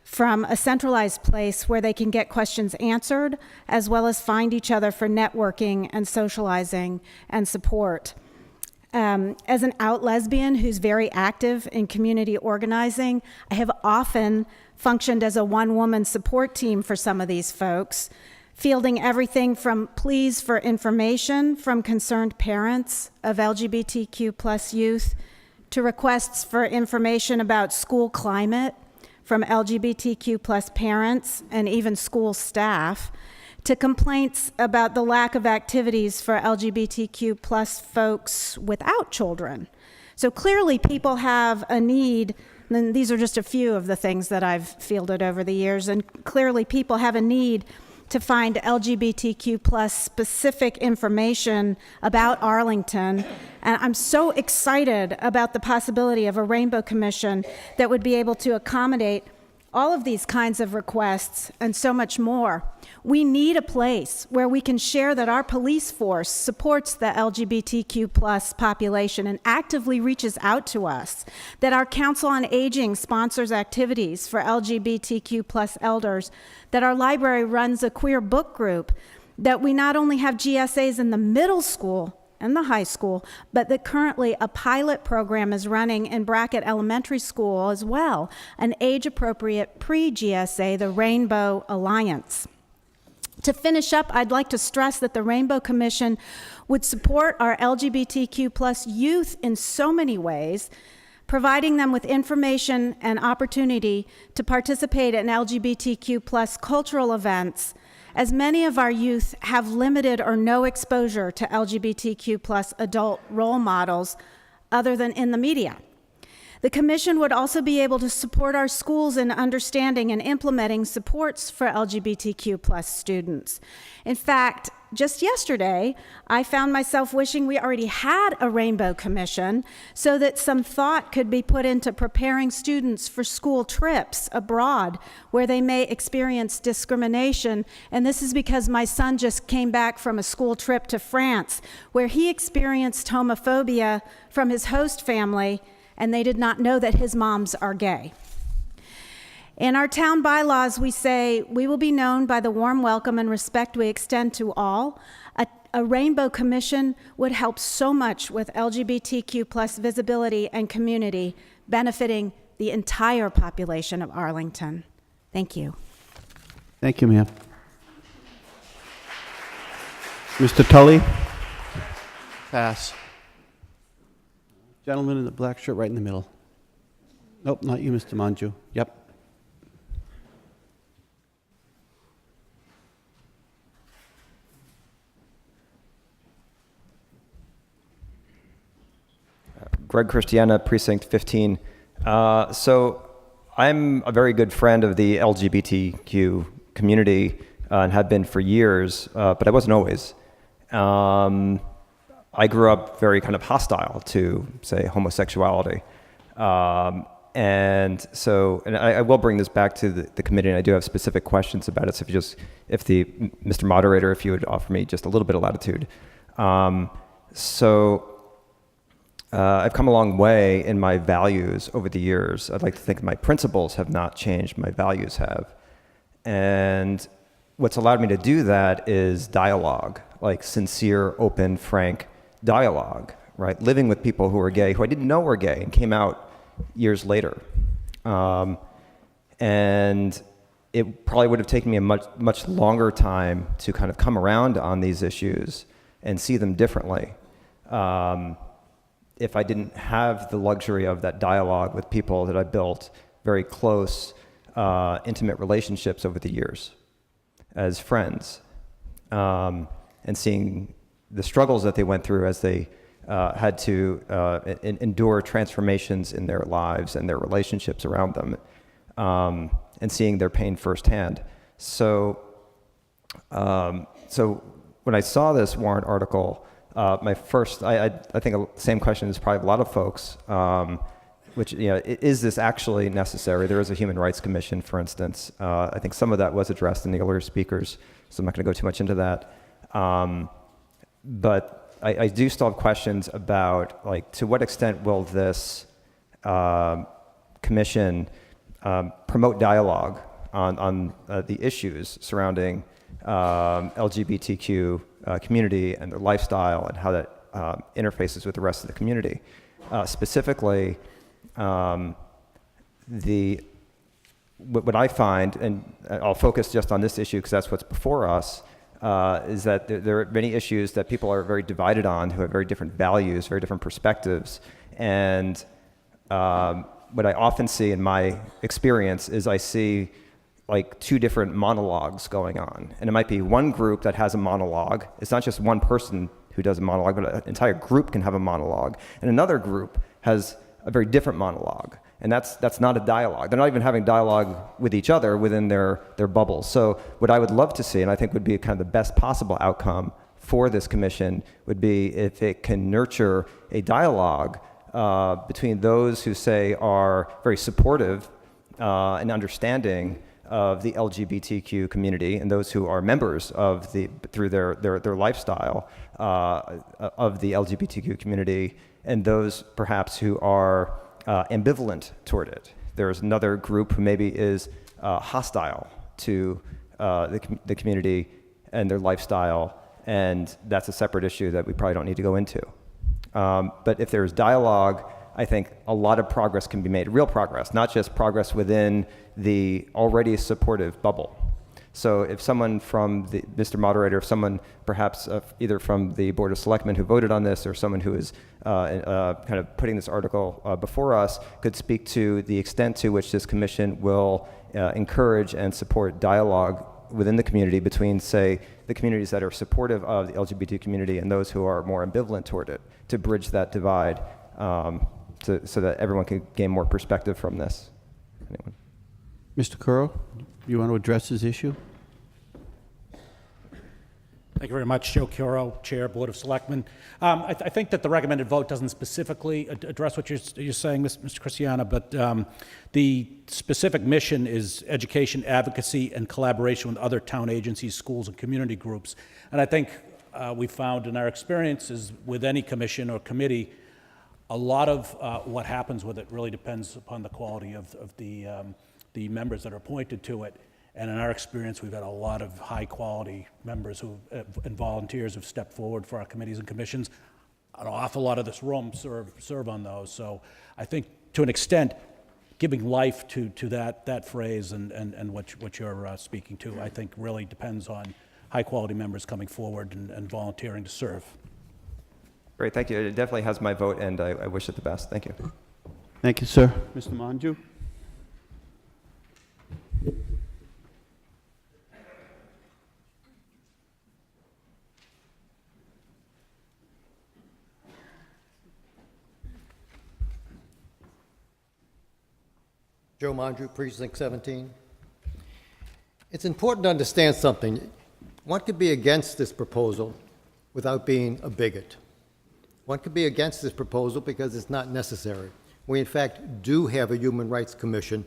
[SPEAKER 16] from a centralized place where they can get questions answered, as well as find each other for networking and socializing and support. As an out lesbian who's very active in community organizing, I have often functioned as a one-woman support team for some of these folks, fielding everything from pleas for information from concerned parents of LGBTQ+ youth to requests for information about school climate from LGBTQ+ parents and even school staff, to complaints about the lack of activities for LGBTQ+ folks without children. So clearly people have a need, and these are just a few of the things that I've fielded over the years, and clearly people have a need to find LGBTQ+ specific information about Arlington. And I'm so excited about the possibility of a Rainbow Commission that would be able to accommodate all of these kinds of requests, and so much more. We need a place where we can share that our police force supports the LGBTQ plus population and actively reaches out to us, that our Council on Aging sponsors activities for LGBTQ plus elders, that our library runs a queer book group, that we not only have GSAs in the middle school and the high school, but that currently a pilot program is running in Brackett Elementary School as well, an age-appropriate pre-GSA, the Rainbow Alliance. To finish up, I'd like to stress that the Rainbow Commission would support our LGBTQ plus youth in so many ways, providing them with information and opportunity to participate in LGBTQ plus cultural events, as many of our youth have limited or no exposure to LGBTQ plus adult role models other than in the media. The Commission would also be able to support our schools in understanding and implementing supports for LGBTQ plus students. In fact, just yesterday, I found myself wishing we already had a Rainbow Commission so that some thought could be put into preparing students for school trips abroad where they may experience discrimination. And this is because my son just came back from a school trip to France where he experienced homophobia from his host family, and they did not know that his moms are gay. In our town bylaws, we say, we will be known by the warm welcome and respect we extend to all. A Rainbow Commission would help so much with LGBTQ plus visibility and community, benefiting the entire population of Arlington. Thank you.
[SPEAKER 1] Thank you, ma'am. Mr. Tully? Pass. Gentleman in the black shirt right in the middle. Nope, not you, Mr. Manju. Yep.
[SPEAKER 17] Greg Christiana, Precinct 15. So I'm a very good friend of the LGBTQ community and have been for years, but I wasn't always. I grew up very kind of hostile to, say, homosexuality. And I will bring this back to the committee, and I do have specific questions about it. So Mr. Moderator, if you would offer me just a little bit of latitude. I've come a long way in my values over the years. I'd like to think my principles have not changed, my values have. And what's allowed me to do that is dialogue, like sincere, open, frank dialogue, right? Living with people who are gay, who I didn't know were gay and came out years later. And it probably would have taken me a much longer time to kind of come around on these issues and see them differently. If I didn't have the luxury of that dialogue with people that I built very close, intimate relationships over the years as friends, and seeing the struggles that they went through as they had to endure transformations in their lives and their relationships around them, and seeing their pain firsthand. So when I saw this warrant article, I think the same question is probably a lot of folks, which, is this actually necessary? There is a Human Rights Commission, for instance. I think some of that was addressed in the earlier speakers, so I'm not going to go too much into that. But I do still have questions about, like, to what extent will this commission promote dialogue on the issues surrounding LGBTQ community and their lifestyle and how that interfaces with the rest of the community. Specifically, what I find, and I'll focus just on this issue because that's what's before us, is that there are many issues that people are very divided on, who have very different values, very different perspectives. And what I often see in my experience is I see like two different monologues going on. And it might be one group that has a monologue. It's not just one person who does a monologue, but an entire group can have a monologue. And another group has a very different monologue. And that's not a dialogue. They're not even having dialogue with each other within their bubbles. So what I would love to see, and I think would be kind of the best possible outcome for this commission, would be if it can nurture a dialogue between those who say are very supportive and understanding of the LGBTQ community and those who are members of through their lifestyle of the LGBTQ community, and those perhaps who are ambivalent toward it. There's another group who maybe is hostile to the community and their lifestyle, and that's a separate issue that we probably don't need to go into. But if there's dialogue, I think a lot of progress can be made, real progress, not just progress within the already supportive bubble. So if someone from Mr. Moderator, if someone perhaps either from the Board of Selectmen who voted on this, or someone who is kind of putting this article before us, could speak to the extent to which this commission will encourage and support dialogue within the community between, say, the communities that are supportive of the LGBT community and those who are more ambivalent toward it, to bridge that divide so that everyone can gain more perspective from this. Anyone?
[SPEAKER 1] Mr. Currow, you want to address this issue?
[SPEAKER 8] Thank you very much, Joe Curo, Chair, Board of Selectmen. I think that the recommended vote doesn't specifically address what you're saying, Mr. Christiana, but the specific mission is education, advocacy, and collaboration with other town agencies, schools, and community groups. And I think we found in our experiences with any commission or committee, a lot of what happens with it really depends upon the quality of the members that are appointed to it. And in our experience, we've had a lot of high-quality members and volunteers who've stepped forward for our committees and commissions. An awful lot of this room serve on those. So I think, to an extent, giving life to that phrase and what you're speaking to, I think really depends on high-quality members coming forward and volunteering to serve.
[SPEAKER 17] Great, thank you. It definitely has my vote, and I wish it the best. Thank you.
[SPEAKER 1] Thank you, sir. Mr. Manju?
[SPEAKER 18] Joe Manju, Precinct 17. It's important to understand something. One could be against this proposal without being a bigot. One could be against this proposal because it's not necessary. We, in fact, do have a Human Rights Commission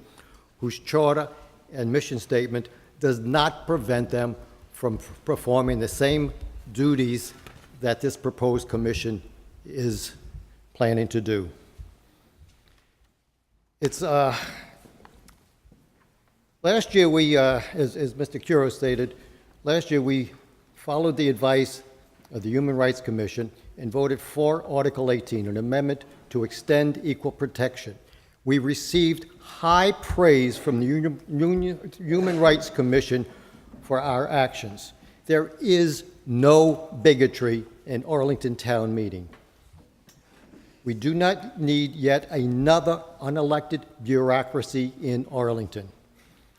[SPEAKER 18] whose charter and mission statement does not prevent them from performing the same duties that this proposed commission is planning to do. It's last year we, as Mr. Curo stated, last year we followed the advice of the Human Rights Commission and voted for Article 18, an amendment to extend equal protection. We received high praise from the Human Rights Commission for our actions. There is no bigotry in Arlington Town Meeting. We do not need yet another unelected bureaucracy in Arlington.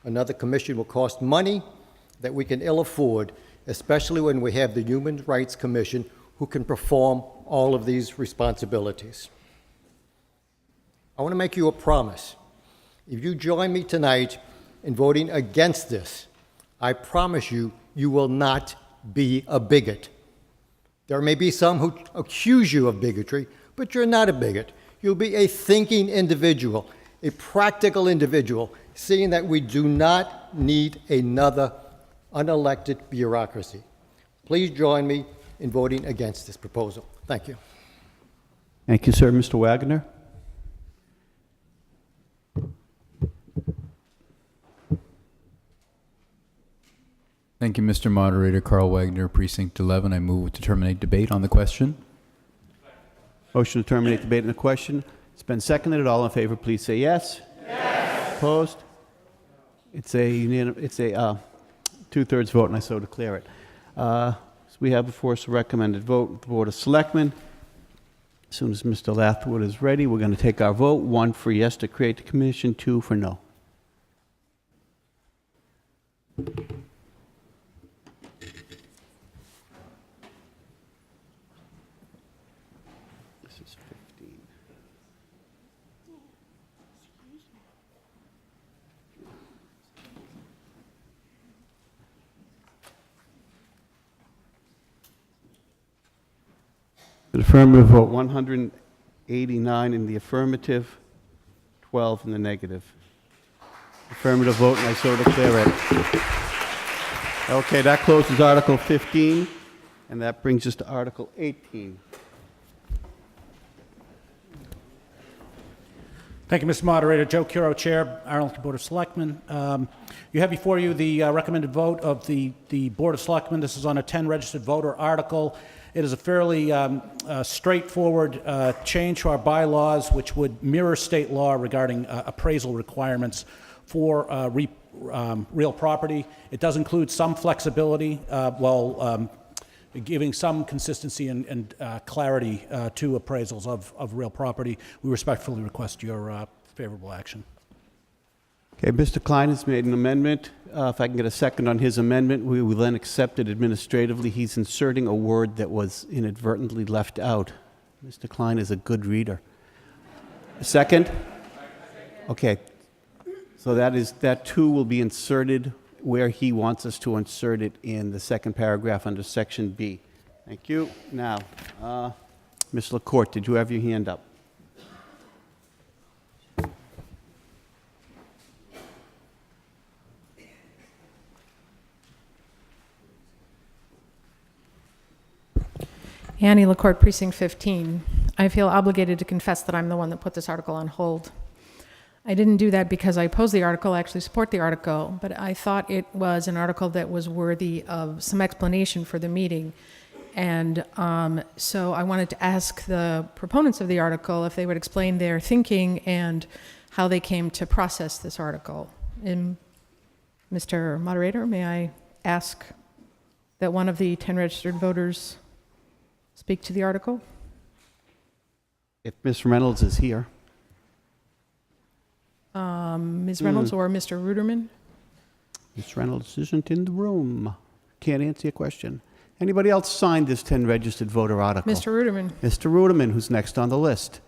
[SPEAKER 18] Another commission will cost money that we can ill afford, especially when we have the Human Rights Commission who can perform all of these responsibilities. I want to make you a promise. If you join me tonight in voting against this, I promise you, you will not be a bigot. There may be some who accuse you of bigotry, but you're not a bigot. You'll be a thinking individual, a practical individual, seeing that we do not need another unelected bureaucracy. Please join me in voting against this proposal. Thank you.
[SPEAKER 1] Thank you, sir. Mr. Wagner?
[SPEAKER 19] Thank you, Mr. Moderator. Carl Wagner, Precinct 11. I move to terminate debate on the question.
[SPEAKER 1] Motion to terminate debate on the question. It's been seconded. All in favor, please say yes. Yes. Opposed? It's a two-thirds vote, and I so declare it. So we have before us a recommended vote with the Board of Selectmen. As soon as Mr. Lathwood is ready, we're going to take our vote. 1 for yes to create the commission, 2 for no. This is 15. The affirmative vote, 189 in the affirmative, 12 in the negative. Affirmative vote, and I so declare it. Okay, that closes Article 15, and that brings us to Article 18.
[SPEAKER 8] Thank you, Mr. Moderator. Joe Curo, Chair, Arlington Board of Selectmen. You have before you the recommended vote of the Board of Selectmen. This is on a 10 registered voter article. It is a fairly straightforward change to our bylaws, which would mirror state law regarding appraisal requirements for real property. It does include some flexibility while giving some consistency and clarity to appraisals of real property. We respectfully request your favorable action.
[SPEAKER 1] Okay, Mr. Klein has made an amendment. If I can get a second on his amendment, we will then accept it administratively. He's inserting a word that was inadvertently left out. Mr. Klein is a good reader. A second? Okay. So that too will be inserted where he wants us to insert it in the second paragraph under Section B. Thank you. Now, Ms. LaCourte, did you have your hand up?
[SPEAKER 14] Annie LaCourte, Precinct 15. I feel obligated to confess that I'm the one that put this article on hold. I didn't do that because I oppose the article, I actually support the article, but I thought it was an article that was worthy of some explanation for the meeting. And so I wanted to ask the proponents of the article if they would explain their thinking and how they came to process this article. And Mr. Moderator, may I ask that one of the 10 registered voters speak to the article?
[SPEAKER 1] If Ms. Reynolds is here.
[SPEAKER 14] Ms. Reynolds or Mr. Ruderman?
[SPEAKER 1] Ms. Reynolds isn't in the room. Can't answer your question. Anybody else signed this 10 registered voter article?
[SPEAKER 14] Mr. Ruderman.
[SPEAKER 1] Mr. Ruderman, who's next on the list.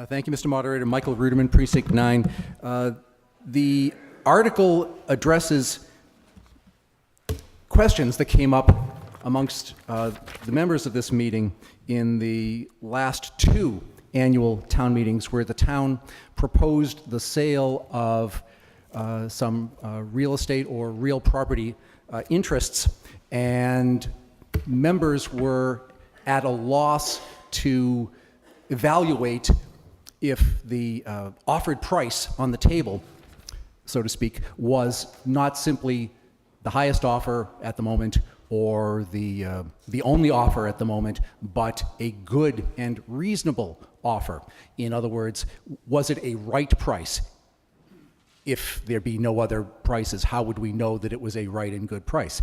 [SPEAKER 20] Thank you, Mr. Moderator. Michael Ruderman, Precinct 9. The article addresses questions that came up amongst the members of this meeting in the last 2 annual town meetings, where the town proposed the sale of some real estate or real property interests, and members were at a loss to evaluate if the offered price on the table, so to speak, was not simply the highest offer at the moment or the only offer at the moment, but a good and reasonable offer. In other words, was it a right price? If there be no other prices, how would we know that it was a right and good price?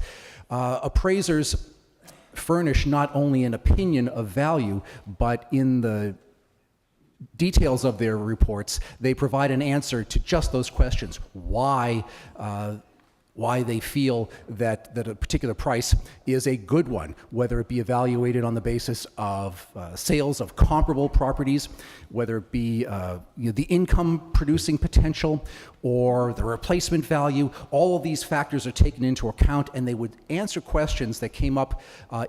[SPEAKER 20] Appraisers furnish not only an opinion of value, but in the details of their reports, they provide an answer to just those questions. Why they feel that a particular price is a good one, whether it be evaluated on the basis of sales of comparable properties, whether it be the income producing potential or the replacement value. All of these factors are taken into account, and they would answer questions that came up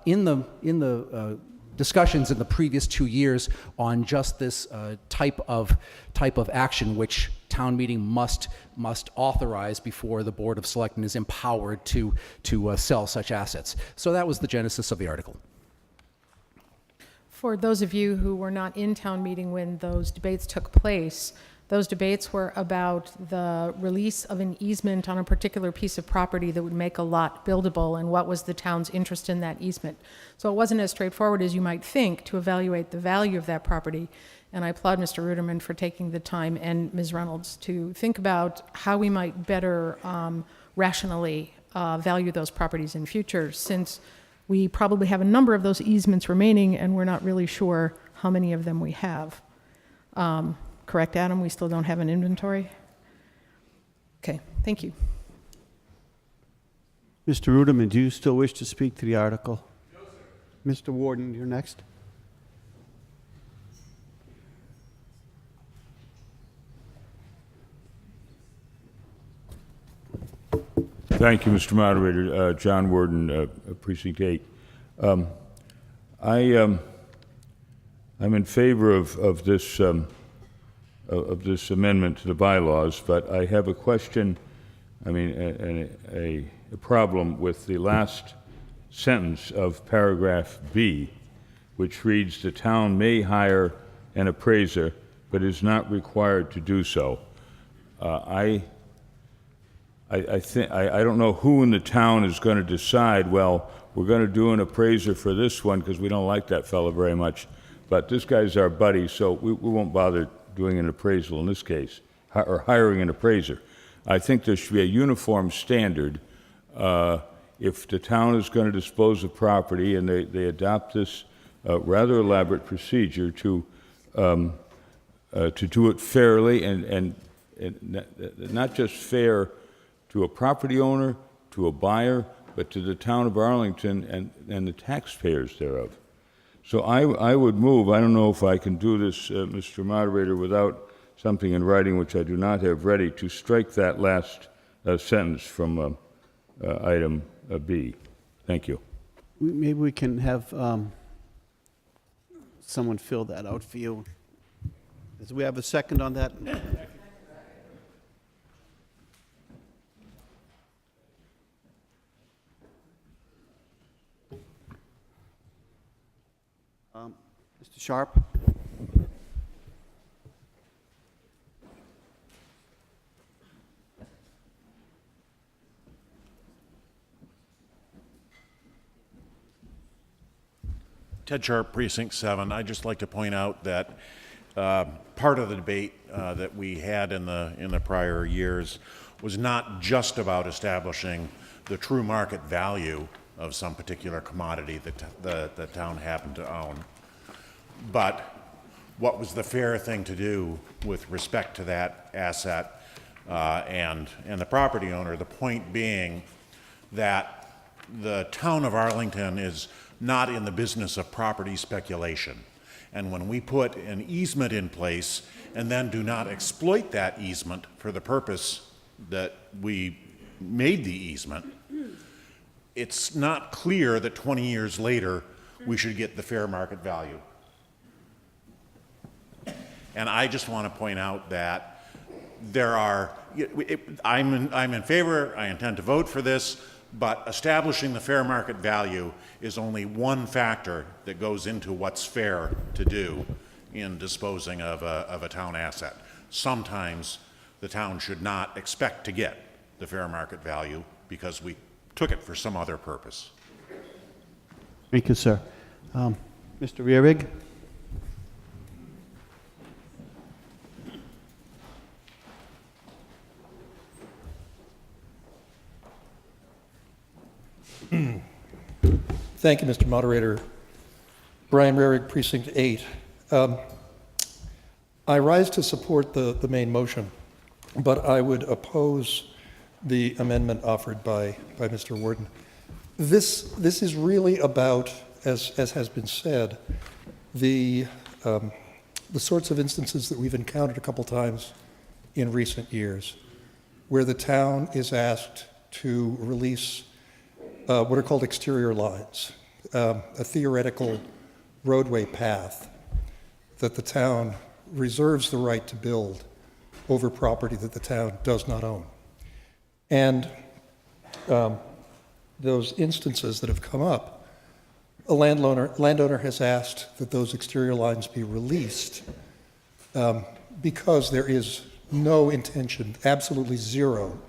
[SPEAKER 20] in the discussions in the previous 2 years on just this type of action, which town meeting must authorize before the Board of Selectmen is empowered to sell such assets. So that was the genesis of the article.
[SPEAKER 14] For those of you who were not in town meeting when those debates took place, those debates were about the release of an easement on a particular piece of property that would make a lot buildable, and what was the town's interest in that easement. So it wasn't as straightforward as you might think to evaluate the value of that property. And I applaud Mr. Ruderman for taking the time, and Ms. Reynolds, to think about how we might better rationally value those properties in future, since we probably have a number of those easements remaining and we're not really sure how many of them we have. Correct, Adam? We still don't have an inventory? Okay, thank you.
[SPEAKER 1] Mr. Ruderman, do you still wish to speak to the article? No, sir. Mr. Warden, you're next.
[SPEAKER 22] Thank you, Mr. Moderator. John Warden, Precinct 8.
[SPEAKER 2] I'm in favor of this amendment to the bylaws, but I have a question, a problem with the last sentence of paragraph B, which reads, "The town may hire an appraiser, but is not required to do so." I don't know who in the town is going to decide, well, we're going to do an appraiser for this one because we don't like that fellow very much, but this guy's our buddy, so we won't bother doing an appraisal in this case, or hiring an appraiser. I think there should be a uniform standard. If the town is going to dispose of property and they adopt this rather elaborate procedure to do it fairly and not just fair to a property owner, to a buyer, but to the town of Arlington and the taxpayers thereof. So I would move, I don't know if I can do this, Mr. Moderator, without something in writing which I do not have ready, to strike that last sentence from item B. Thank you.
[SPEAKER 1] Maybe we can have someone fill that out for you. Do we have a second on that? Mr. Sharp?
[SPEAKER 22] Ted Sharp, Precinct 7. I'd just like to point out that part of the debate that we had in the prior years was not just about establishing the true market value of some particular commodity that the town happened to own, but what was the fair thing to do with respect to that asset and the property owner. The point being that the town of Arlington is not in the business of property speculation. And when we put an easement in place and then do not exploit that easement for the purpose that we made the easement, it's not clear that 20 years later we should get the fair market value. And I just want to point out that there are, I'm in favor, I intend to vote for this, but establishing the fair market value is only one factor that goes into what's fair to do in disposing of a town asset. Sometimes the town should not expect to get the fair market value because we took it for some other purpose.
[SPEAKER 1] Thank you, sir. Mr. Rearig?
[SPEAKER 23] Thank you, Mr. Moderator. Brian Rearig, Precinct 8. I rise to support the main motion, but I would oppose the amendment offered by Mr. Warden. This is really about, as has been said, the sorts of instances that we've encountered a couple times in recent years, where the town is asked to release what are called exterior lines, a theoretical roadway path that the town reserves the right to build over property that the town does not own. And those instances that have come up, a landowner has asked that those exterior lines be released because there is no intention, absolutely zero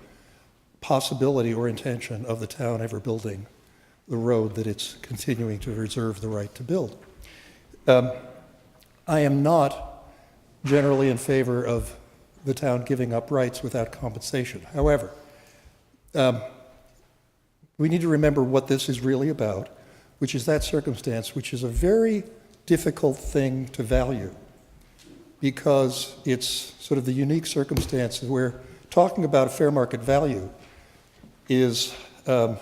[SPEAKER 23] possibility or intention of the town ever building the road that it's continuing to reserve the right to build. I am not generally in favor of the town giving up rights without compensation. However, we need to remember what this is really about, which is that circumstance, which is a very difficult thing to value because it's sort of the unique circumstance where talking about a fair market value is a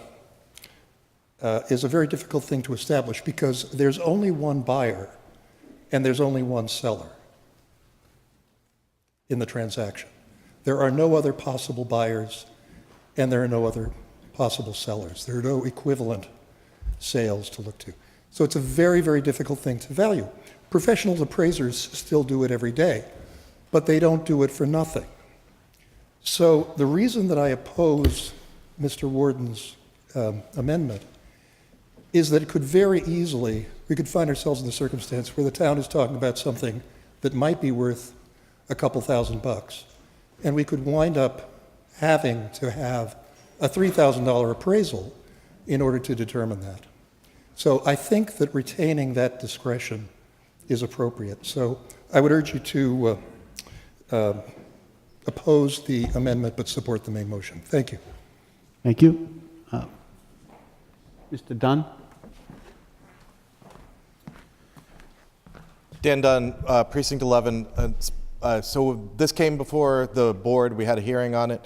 [SPEAKER 23] very difficult thing to establish because there's only one buyer and there's only one seller in the transaction. There are no other possible buyers and there are no other possible sellers. There are no equivalent sales to look to. So it's a very, very difficult thing to value. Professional appraisers still do it every day, but they don't do it for nothing. So the reason that I oppose Mr. Warden's amendment is that it could very easily, we could find ourselves in the circumstance where the town is talking about something that might be worth a couple $1,000, and we could wind up having to have a $3,000 appraisal in order to determine that. So I think that retaining that discretion is appropriate. So I would urge you to oppose the amendment but support the main motion. Thank you.
[SPEAKER 1] Thank you. Mr. Dunn?
[SPEAKER 4] Dan Dunn, Precinct 11. So this came before the board. We had a hearing on it.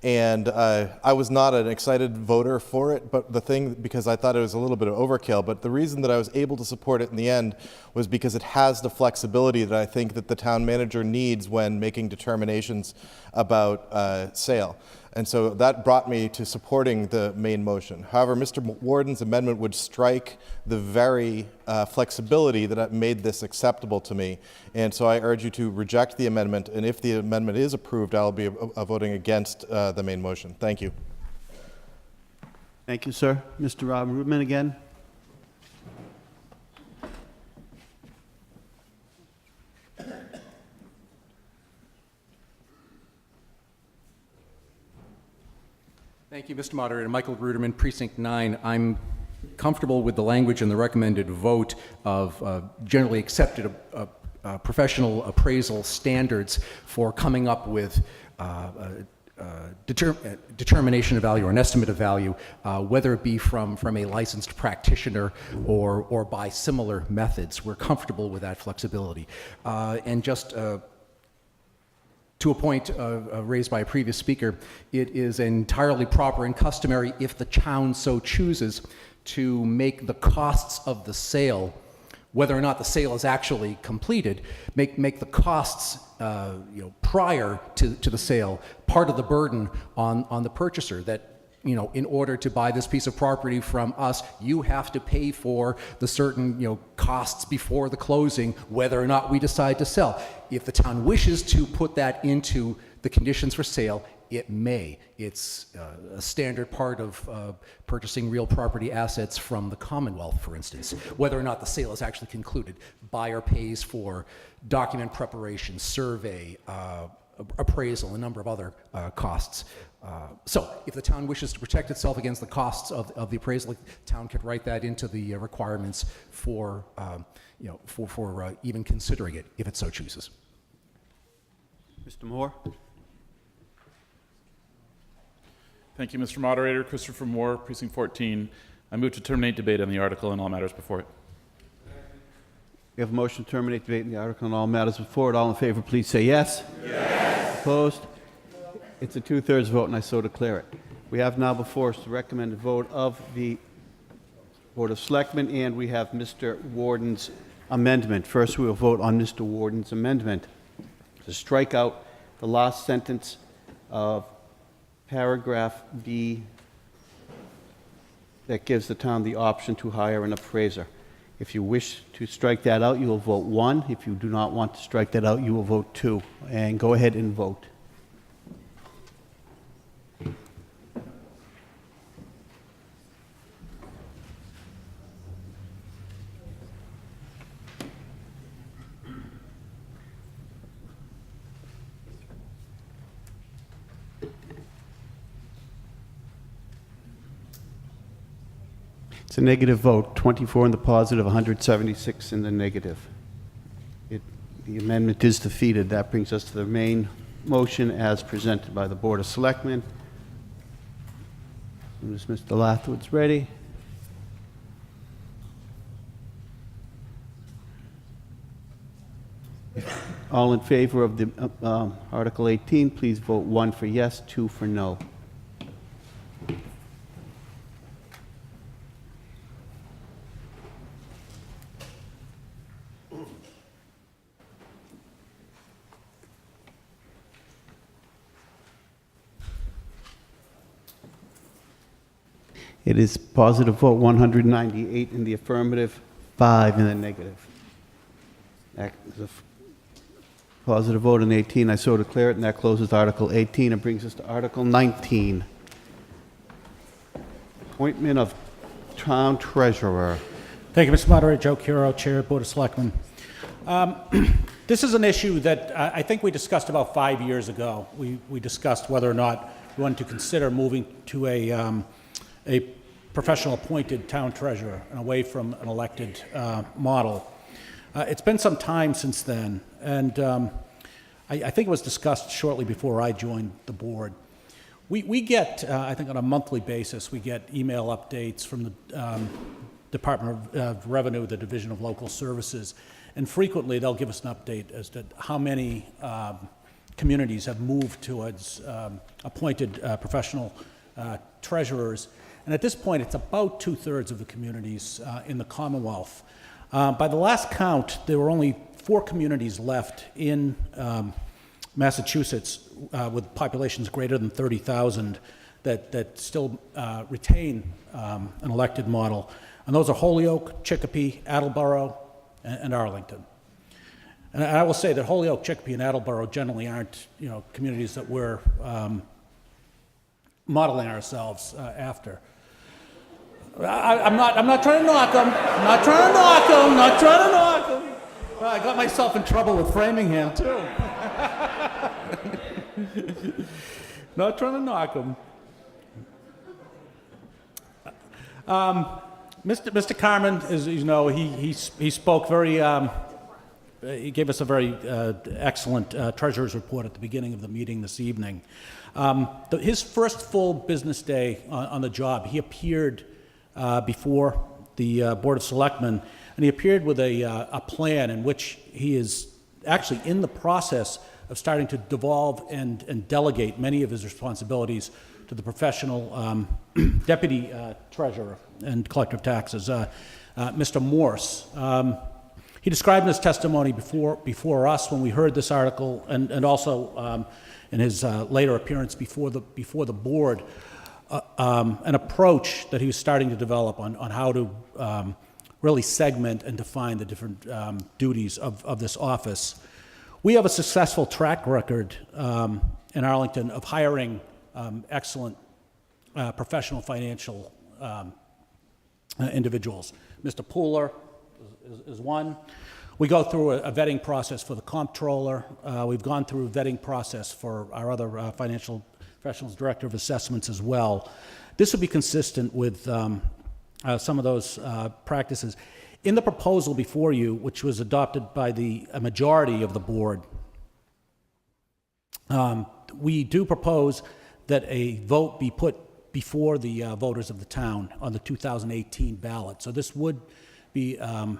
[SPEAKER 4] And I was not an excited voter for it, but the thing, because I thought it was a little bit of overkill, but the reason that I was able to support it in the end was because it has the flexibility that I think that the town manager needs when making determinations about sale. And so that brought me to supporting the main motion. However, Mr. Warden's amendment would strike the very flexibility that made this acceptable to me. And so I urge you to reject the amendment. And if the amendment is approved, I'll be voting against the main motion. Thank you.
[SPEAKER 1] Thank you, sir. Mr. Rubin again.
[SPEAKER 20] Thank you, Mr. Moderator. Michael Ruderman, Precinct 9. I'm comfortable with the language and the recommended vote of generally accepted professional appraisal standards for coming up with determination of value or an estimate of value, whether it be from a licensed practitioner or by similar methods. We're comfortable with that flexibility. And just to a point raised by a previous speaker, it is entirely proper and customary, if the town so chooses, to make the costs of the sale, whether or not the sale is actually completed, make the costs prior to the sale part of the burden on the purchaser, that in order to buy this piece of property from us, you have to pay for the certain costs before the closing, whether or not we decide to sell. If the town wishes to put that into the conditions for sale, it may. It's a standard part of purchasing real property assets from the Commonwealth, for instance. Whether or not the sale is actually concluded, buyer pays for document preparation, survey, appraisal, a number of other costs. So if the town wishes to protect itself against the costs of the appraisal, the town could write that into the requirements for even considering it, if it so chooses.
[SPEAKER 1] Mr. Moore?
[SPEAKER 5] Thank you, Mr. Moderator. Christopher Moore, Precinct 14. I move to terminate debate on the article and all matters before it.
[SPEAKER 1] We have a motion to terminate debate on the article and all matters before it. All in favor, please say yes. Yes. Opposed? It's a 2/3 vote, and I so declare it. We have now before us the recommended vote of the Board of Selectmen, and we have Mr. Warden's amendment. First, we will vote on Mr. Warden's amendment to strike out the last sentence of paragraph B that gives the town the option to hire an appraiser. If you wish to strike that out, you will vote 1. If you do not want to strike that out, you will vote 2. And go ahead and vote. It's a negative vote, 24 in the positive, 176 in the negative. The amendment is defeated. That brings us to the main motion as presented by the Board of Selectmen. As soon as Mr. Lathwood's ready. All in favor of the Article 18, please vote 1 for yes, 2 for no. It is positive vote 198 in the affirmative, 5 in the negative. That is a positive vote in 18. I so declare it, and that closes Article 18. It brings us to Article 19. Appointment of Town Treasurer.
[SPEAKER 8] Thank you, Mr. Moderator. Joe Curo, Chair, Board of Selectmen. This is an issue that I think we discussed about 5 years ago. We discussed whether or not we wanted to consider moving to a professional appointed town treasurer and away from an elected model. It's been some time since then, and I think it was discussed shortly before I joined the board. We get, I think on a monthly basis, we get email updates from the Department of Revenue, the Division of Local Services, and frequently they'll give us an update as to how many communities have moved towards appointed professional treasurers. And at this point, it's about 2/3 of the communities in the Commonwealth. By the last count, there were only 4 communities left in Massachusetts with populations greater than 30,000 that still retain an elected model. And those are Holyoke, Chicopee, Attleboro, and Arlington. And I will say that Holyoke, Chicopee, and Attleboro generally aren't, communities that we're modeling ourselves after. I'm not trying to knock them. I'm not trying to knock them. Not trying to knock them. Well, I got myself in trouble with Framingham too. Not trying to knock them. Mr. Carmen, as you know, he spoke very. He gave us a very excellent treasurer's report at the beginning of the meeting this evening. His first full business day on the job, he appeared before the Board of Selectmen, and he appeared with a plan in which he is actually in the process of starting to devolve and delegate many of his responsibilities to the professional deputy treasurer and collector of taxes, Mr. Morse. He described in his testimony before us when we heard this article, and also in his later appearance before the board, an approach that he was starting to develop on how to really segment and define the different duties of this office. We have a successful track record in Arlington of hiring excellent professional financial individuals. Mr. Pooler is one. We go through a vetting process for the comptroller. We've gone through a vetting process for our other financial professionals, director of assessments as well. This would be consistent with some of those practices. In the proposal before you, which was adopted by a majority of the board, we do propose that a vote be put before the voters of the town on the 2018 ballot. So this would be a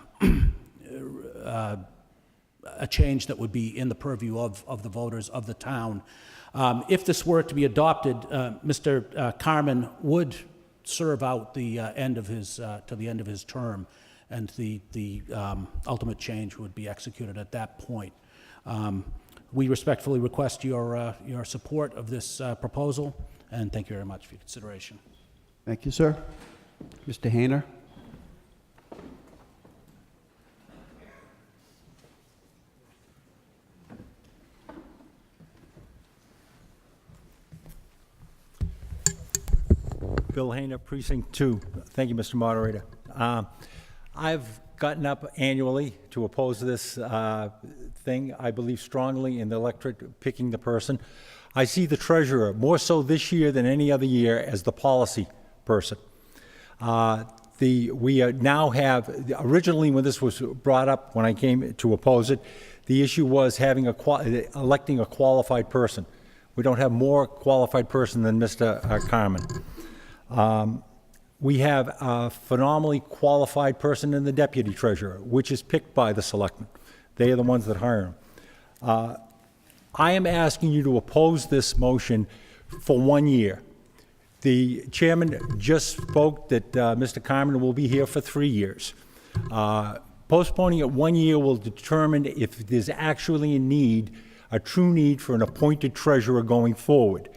[SPEAKER 8] change that would be in the purview of the voters of the town. If this were to be adopted, Mr. Carmen would serve out the end of his to the end of his term, and the ultimate change would be executed at that point. We respectfully request your support of this proposal, and thank you very much for your consideration.
[SPEAKER 1] Thank you, sir. Mr. Hayner.
[SPEAKER 6] Bill Hayner, Precinct 2. Thank you, Mr. Moderator. I've gotten up annually to oppose this thing. I believe strongly in the electorate picking the person. I see the treasurer, more so this year than any other year, as the policy person. We now have, originally when this was brought up, when I came to oppose it, the issue was having electing a qualified person. We don't have more qualified person than Mr. Carmen. We have a phenomenally qualified person in the deputy treasurer, which is picked by the selectmen. They are the ones that hire him. I am asking you to oppose this motion for 1 year. The chairman just spoke that Mr. Carmen will be here for 3 years. Postponing it 1 year will determine if there's actually a true need for an appointed treasurer going forward.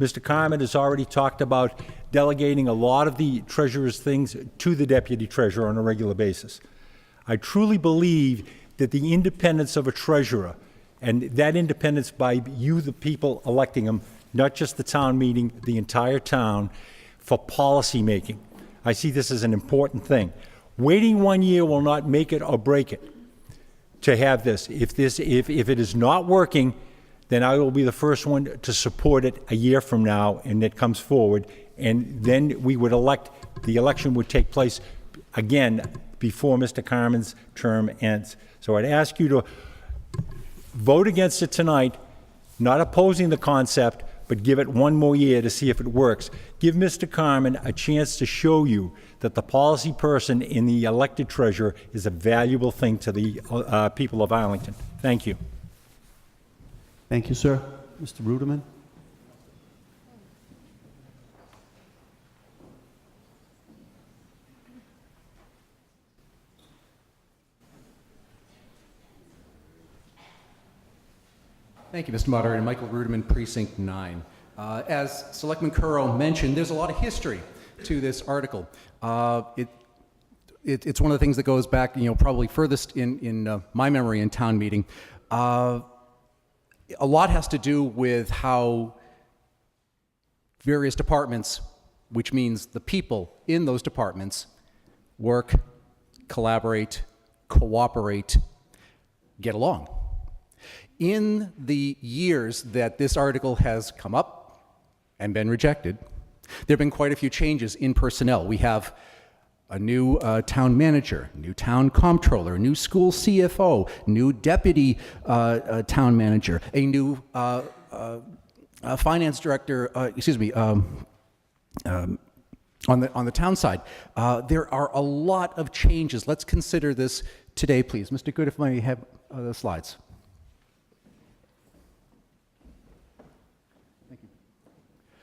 [SPEAKER 6] Mr. Carmen has already talked about delegating a lot of the treasurer's things to the deputy treasurer on a regular basis. I truly believe that the independence of a treasurer, and that independence by you, the people electing them, not just the town meeting, the entire town, for policy making. I see this as an important thing. Waiting 1 year will not make it or break it to have this. If it is not working, then I will be the first one to support it a year from now, and it comes forward, and then we would elect, the election would take place again before Mr. Carmen's term ends. So I'd ask you to vote against it tonight, not opposing the concept, but give it 1 more year to see if it works. Give Mr. Carmen a chance to show you that the policy person in the elected treasurer is a valuable thing to the people of Arlington. Thank you.
[SPEAKER 1] Thank you, sir. Mr. Ruderman?
[SPEAKER 20] Thank you, Mr. Moderator. Michael Ruderman, Precinct 9. As Selectman Curro mentioned, there's a lot of history to this article. It's one of the things that goes back, probably furthest in my memory in town meeting. A lot has to do with how various departments, which means the people in those departments, work, collaborate, cooperate, get along. In the years that this article has come up and been rejected, there have been quite a few changes in personnel. We have a new town manager, new town comptroller, new school CFO, new deputy town manager, a new finance director, on the town side. There are a lot of changes. Let's consider this today, please. Mr. Good, if I may have the slides.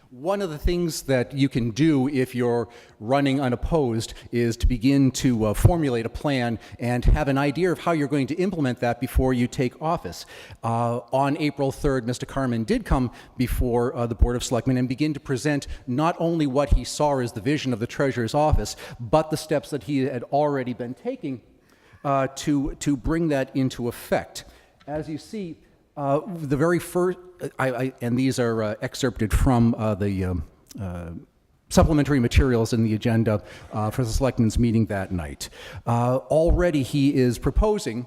[SPEAKER 20] One of the things that you can do if you're running unopposed is to begin to formulate a plan and have an idea of how you're going to implement that before you take office. On April 3rd, Mr. Carmen did come before the Board of Selectmen and begin to present not only what he saw as the vision of the Treasurer's office, but the steps that he had already been taking to bring that into effect. As you see, the very first, and these are excerpted from the supplementary materials in the agenda for the Selectmen's meeting that night. Already he is proposing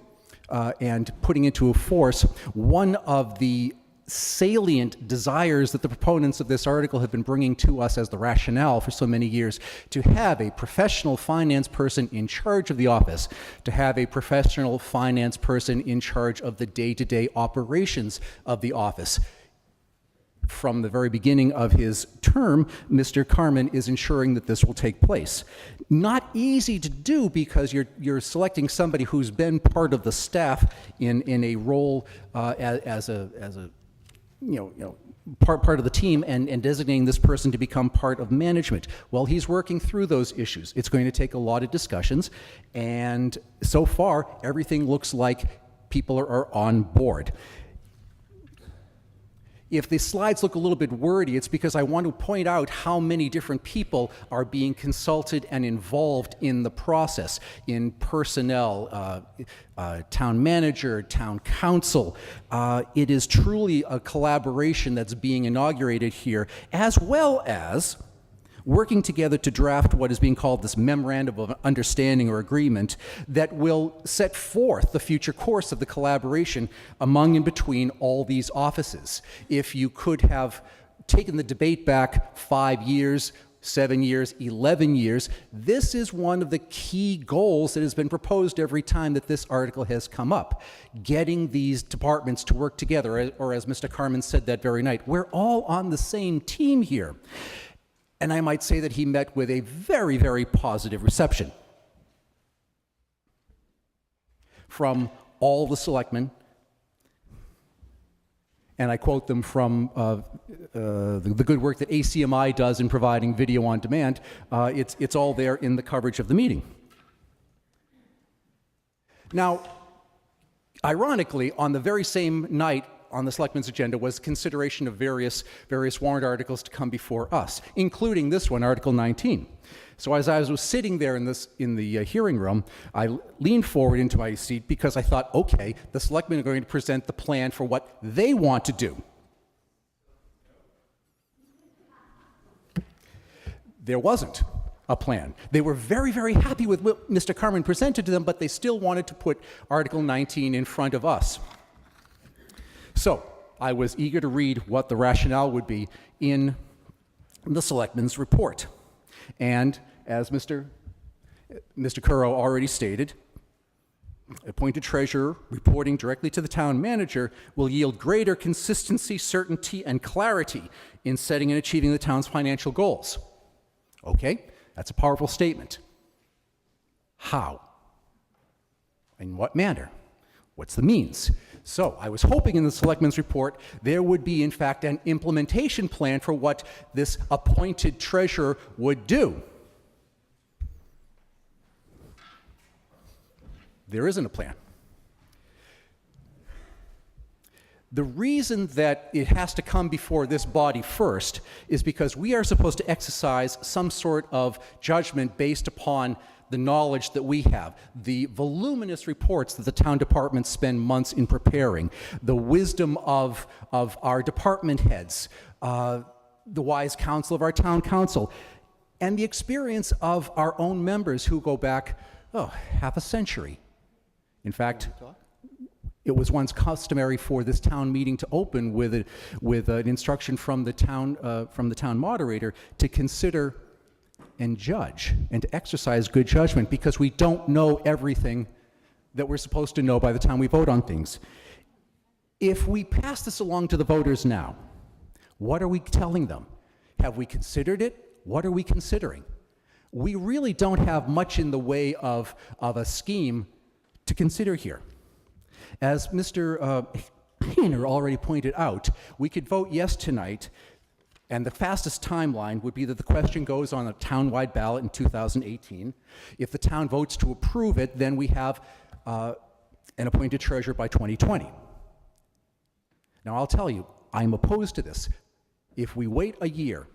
[SPEAKER 20] and putting into force one of the salient desires that the proponents of this article have been bringing to us as the rationale for so many years, to have a professional finance person in charge of the office, to have a professional finance person in charge of the day-to-day operations of the office. From the very beginning of his term, Mr. Carmen is ensuring that this will take place. Not easy to do because you're selecting somebody who's been part of the staff in a role as a part of the team and designating this person to become part of management. Well, he's working through those issues. It's going to take a lot of discussions, and so far, everything looks like people are on board. If the slides look a little bit wordy, it's because I want to point out how many different people are being consulted and involved in the process, in personnel, town manager, town council. It is truly a collaboration that's being inaugurated here, as well as working together to draft what is being called this memorandum of understanding or agreement that will set forth the future course of the collaboration among and between all these offices. If you could have taken the debate back 5 years, 7 years, 11 years, this is one of the key goals that has been proposed every time that this article has come up. Getting these departments to work together, or as Mr. Carmen said that very night, we're all on the same team here. And I might say that he met with a very, very positive reception from all the selectmen. And I quote them from the good work that ACMi does in providing video on demand. It's all there in the coverage of the meeting. Now, ironically, on the very same night on the selectmen's agenda was consideration of various warrant articles to come before us, including this one, Article 19. So as I was sitting there in the hearing room, I leaned forward into my seat because I thought, okay, the selectmen are going to present the plan for what they want to do. There wasn't a plan. They were very, very happy with what Mr. Carmen presented to them, but they still wanted to put Article 19 in front of us. So I was eager to read what the rationale would be in the selectmen's report. And as Mr. Curro already stated, appointed treasurer reporting directly to the town manager will yield greater consistency, certainty, and clarity in setting and achieving the town's financial goals. Okay, that's a powerful statement. How? In what manner? What's the means? So I was hoping in the selectmen's report there would be, in fact, an implementation plan for what this appointed treasurer would do. There isn't a plan. The reason that it has to come before this body first is because we are supposed to exercise some sort of judgment based upon the knowledge that we have, the voluminous reports that the town departments spend months in preparing, the wisdom of our department heads, the wise counsel of our town council, and the experience of our own members who go back, half a century. In fact, it was once customary for this town meeting to open with an instruction from the town moderator to consider and judge and to exercise good judgment, because we don't know everything that we're supposed to know by the time we vote on things. If we pass this along to the voters now, what are we telling them? Have we considered it? What are we considering? We really don't have much in the way of a scheme to consider here. As Mr. Hayner already pointed out, we could vote yes tonight, and the fastest timeline would be that the question goes on a town-wide ballot in 2018. If the town votes to approve it, then we have an appointed treasurer by 2020. Now, I'll tell you, I'm opposed to this. If we wait a year,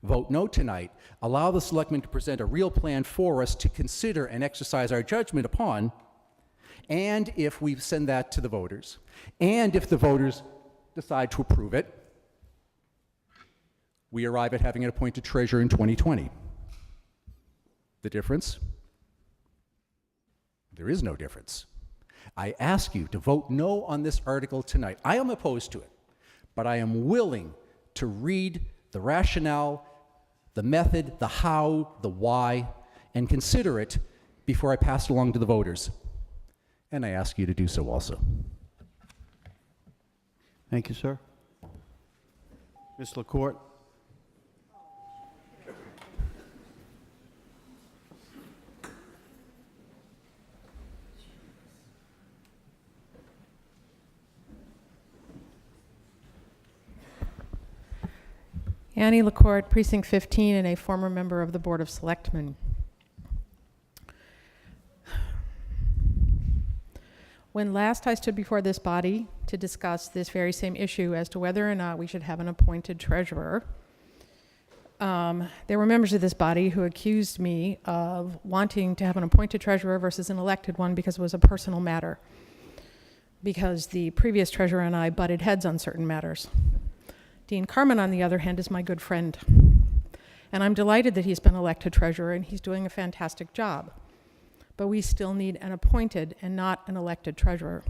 [SPEAKER 20] vote no tonight, allow the selectmen to present a real plan for us to consider and exercise our judgment upon, and if we send that to the voters, and if the voters decide to approve it, we arrive at having an appointed treasurer in 2020. The difference? There is no difference. I ask you to vote no on this article tonight. I am opposed to it, but I am willing to read the rationale, the method, the how, the why, and consider it before I pass it along to the voters. And I ask you to do so also.
[SPEAKER 1] Thank you, sir. Ms. LaCourte.
[SPEAKER 14] Annie LaCourte, Precinct 15, and a former member of the Board of Selectmen. When last I stood before this body to discuss this very same issue as to whether or not we should have an appointed treasurer, there were members of this body who accused me of wanting to have an appointed treasurer versus an elected one because it was a personal matter, because the previous treasurer and I butted heads on certain matters. Dean Carmen, on the other hand, is my good friend, and I'm delighted that he's been elected treasurer and he's doing a fantastic job. But we still need an appointed and not an elected treasurer.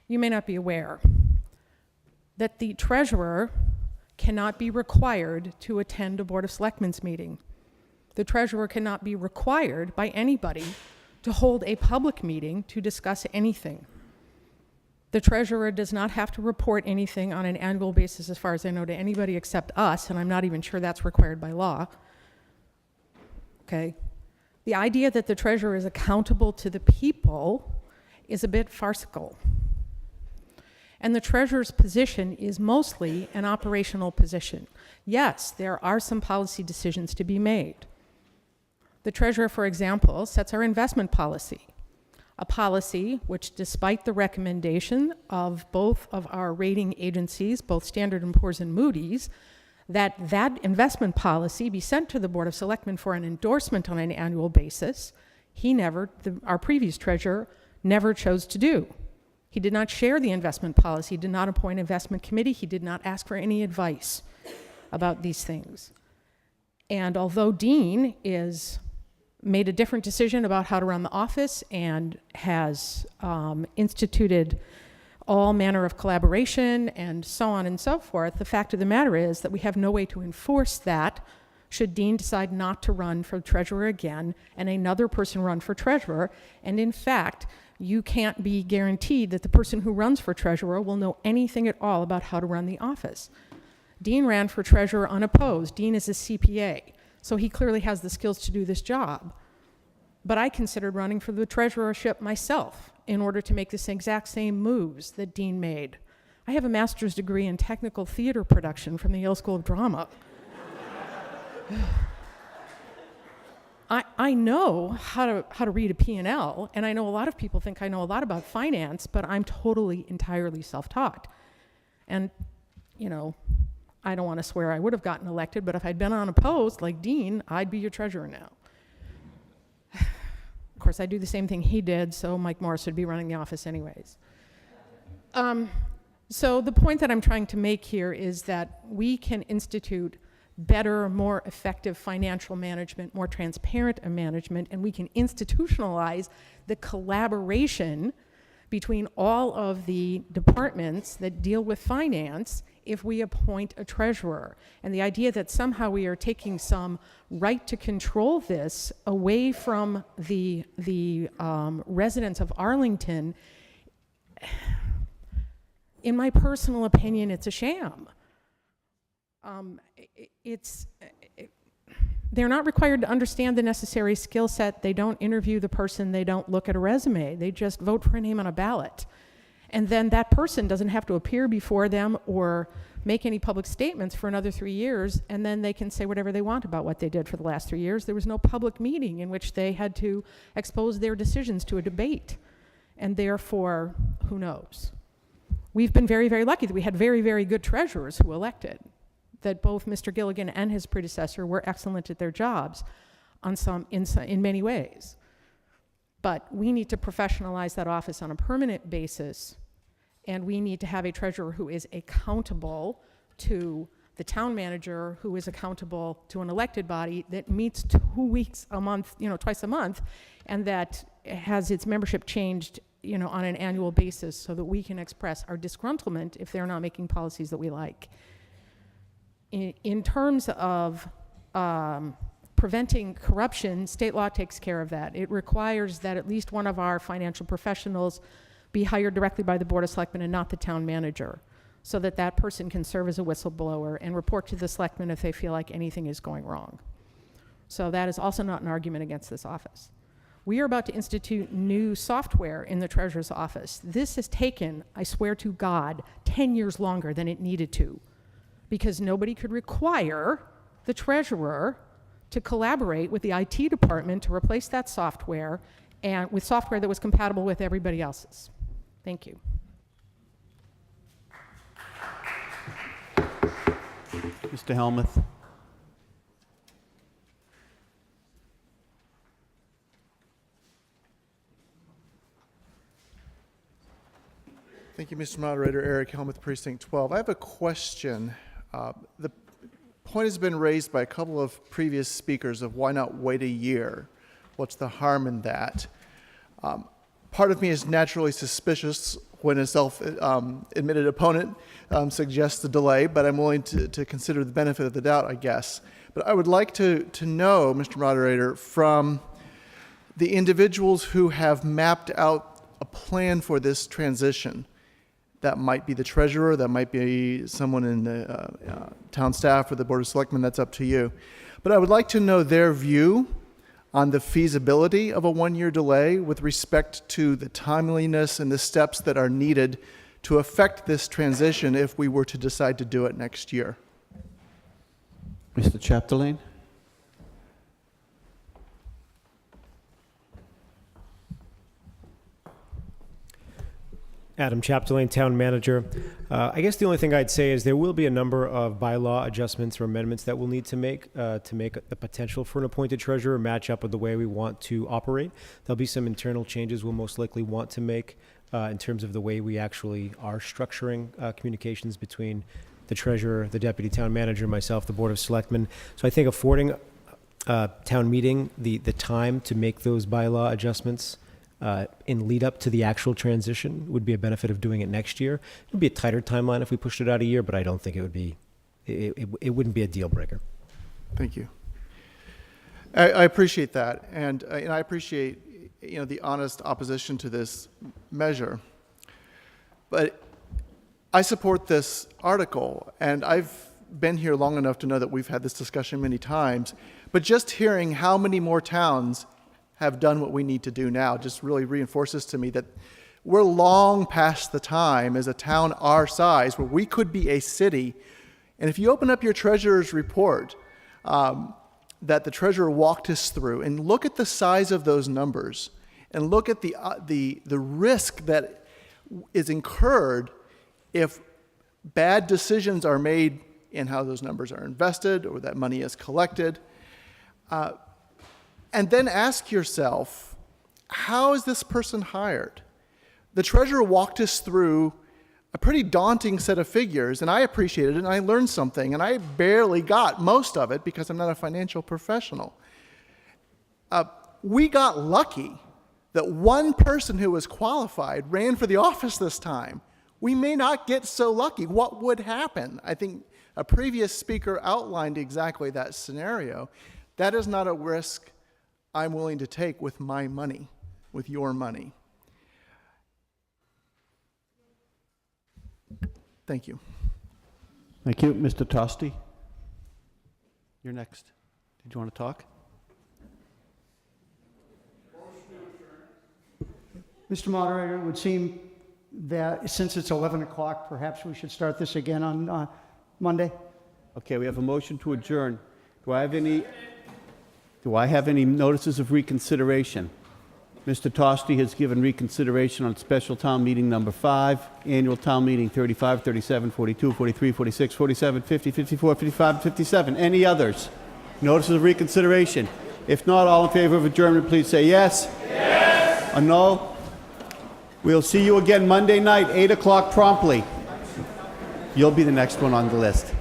[SPEAKER 14] You may not be aware that the treasurer cannot be required to attend a Board of Selectmen's meeting. The treasurer cannot be required by anybody to hold a public meeting to discuss anything. The treasurer does not have to report anything on an annual basis, as far as I know, to anybody except us, and I'm not even sure that's required by law. Okay? The idea that the treasurer is accountable to the people is a bit farcical. And the treasurer's position is mostly an operational position. Yes, there are some policy decisions to be made. The treasurer, for example, sets our investment policy. a policy which, despite the recommendation of both of our rating agencies, both Standard & Poor's and Moody's, that investment policy be sent to the Board of Selectmen for an endorsement on an annual basis, our previous treasurer never chose to do. He did not share the investment policy, he did not appoint an investment committee, he did not ask for any advice about these things. And although Dean made a different decision about how to run the office and has instituted all manner of collaboration and so on and so forth, the fact of the matter is that we have no way to enforce that should Dean decide not to run for treasurer again and another person run for treasurer. And in fact, you can't be guaranteed that the person who runs for treasurer will know anything at all about how to run the office. Dean ran for treasurer unopposed. Dean is a CPA, so he clearly has the skills to do this job. But I considered running for the treasurership myself in order to make this exact same moves that Dean made. I have a master's degree in technical theater production from the Yale School of Drama. I know how to read a P&L, and I know a lot of people think I know a lot about finance, but I'm entirely self-taught. And, you know, I don't want to swear I would have gotten elected, but if I'd been unopposed like Dean, I'd be your treasurer now. Of course, I do the same thing he did, so Mike Morris would be running the office anyways. So the point that I'm trying to make here is that we can institute better, more effective financial management, more transparent management, and we can institutionalize the collaboration between all of the departments that deal with finance if we appoint a treasurer. And the idea that somehow we are taking some right to control this away from the residents of Arlington, in my personal opinion, it's a sham. They're not required to understand the necessary skill set. They don't interview the person. They don't look at a resume. They just vote for a name on a ballot. And then that person doesn't have to appear before them or make any public statements for another 3 years, and then they can say whatever they want about what they did for the last 3 years. There was no public meeting in which they had to expose their decisions to a debate. And therefore, who knows? We've been very, very lucky that we had very, very good treasurers who elected, that both Mr. Gilligan and his predecessor were excellent at their jobs in many ways. But we need to professionalize that office on a permanent basis, and we need to have a treasurer who is accountable to the town manager, who is accountable to an elected body that meets 2 weeks a month, twice a month, and that has its membership changed, on an annual basis so that we can express our disgruntlement if they're not making policies that we like. In terms of preventing corruption, state law takes care of that. It requires that at least one of our financial professionals be hired directly by the Board of Selectmen and not the town manager, so that that person can serve as a whistleblower and report to the selectmen if they feel like anything is going wrong. So that is also not an argument against this office. We are about to institute new software in the treasurer's office. This has taken, I swear to God, 10 years longer than it needed to, because nobody could require the treasurer to collaborate with the IT department to replace that software, and with software that was compatible with everybody else's. Thank you.
[SPEAKER 1] Mr. Helmuth.
[SPEAKER 3] Thank you, Mr. Moderator. Eric Helmuth, Precinct 12. I have a question. The point has been raised by a couple of previous speakers of why not wait a year? What's the harm in that? Part of me is naturally suspicious when a self-admitted opponent suggests a delay, but I'm willing to consider the benefit of the doubt, I guess. But I would like to know, Mr. Moderator, from the individuals who have mapped out a plan for this transition. That might be the treasurer, that might be someone in the town staff or the Board of Selectmen, that's up to you. But I would like to know their view on the feasibility of a one-year delay with respect to the timeliness and the steps that are needed to affect this transition if we were to decide to do it next year.
[SPEAKER 1] Mr. Chapdelaine?
[SPEAKER 7] Adam Chapdelaine, Town Manager. I guess the only thing I'd say is there will be a number of bylaw adjustments or amendments that we'll need to make the potential for an appointed treasurer match up with the way we want to operate. There'll be some internal changes we'll most likely want to make in terms of the way we actually are structuring communications between the treasurer, the deputy town manager, myself, the board of selectmen. So I think affording town meeting the time to make those bylaw adjustments in lead up to the actual transition would be a benefit of doing it next year. It would be a tighter timeline if we pushed it out a year, but I don't think it would be, it wouldn't be a deal breaker.
[SPEAKER 3] Thank you. I appreciate that, and I appreciate the honest opposition to this measure. But I support this article, and I've been here long enough to know that we've had this discussion many times. But just hearing how many more towns have done what we need to do now just really reinforces to me that we're long past the time as a town our size where we could be a city. And if you open up your treasurer's report that the treasurer walked us through and look at the size of those numbers and look at the risk that is incurred if bad decisions are made in how those numbers are invested or that money is collected, and then ask yourself, how is this person hired? The treasurer walked us through a pretty daunting set of figures, and I appreciated it, and I learned something, and I barely got most of it because I'm not a financial professional. We got lucky that one person who was qualified ran for the office this time. We may not get so lucky. What would happen? I think a previous speaker outlined exactly that scenario. That is not a risk I'm willing to take with my money, with your money. Thank you.
[SPEAKER 1] Thank you. Mr. Tosti, you're next. Did you want to talk?
[SPEAKER 10] Mr. Moderator, it would seem that since it's 11 o'clock, perhaps we should start this again on Monday.
[SPEAKER 1] Okay, we have a motion to adjourn. Do I have any notices of reconsideration? Mr. Tosti has given reconsideration on special town meeting number 5, annual town meeting 35, 37, 42, 43, 46, 47, 50, 54, 55, 57. Any others? Notices of reconsideration? If not, all in favor of adjournment, please say yes. Yes. A no? We'll see you again Monday night, 8 o'clock promptly. You'll be the next one on the list.